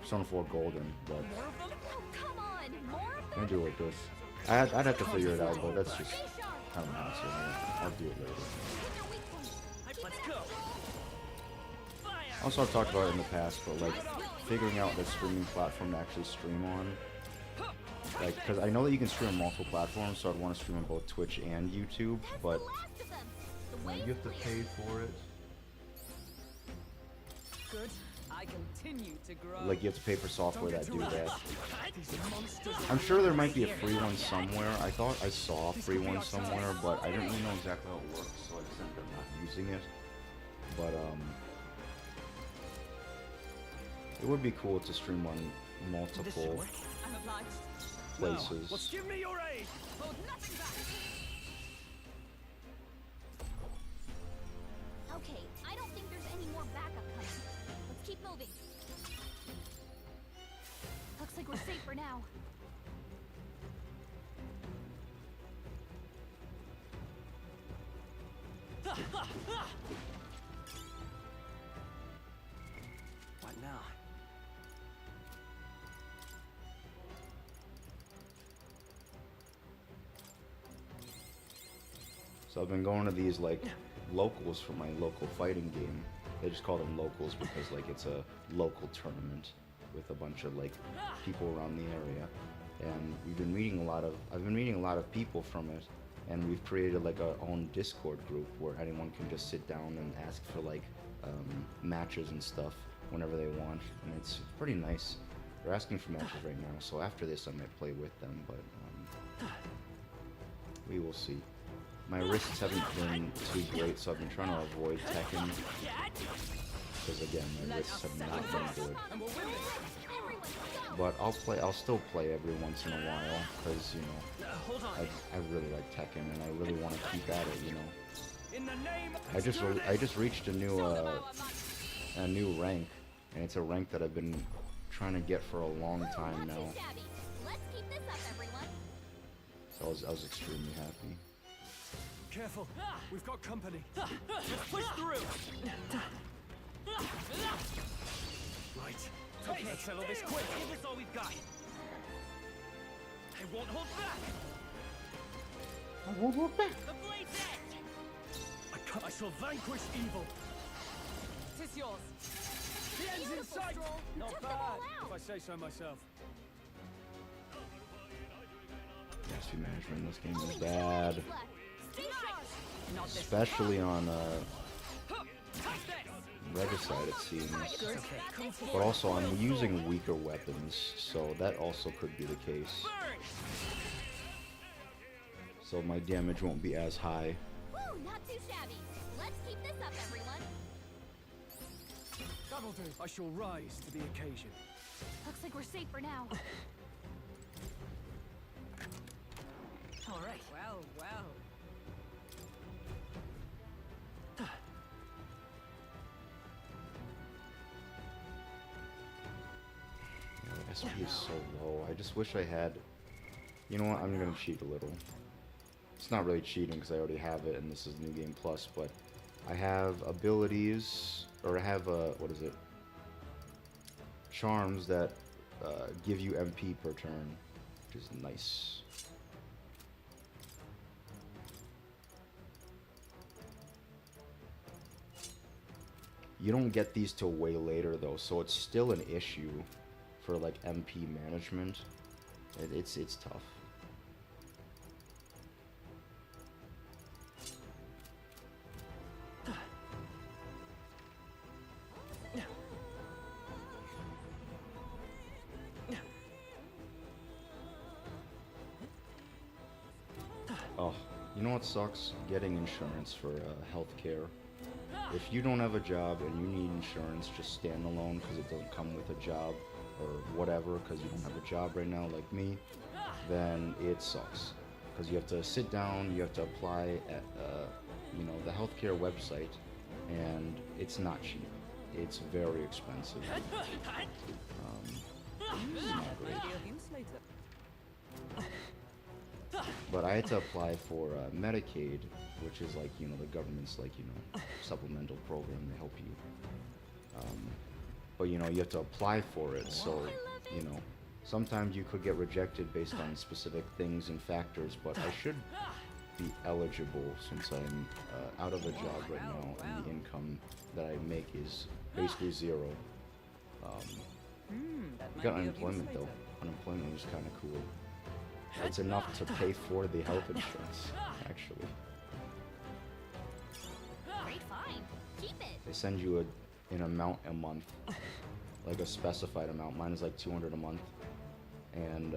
[SPEAKER 1] Persona 4 Golden, but I do it like this. I'd have to figure it out, but that's just kind of nonsense. I'll do it later.
[SPEAKER 5] Let's go.
[SPEAKER 1] Also, I've talked about it in the past, but like figuring out the streaming platform to actually stream on. Like, because I know that you can stream on multiple platforms, so I'd want to stream on both Twitch and YouTube, but you have to pay for it.
[SPEAKER 3] Good. I continue to grow.
[SPEAKER 1] Like, you have to pay for software that do that. I'm sure there might be a free one somewhere. I thought I saw a free one somewhere, but I didn't really know exactly how it works, so I just ended up not using it. But, it would be cool to stream on multiple places.
[SPEAKER 5] Let's give me your aid.
[SPEAKER 3] Hold nothing back.
[SPEAKER 6] Okay, I don't think there's any more backup coming. Let's keep moving. Looks like we're safe for now.
[SPEAKER 5] What now?
[SPEAKER 1] So I've been going to these like locals for my local fighting game. They just call them locals because like it's a local tournament with a bunch of like people around the area, and I've been meeting a lot of people from it, and we've created like our own Discord group where anyone can just sit down and ask for like matches and stuff whenever they want, and it's pretty nice. They're asking for matches right now, so after this I might play with them, but we will see. My wrists haven't been too great, so I've been trying to avoid Tekken. Because again, my wrists have not been good. But I'll still play every once in a while, because, you know, I really like Tekken, and I really want to keep at it, you know. I just reached a new rank, and it's a rank that I've been trying to get for a long time now. So I was extremely happy.
[SPEAKER 2] Careful, we've got company.
[SPEAKER 5] Let's push through.
[SPEAKER 2] Right.
[SPEAKER 5] Okay, let's settle this quick. Give us all we've got. I won't hold back. The blade's edge.
[SPEAKER 2] I shall vanquish evil.
[SPEAKER 3] Tis yours.
[SPEAKER 2] The end's in sight. Not bad, if I say so myself.
[SPEAKER 1] XP management in this game is bad. Especially on Regicide, it seems. But also, I'm using weaker weapons, so that also could be the case. So my damage won't be as high.
[SPEAKER 6] Woo, not too shabby. Let's keep this up, everyone.
[SPEAKER 2] That'll do. I shall rise to the occasion.
[SPEAKER 6] Looks like we're safe for now. All right.
[SPEAKER 3] Well, well.
[SPEAKER 1] SP is so low. I just wish I had... You know what? I'm gonna cheat a little. It's not really cheating because I already have it and this is New Game Plus, but I have abilities, or I have, what is it? Charms that give you MP per turn, which is nice. You don't get these till way later though, so it's still an issue for like MP management. It's tough. Oh, you know what sucks? Getting insurance for healthcare. If you don't have a job and you need insurance, just standalone because it doesn't come with a job or whatever, because you don't have a job right now like me, then it sucks. Because you have to sit down, you have to apply at you know, the healthcare website, and it's not cheap. It's very expensive. It's not great. But I had to apply for Medicaid, which is like, you know, the government's like, you know, supplemental program to help you. But you know, you have to apply for it, so, you know, sometimes you could get rejected based on specific things and factors, but I should be eligible since I'm out of a job right now and the income that I make is basically zero. I got unemployment though. Unemployment is kind of cool. It's enough to pay for the health insurance, actually.
[SPEAKER 6] Great find. Keep it.
[SPEAKER 1] They send you an amount a month, like a specified amount. Mine is like 200 a month, and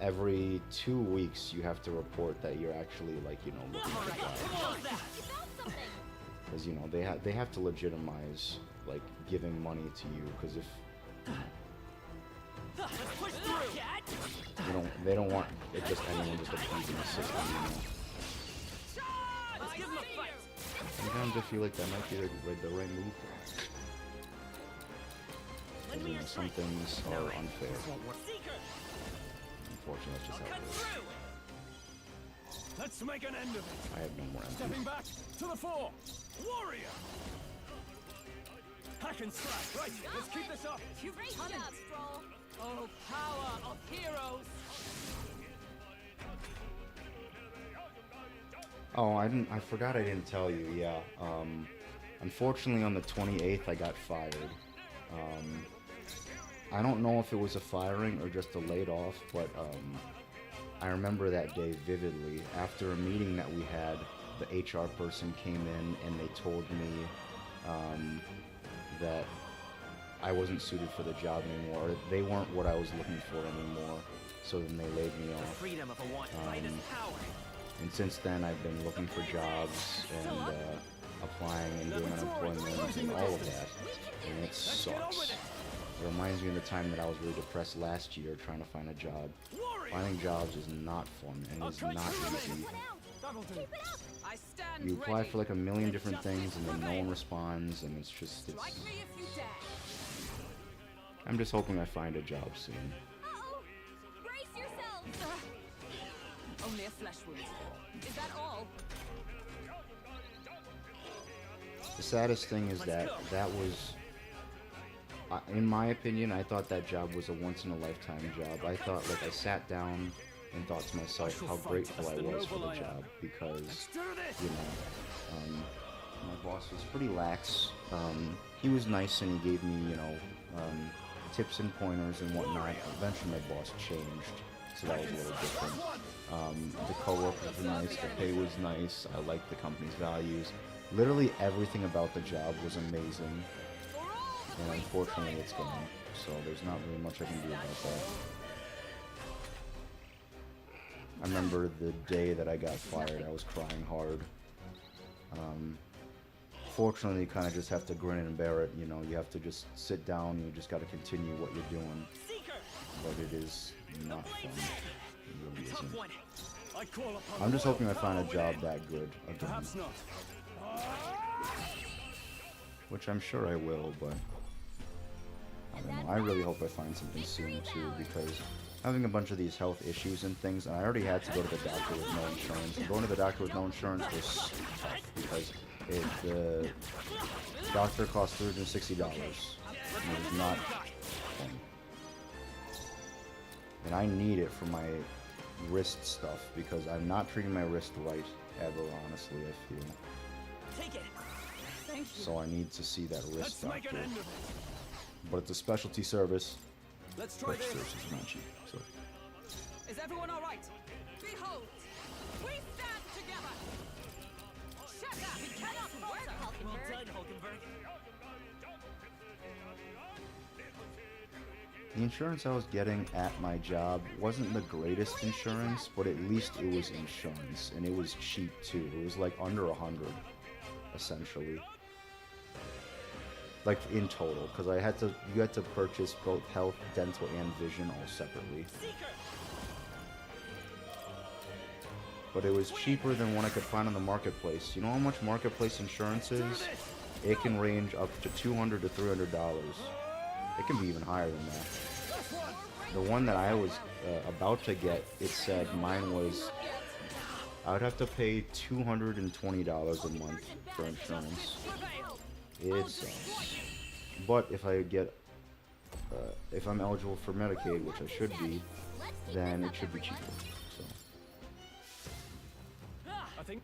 [SPEAKER 1] every 2 weeks you have to report that you're actually, like, you know, looking for jobs. Because, you know, they have to legitimize, like, giving money to you, because if they don't want it just anyone just abusing the system, you know. Sometimes I feel like that might be the right move. Because, you know, some things are unfair. Unfortunately, that's just how it is.
[SPEAKER 2] Let's make an end of it.
[SPEAKER 1] I have no more
[SPEAKER 2] Stepping
[SPEAKER 1] MP.
[SPEAKER 2] back to the fore. Warrior. Hack and slash. Right. Let's keep this up.
[SPEAKER 3] Great job, Stroll. Oh, power of heroes.
[SPEAKER 1] Oh, I forgot I didn't tell you, yeah. Unfortunately on the 28th I got fired. I don't know if it was a firing or just a laid off, but I remember that day vividly. After a meeting that we had, the HR person came in and they told me that I wasn't suited for the job anymore. They weren't what I was looking for anymore, so then they laid me off.
[SPEAKER 5] Freedom of a want, right as power.
[SPEAKER 1] And since then, I've been looking for jobs and applying and doing unemployment and all of that, and it sucks. It reminds me of the time that I was really depressed last year trying to find a job. Finding jobs is not fun and is not easy. You apply for like a million different things and then no one responds, and it's just, I'm just hoping I find a job soon.
[SPEAKER 6] Uh-oh! Brace yourselves!
[SPEAKER 3] Only a flesh wound. Is that all?
[SPEAKER 1] The saddest thing is that was, in my opinion, I thought that job was a once-in-a-lifetime job. I thought, like, I sat down and thought to myself how grateful I was for the job, because, you know, my boss was pretty lax. He was nice and he gave me, you know, tips and pointers and whatnot. Eventually my boss changed, so that was a little different. The co-workers were nice, the pay was nice, I liked the company's values. Literally everything about the job was amazing, and unfortunately it's gone, so there's not really much I can do about that. I remember the day that I got fired, I was crying hard. unfortunately, you kind of just have to grin and bear it. You know, you have to just sit down. You just got to continue what you're doing. But it is not fun. It really isn't. I'm just hoping I find a job that good again. Which I'm sure I will, but I don't know. I really hope I find something soon too, because having a bunch of these health issues and things, and I already had to go to the doctor with no insurance. And going to the doctor with no insurance was tough because the doctor cost $360, and it was not fun. And I need it for my wrist stuff because I'm not treating my wrist right ever, honestly, I feel.
[SPEAKER 5] Take it. Thank you.
[SPEAKER 1] So I need to see that wrist doctor. But it's a specialty service.
[SPEAKER 5] Let's try this.
[SPEAKER 1] Service is not cheap, so.
[SPEAKER 5] Is everyone all right? Behold, we stand together. Shut up. We cannot falter. Well done, Hulkenberg.
[SPEAKER 1] The insurance I was getting at my job wasn't the greatest insurance, but at least it was insurance, and it was cheap too. It was like under 100, essentially. Like in total, because you had to purchase both health, dental, and vision all separately. But it was cheaper than what I could find on the marketplace. You know how much marketplace insurance is? It can range up to $200 to $300. It can be even higher than that. The one that I was about to get, it said mine was, I would have to pay $220 a month for insurance. It sucks. But if I get, if I'm eligible for Medicaid, which I should be, then it should be cheaper. So.
[SPEAKER 2] I think.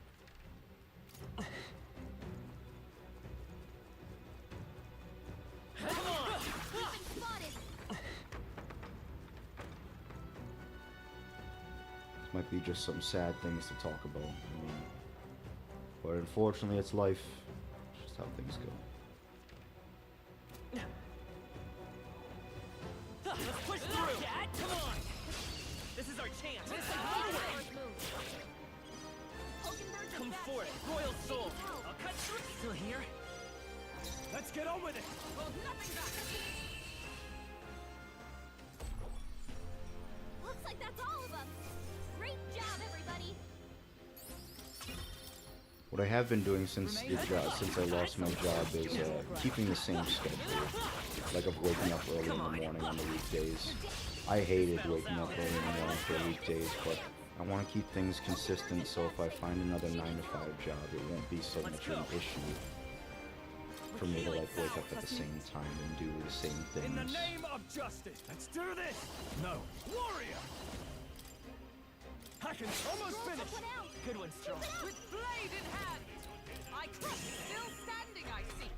[SPEAKER 1] Might be just some sad things to talk about. But unfortunately, it's life. It's just how things go.
[SPEAKER 5] Let's push through. Dad, come on. This is our chance. Come forth, royal soul. I'll cut through. Still here?
[SPEAKER 2] Let's get on with it.
[SPEAKER 5] Hold nothing back.
[SPEAKER 11] Looks like that's all of us. Great job, everybody.
[SPEAKER 1] What I have been doing since I lost my job is keeping the same schedule, like of waking up early in the morning on the weekdays. I hated waking up early in the morning for weekdays, but I want to keep things consistent, so if I find another 9-to-5 job, it won't be so much of an issue for me to like wake up at the same time and do the same things.
[SPEAKER 2] In the name of justice, let's do this. No, warrior. I can almost finish.
[SPEAKER 5] Good one, Strong.
[SPEAKER 3] With blade in hand, I crush, still standing, I see.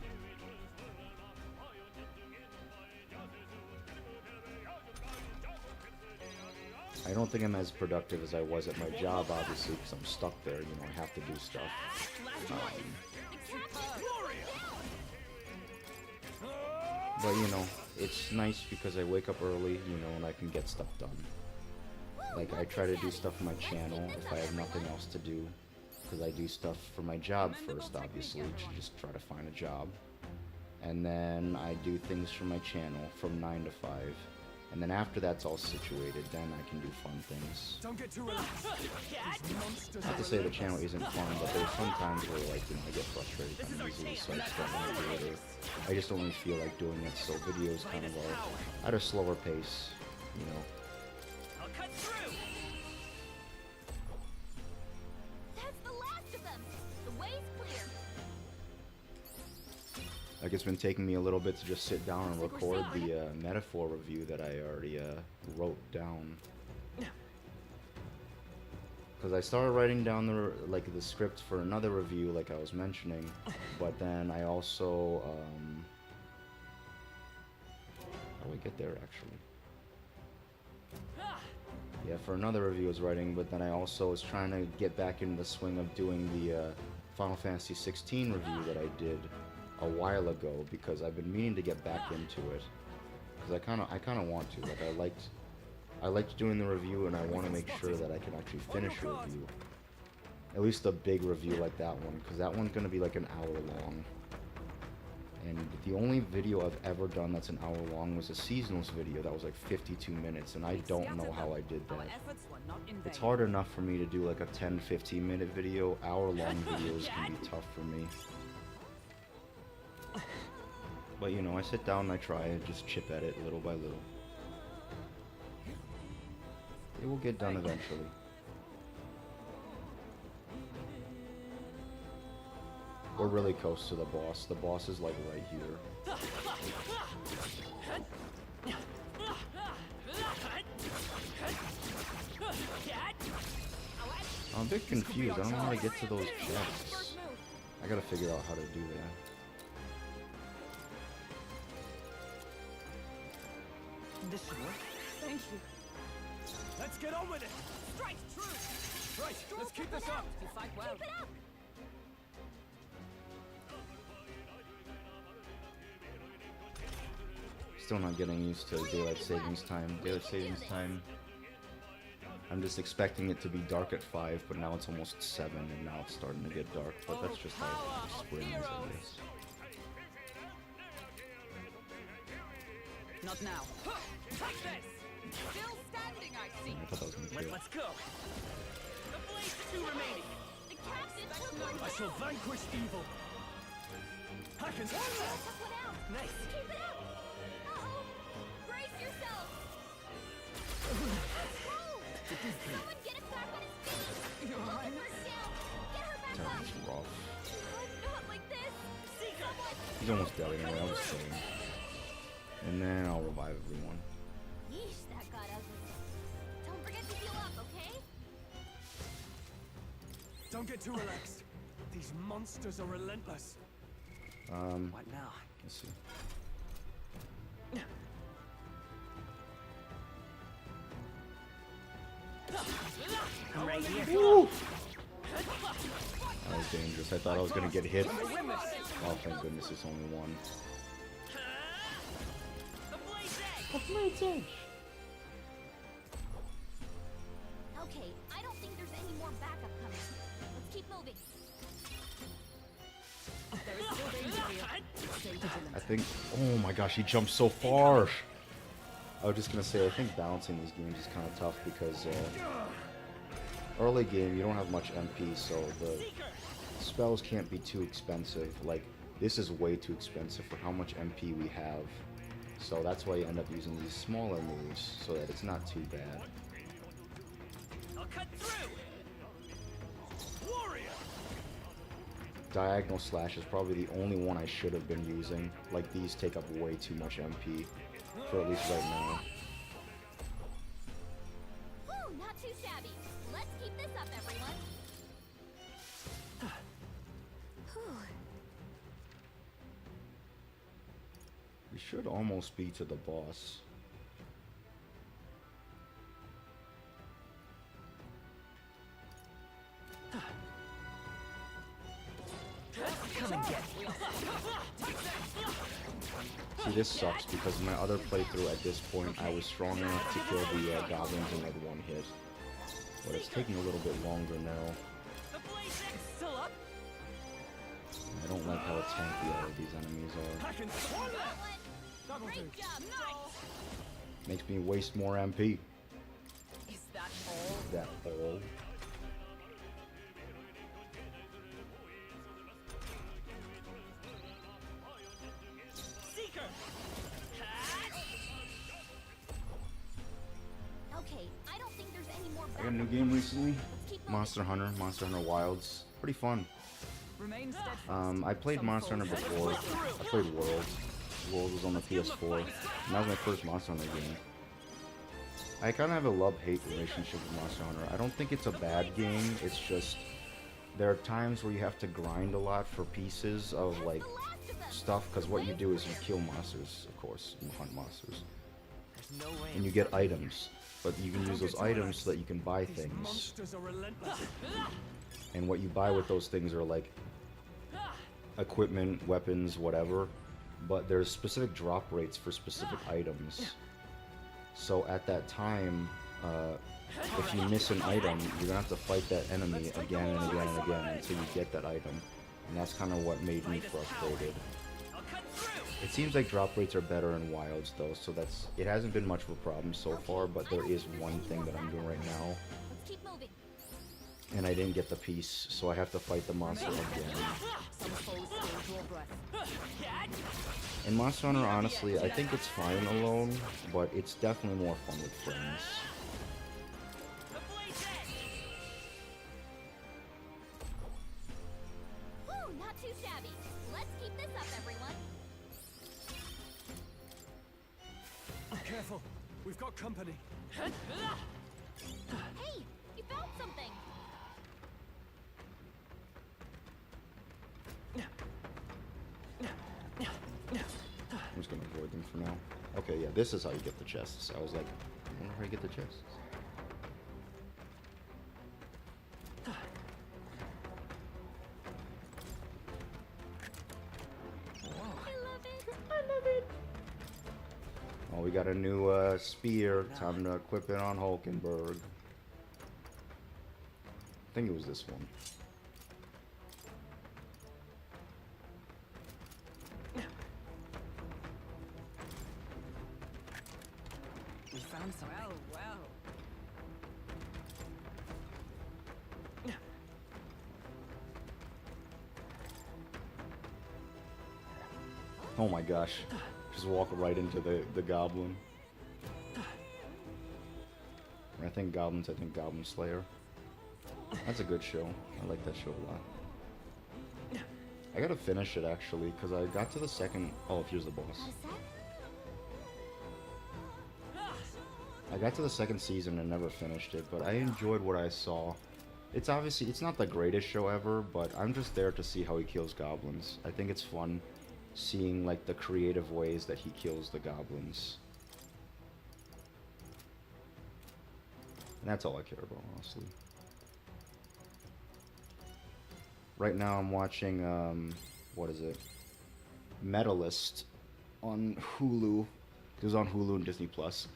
[SPEAKER 1] I don't think I'm as productive as I was at my job, obviously, because I'm stuck there. You know, I have to do stuff. But you know, it's nice because I wake up early, you know, and I can get stuff done. Like, I try to do stuff for my channel if I have nothing else to do, because I do stuff for my job first, obviously, to just try to find a job. And then I do things for my channel from 9 to 5. And then after that's all situated, then I can do fun things.
[SPEAKER 2] Don't get too relaxed.
[SPEAKER 1] Not to say the channel isn't fun, but there's some times where, like, you know, I get frustrated kind of easily, so I just don't want to do it, or I just don't really feel like doing it, so videos kind of are at a slower pace, you know.
[SPEAKER 5] I'll cut through.
[SPEAKER 11] That's the last of them. The way's clear.
[SPEAKER 1] Like, it's been taking me a little bit to just sit down and record the metaphor review that I already wrote down. Because I started writing down the script for another review, like I was mentioning, but then I also how do I get there actually? Yeah, for another review I was writing, but then I also was trying to get back into the swing of doing the Final Fantasy 16 review that I did a while ago, because I've been meaning to get back into it, because I kind of want to. Like, I liked doing the review, and I want to make sure that I can actually finish a review, at least a big review like that one, because that one's gonna be like an hour long. And the only video I've ever done that's an hour long was a seasonals video that was like 52 minutes, and I don't know how I did that. It's hard enough for me to do like a 10-15 minute video. Hour-long videos can be tough for me. But you know, I sit down and I try and just chip at it little by little. It will get done eventually. We're really close to the boss. The boss is like right here. I'm a bit confused. I don't know how to get to those chests. I gotta figure out how to do that.
[SPEAKER 5] This should work. Thank you.
[SPEAKER 2] Let's get on with it!
[SPEAKER 5] Strike true!
[SPEAKER 2] Right, let's keep this up!
[SPEAKER 5] You fight well.
[SPEAKER 11] Keep it up!
[SPEAKER 1] Still not getting used to daylight savings time. Daylight savings time. I'm just expecting it to be dark at 5, but now it's almost 7, and now it's starting to get dark. But that's just how spring is, I guess.
[SPEAKER 5] Not now. Take this! Still standing, I see.
[SPEAKER 1] I thought that was gonna kill.
[SPEAKER 2] Let's go!
[SPEAKER 5] The blaze 2 remaining.
[SPEAKER 11] The captain
[SPEAKER 2] I shall vanquish evil! Hackers!
[SPEAKER 11] took one out.
[SPEAKER 5] Nice.
[SPEAKER 11] Keep it up. Uh-oh. Brace yourself. Someone get it back on his feet.
[SPEAKER 5] Your
[SPEAKER 11] Hold
[SPEAKER 5] Highness.
[SPEAKER 11] her down. Get her back up.
[SPEAKER 1] That's rough.
[SPEAKER 11] Not like this.
[SPEAKER 1] He's almost dead anyway, I was saying. And then I'll revive everyone.
[SPEAKER 11] Yeesh, that got ugly. Don't forget to heal up, okay?
[SPEAKER 2] Don't get too relaxed. These monsters are relentless.
[SPEAKER 5] What now?
[SPEAKER 1] Let's see.
[SPEAKER 5] I'm right here.
[SPEAKER 1] Woo! That was dangerous. I thought I was gonna get hit. Oh, thank goodness it's only one.
[SPEAKER 5] The blaze edge.
[SPEAKER 11] Okay, I don't think there's any more backup coming. Let's keep moving.
[SPEAKER 5] There is still danger here. Stay vigilant.
[SPEAKER 1] I think. Oh my gosh, he jumped so far. I was just gonna say, I think balancing these games is kind of tough because early game you don't have much MP, so the spells can't be too expensive. Like this is way too expensive for how much MP we have. So that's why you end up using these smaller moves so that it's not too bad.
[SPEAKER 5] I'll cut through. Warrior.
[SPEAKER 1] Diagonal slash is probably the only one I should have been using. Like these take up way too much MP, for at least right now.
[SPEAKER 11] Whew, not too shabby. Let's keep this up, everyone.
[SPEAKER 1] We should almost be to the boss.
[SPEAKER 5] Come and get.
[SPEAKER 1] See, this sucks because my other playthrough at this point, I was strong enough to kill the goblins in like one hit. But it's taking a little bit longer now.
[SPEAKER 5] The blaze edge is still up.
[SPEAKER 1] I don't like how tanky all of these enemies are.
[SPEAKER 2] Hackers!
[SPEAKER 11] Great job, Nice.
[SPEAKER 1] Makes me waste more MP.
[SPEAKER 5] Is that all?
[SPEAKER 1] That all.
[SPEAKER 5] Seeker.
[SPEAKER 11] Okay, I don't think there's any more
[SPEAKER 1] I
[SPEAKER 11] backup.
[SPEAKER 1] got a new game recently.
[SPEAKER 11] Let's keep moving.
[SPEAKER 1] Monster Hunter Wilds. Pretty fun.
[SPEAKER 5] Remain steadfast.
[SPEAKER 1] I played Monster Hunter before. I played World. World was on the PS4. And that was my first Monster Hunter game. I kind of have a love-hate relationship with Monster Hunter. I don't think it's a bad game. It's just there are times where you have to grind a lot for pieces of like stuff, because what you do is you kill monsters, of course, you hunt monsters,
[SPEAKER 5] There's no way.
[SPEAKER 1] and you get items. But you can use those items so that you can buy
[SPEAKER 2] These
[SPEAKER 1] things.
[SPEAKER 2] monsters are relentless.
[SPEAKER 1] And what you buy with those things are like equipment, weapons, whatever. But there's specific drop rates for specific items. So at that time, if you miss an item, you're gonna have to fight that enemy again and again and again until you get that item. And that's kind of what made me frustrated.
[SPEAKER 5] I'll cut
[SPEAKER 1] It seems like drop rates are better in wilds though, so it hasn't been much of a problem so far, but there is one thing that I'm doing right now.
[SPEAKER 11] Let's keep moving.
[SPEAKER 1] And I didn't get the piece, so I have to fight the monster again. And Monster Hunter, honestly, I think it's fine alone, but it's definitely more fun with friends.
[SPEAKER 11] Woo, not too shabby. Let's keep this up, everyone.
[SPEAKER 2] Careful, we've got company.
[SPEAKER 11] Hey, you found something.
[SPEAKER 1] I'm just gonna avoid them for now. Okay, yeah, this is how you get the chests. I was like, I wonder how you get the chests. Oh, we got a new spear. Time to equip it on Hulkenberg. I think it was this one.
[SPEAKER 5] We found some. Well.
[SPEAKER 1] Oh my gosh. Just walk right into the goblin. I think Goblin Slayer. That's a good show. I like that show a lot. I gotta finish it actually, because I got to the second... Oh, here's the boss. I got to the second season and never finished it, but I enjoyed what I saw. It's obviously, it's not the greatest show ever, but I'm just there to see how he kills goblins. I think it's fun seeing like the creative ways that he kills the goblins. And that's all I care about, honestly. Right now I'm watching, what is it? Medalist on Hulu. It was on Hulu and Disney Plus.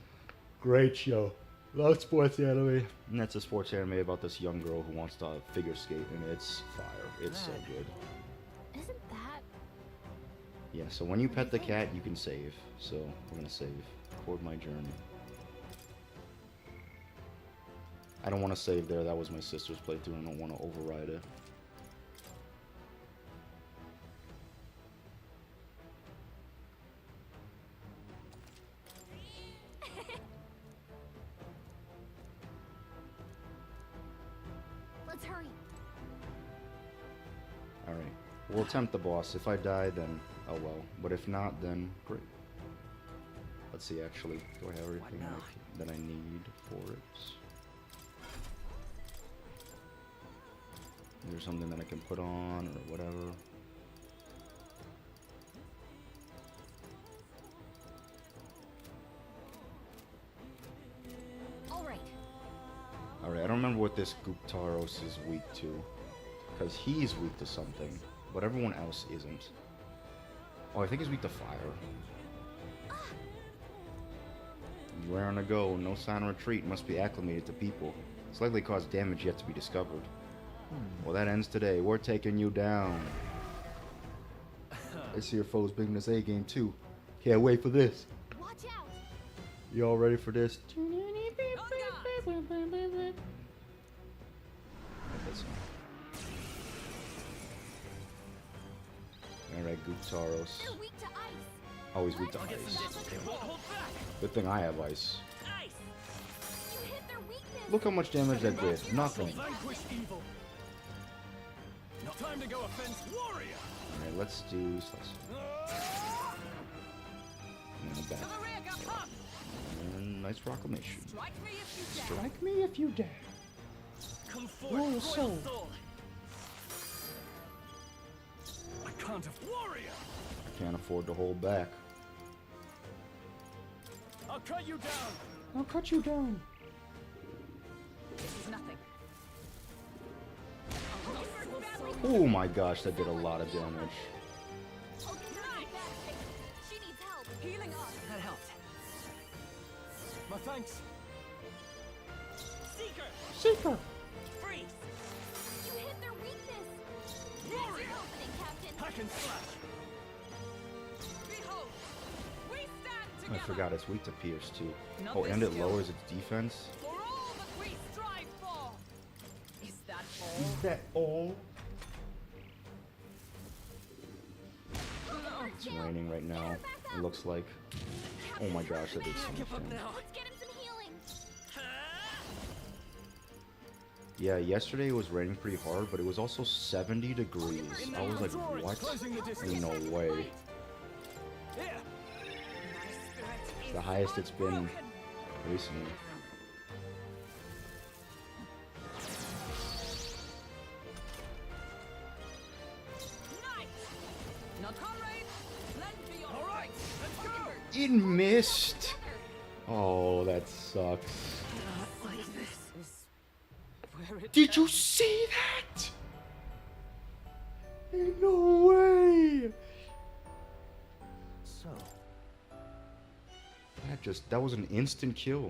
[SPEAKER 1] Great show. Love sports anime. And that's a sports anime about this young girl who wants to figure skate, and it's fire. It's so good.
[SPEAKER 11] Isn't that?
[SPEAKER 1] Yeah, so when you pet the cat, you can save. So we're gonna save. Record my journey. I don't want to save there. That was my sister's playthrough, and I don't want to override it.
[SPEAKER 11] Let's hurry.
[SPEAKER 1] Alright. We'll attempt the boss. If I die, then oh well. But if not, then great. Let's see, actually. Do I have everything that I need for it? Is there something that I can put on or whatever?
[SPEAKER 11] Alright.
[SPEAKER 1] Alright, I don't remember what this Guptaros is weak to. Because he's weak to something, but everyone else isn't. Oh, I think he's weak to fire. Where on a go, no sign of retreat, must be acclimated to people. It's likely to cause damage yet to be discovered. Well, that ends today. We're taking you down. I see your foes bringing this A game too. Can't wait for this.
[SPEAKER 11] Watch out.
[SPEAKER 1] You all ready for this? Alright, Guptaros.
[SPEAKER 11] They're weak to ice.
[SPEAKER 1] Oh, he's weak to ice. Good thing I have ice.
[SPEAKER 11] You hit their weakness.
[SPEAKER 1] Look how much damage that did. Nothing.
[SPEAKER 2] Vanquish evil. No time to go offense warrior.
[SPEAKER 1] Alright, let's do slice. And back. And nice proclamation.
[SPEAKER 5] Strike me if you dare.
[SPEAKER 1] Strike me if you dare.
[SPEAKER 2] Come forth,
[SPEAKER 1] Royal
[SPEAKER 2] royal
[SPEAKER 1] soul.
[SPEAKER 2] soul. I can't warrior.
[SPEAKER 1] I can't afford to hold back.
[SPEAKER 2] I'll cut you down.
[SPEAKER 1] I'll cut you down.
[SPEAKER 5] This is nothing.
[SPEAKER 1] Oh my gosh, that did a lot of damage.
[SPEAKER 11] She needs help.
[SPEAKER 5] Healing up. That helped.
[SPEAKER 2] My thanks.
[SPEAKER 5] Seeker.
[SPEAKER 1] Seeker.
[SPEAKER 5] Freeze.
[SPEAKER 11] You hit their weakness.
[SPEAKER 2] Warrior.
[SPEAKER 11] Opening, Captain.
[SPEAKER 2] Hack and slash.
[SPEAKER 5] Behold, we stand
[SPEAKER 1] I
[SPEAKER 5] together.
[SPEAKER 1] forgot it's weak to Pierce too.
[SPEAKER 5] Not
[SPEAKER 1] Oh, and
[SPEAKER 5] this
[SPEAKER 1] it
[SPEAKER 5] skill.
[SPEAKER 1] lowers its defense.
[SPEAKER 5] For all that we strive for. Is that all?
[SPEAKER 1] Is that all? It's raining right now. It looks like. Oh my gosh, that did so much damage.
[SPEAKER 11] Let's get him some healing.
[SPEAKER 1] Yeah, yesterday it was raining pretty hard, but it was also 70 degrees. I was like, what? No way. It's the highest it's been recently.
[SPEAKER 5] Now, comrades, lend me your all right. Let's go.
[SPEAKER 1] It missed! Oh, that sucks.
[SPEAKER 5] Not like this. Where it
[SPEAKER 1] Did you
[SPEAKER 5] ends.
[SPEAKER 1] see that? No way!
[SPEAKER 9] So,
[SPEAKER 1] That was an instant kill.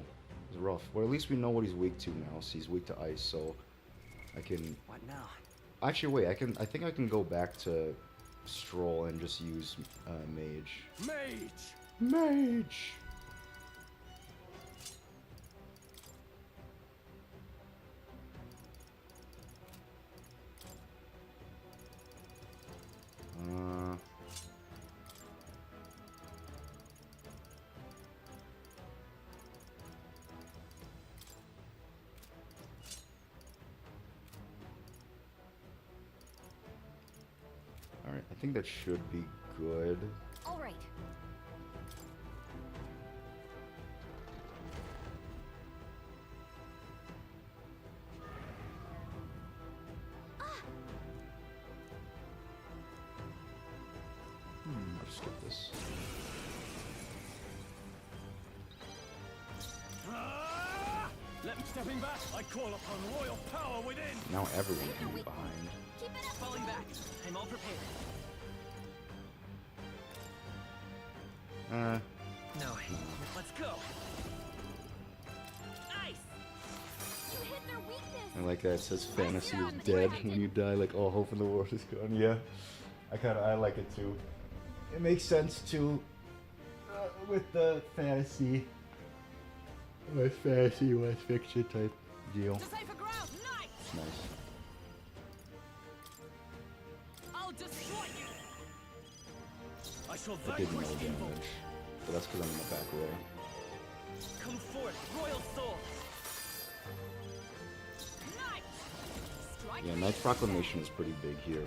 [SPEAKER 1] It was rough. Well, at least we know what he's weak to now. So he's weak to ice, so I can.
[SPEAKER 2] What now?
[SPEAKER 1] Actually, wait. I think I can go back to Stroll and just use Mage.
[SPEAKER 2] Mage!
[SPEAKER 1] Mage. Alright, I think that should be good.
[SPEAKER 11] All right.
[SPEAKER 1] I'll just skip this.
[SPEAKER 2] Let me stepping back. I call upon royal power within.
[SPEAKER 1] Now everyone can be behind.
[SPEAKER 11] Keep it up.
[SPEAKER 5] Falling back. I'm all prepared. No. Let's go. Nice.
[SPEAKER 11] You hit their weakness.
[SPEAKER 1] I like that it says fantasy is dead when you die, like all hope in the world is gone. Yeah, I like it too. It makes sense too with the fantasy, West fiction type deal.
[SPEAKER 5] To safer ground. Nice.
[SPEAKER 1] It's nice.
[SPEAKER 5] I'll destroy you.
[SPEAKER 2] I shall
[SPEAKER 1] I did no
[SPEAKER 2] vanquish evil.
[SPEAKER 1] damage, but that's because I'm in the back row.
[SPEAKER 5] Come forth, royal soul. Nice. Strike
[SPEAKER 1] Yeah,
[SPEAKER 5] me.
[SPEAKER 1] Knight's Proclamation is pretty big here.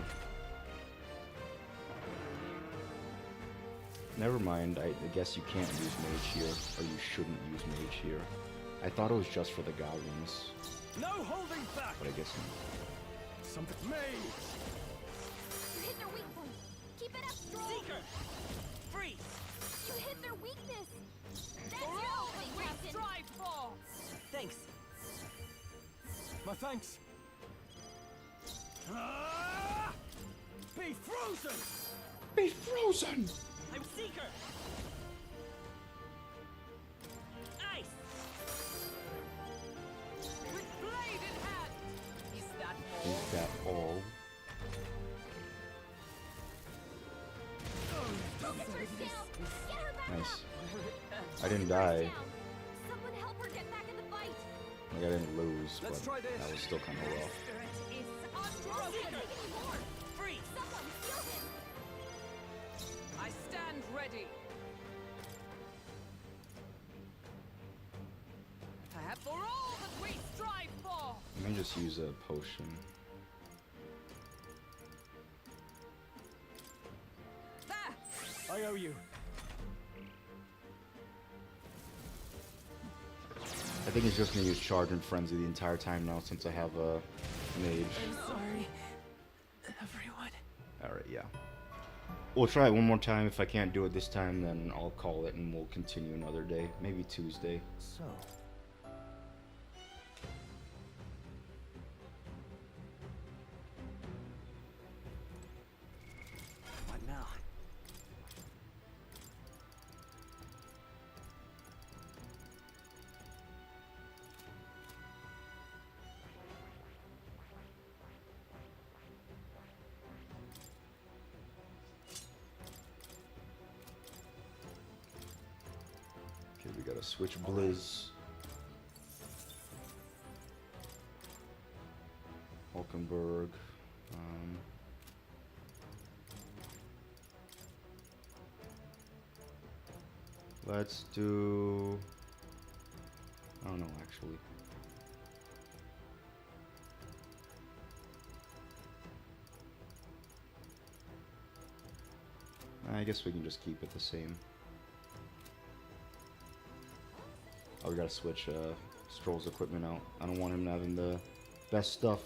[SPEAKER 1] Never mind, I guess you can't use Mage here, or you shouldn't use Mage here. I thought it was just for the goblins,
[SPEAKER 2] No holding back.
[SPEAKER 1] but I guess not.
[SPEAKER 2] Something mage.
[SPEAKER 11] You hit their weak point. Keep it up, Stroll.
[SPEAKER 5] Seeker. Freeze.
[SPEAKER 11] You hit their weakness. That's
[SPEAKER 5] For
[SPEAKER 11] your
[SPEAKER 5] all
[SPEAKER 11] opening,
[SPEAKER 5] that we
[SPEAKER 11] Captain.
[SPEAKER 5] strive for. Thanks.
[SPEAKER 2] My thanks. Ah! Be frozen.
[SPEAKER 1] Be frozen!
[SPEAKER 5] I'm Seeker. Ice. With blade in hand. Is that all?
[SPEAKER 1] Is that all?
[SPEAKER 11] Focus her down. Get her back
[SPEAKER 1] Nice.
[SPEAKER 11] up.
[SPEAKER 1] I didn't
[SPEAKER 11] Her
[SPEAKER 1] die.
[SPEAKER 11] down. Someone help her get back in the fight.
[SPEAKER 1] Like I didn't lose,
[SPEAKER 2] Let's
[SPEAKER 1] but
[SPEAKER 2] try this.
[SPEAKER 1] that was still kind of rough.
[SPEAKER 5] Spirit is
[SPEAKER 11] Stroll can't
[SPEAKER 5] unbroken.
[SPEAKER 11] take any more.
[SPEAKER 5] Freeze.
[SPEAKER 11] Someone heal him.
[SPEAKER 5] I stand ready. Perhaps for all that we strive for.
[SPEAKER 1] Let me just use a potion.
[SPEAKER 5] There.
[SPEAKER 2] I owe you.
[SPEAKER 1] I think he's just gonna use Charge and Frenzy the entire time now since I have a Mage.
[SPEAKER 10] I'm sorry, everyone.
[SPEAKER 1] Alright, yeah. We'll try it one more time. If I can't do it this time, then I'll call it and we'll continue another day. Maybe Tuesday.
[SPEAKER 9] so.
[SPEAKER 2] What now?
[SPEAKER 1] switch Blizz. Hulkenberg. Let's do... I don't know, actually. I guess we can just keep it the same. Oh, we gotta switch Stroll's equipment out. I don't want him having the best stuff.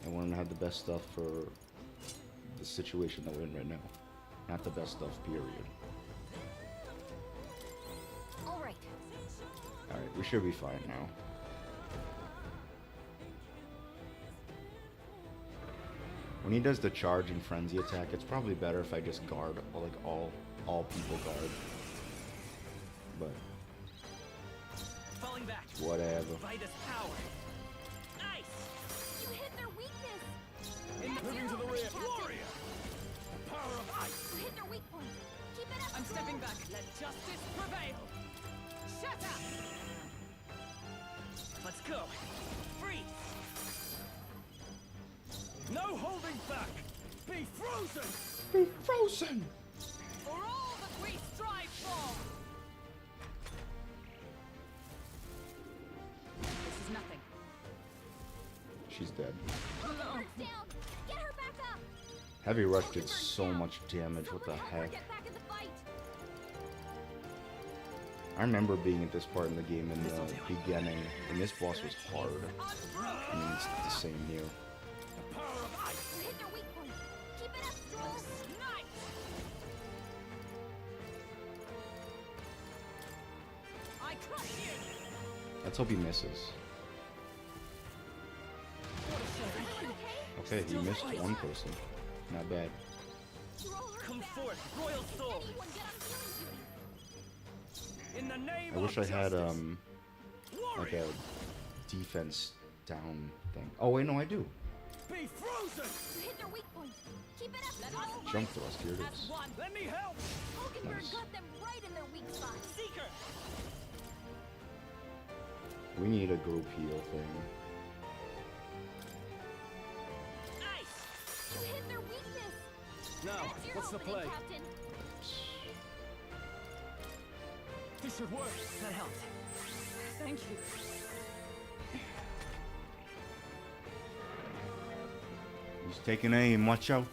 [SPEAKER 1] I want him to have the best stuff for the situation that we're in right now. Not the best stuff, period.
[SPEAKER 11] Alright.
[SPEAKER 1] Alright, we should be fine now. When he does the charge and frenzy attack, it's probably better if I just guard, like all people guard. But
[SPEAKER 5] Falling back.
[SPEAKER 1] whatever.
[SPEAKER 5] Vitus power. Nice.
[SPEAKER 11] You hit their weakness.
[SPEAKER 5] Moving to the rear. Warrior. Power of ice.
[SPEAKER 11] You hit their weak point. Keep it up.
[SPEAKER 5] I'm stepping back. Let justice prevail. Shatter. Let's go. Freeze. No holding back. Be frozen.
[SPEAKER 1] Be frozen.
[SPEAKER 5] For all that we strive for. This is nothing.
[SPEAKER 1] She's dead.
[SPEAKER 11] Hulkenberg's down. Get her back up.
[SPEAKER 1] Heavy Rush did so much damage. What the
[SPEAKER 11] Someone help her
[SPEAKER 1] heck?
[SPEAKER 11] get back in the fight.
[SPEAKER 1] I remember being at this part in the game in the beginning, and this boss was hard. I mean, it's the same here.
[SPEAKER 11] You hit their weak point. Keep it up, Stroll.
[SPEAKER 5] Nice. I crush you.
[SPEAKER 1] Let's hope he misses.
[SPEAKER 11] Everyone okay?
[SPEAKER 1] Okay, he missed one person. Not bad.
[SPEAKER 11] You're all hurt
[SPEAKER 5] Come
[SPEAKER 11] bad.
[SPEAKER 5] forth, royal soul.
[SPEAKER 11] Anyone get on healing duty.
[SPEAKER 5] In the name
[SPEAKER 1] I wish
[SPEAKER 5] of
[SPEAKER 1] I had
[SPEAKER 5] justice.
[SPEAKER 1] like
[SPEAKER 5] Warrior.
[SPEAKER 1] a defense down thing. Oh wait, no, I do.
[SPEAKER 5] Be frozen.
[SPEAKER 11] You hit their weak point. Keep it up, Stroll.
[SPEAKER 1] Jump thrust. Here it
[SPEAKER 5] As
[SPEAKER 1] is.
[SPEAKER 5] one. Let me help.
[SPEAKER 11] Hulkenberg
[SPEAKER 1] Nice.
[SPEAKER 11] got them right in their weak spot.
[SPEAKER 5] Seeker.
[SPEAKER 1] We need a group heal thing.
[SPEAKER 5] Nice.
[SPEAKER 11] You hit their weakness.
[SPEAKER 5] Now,
[SPEAKER 11] That's your
[SPEAKER 5] what's the
[SPEAKER 11] opening,
[SPEAKER 5] play?
[SPEAKER 11] Captain.
[SPEAKER 5] This should work. That helped.
[SPEAKER 3] Thank you.
[SPEAKER 1] He's taking aim. Watch out.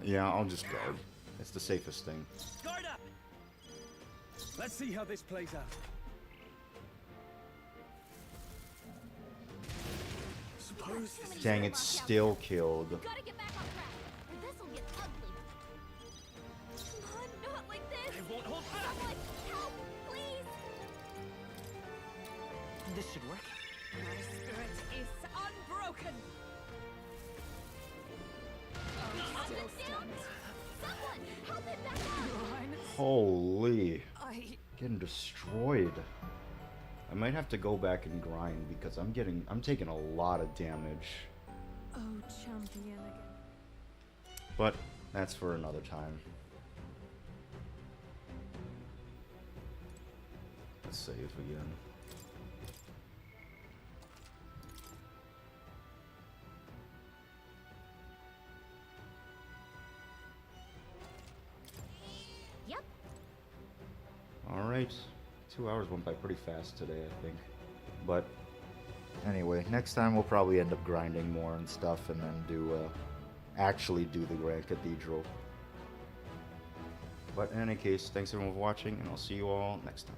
[SPEAKER 1] Yeah, I'll just guard. It's the safest thing.
[SPEAKER 5] Guard up. Let's see how this plays out. Suppose this
[SPEAKER 1] Dang, it's still killed.
[SPEAKER 11] Gotta get back on track, or this'll get ugly. Come on, not like this.
[SPEAKER 5] I won't hold back.
[SPEAKER 11] Someone, help, please.
[SPEAKER 5] This should work. My spirit is unbroken.
[SPEAKER 11] Still down. Someone, help it back up.
[SPEAKER 1] Holy.
[SPEAKER 3] I...
[SPEAKER 1] Getting destroyed. I might have to go back and grind because I'm taking a lot of damage.
[SPEAKER 7] Oh, champion again.
[SPEAKER 1] But that's for another time. Let's save again.
[SPEAKER 11] Yep.
[SPEAKER 1] Alright. 2 hours went by pretty fast today, I think. But anyway, next time we'll probably end up grinding more and stuff and then actually do the Grand Cathedral. But in any case, thanks everyone for watching, and I'll see you all next time.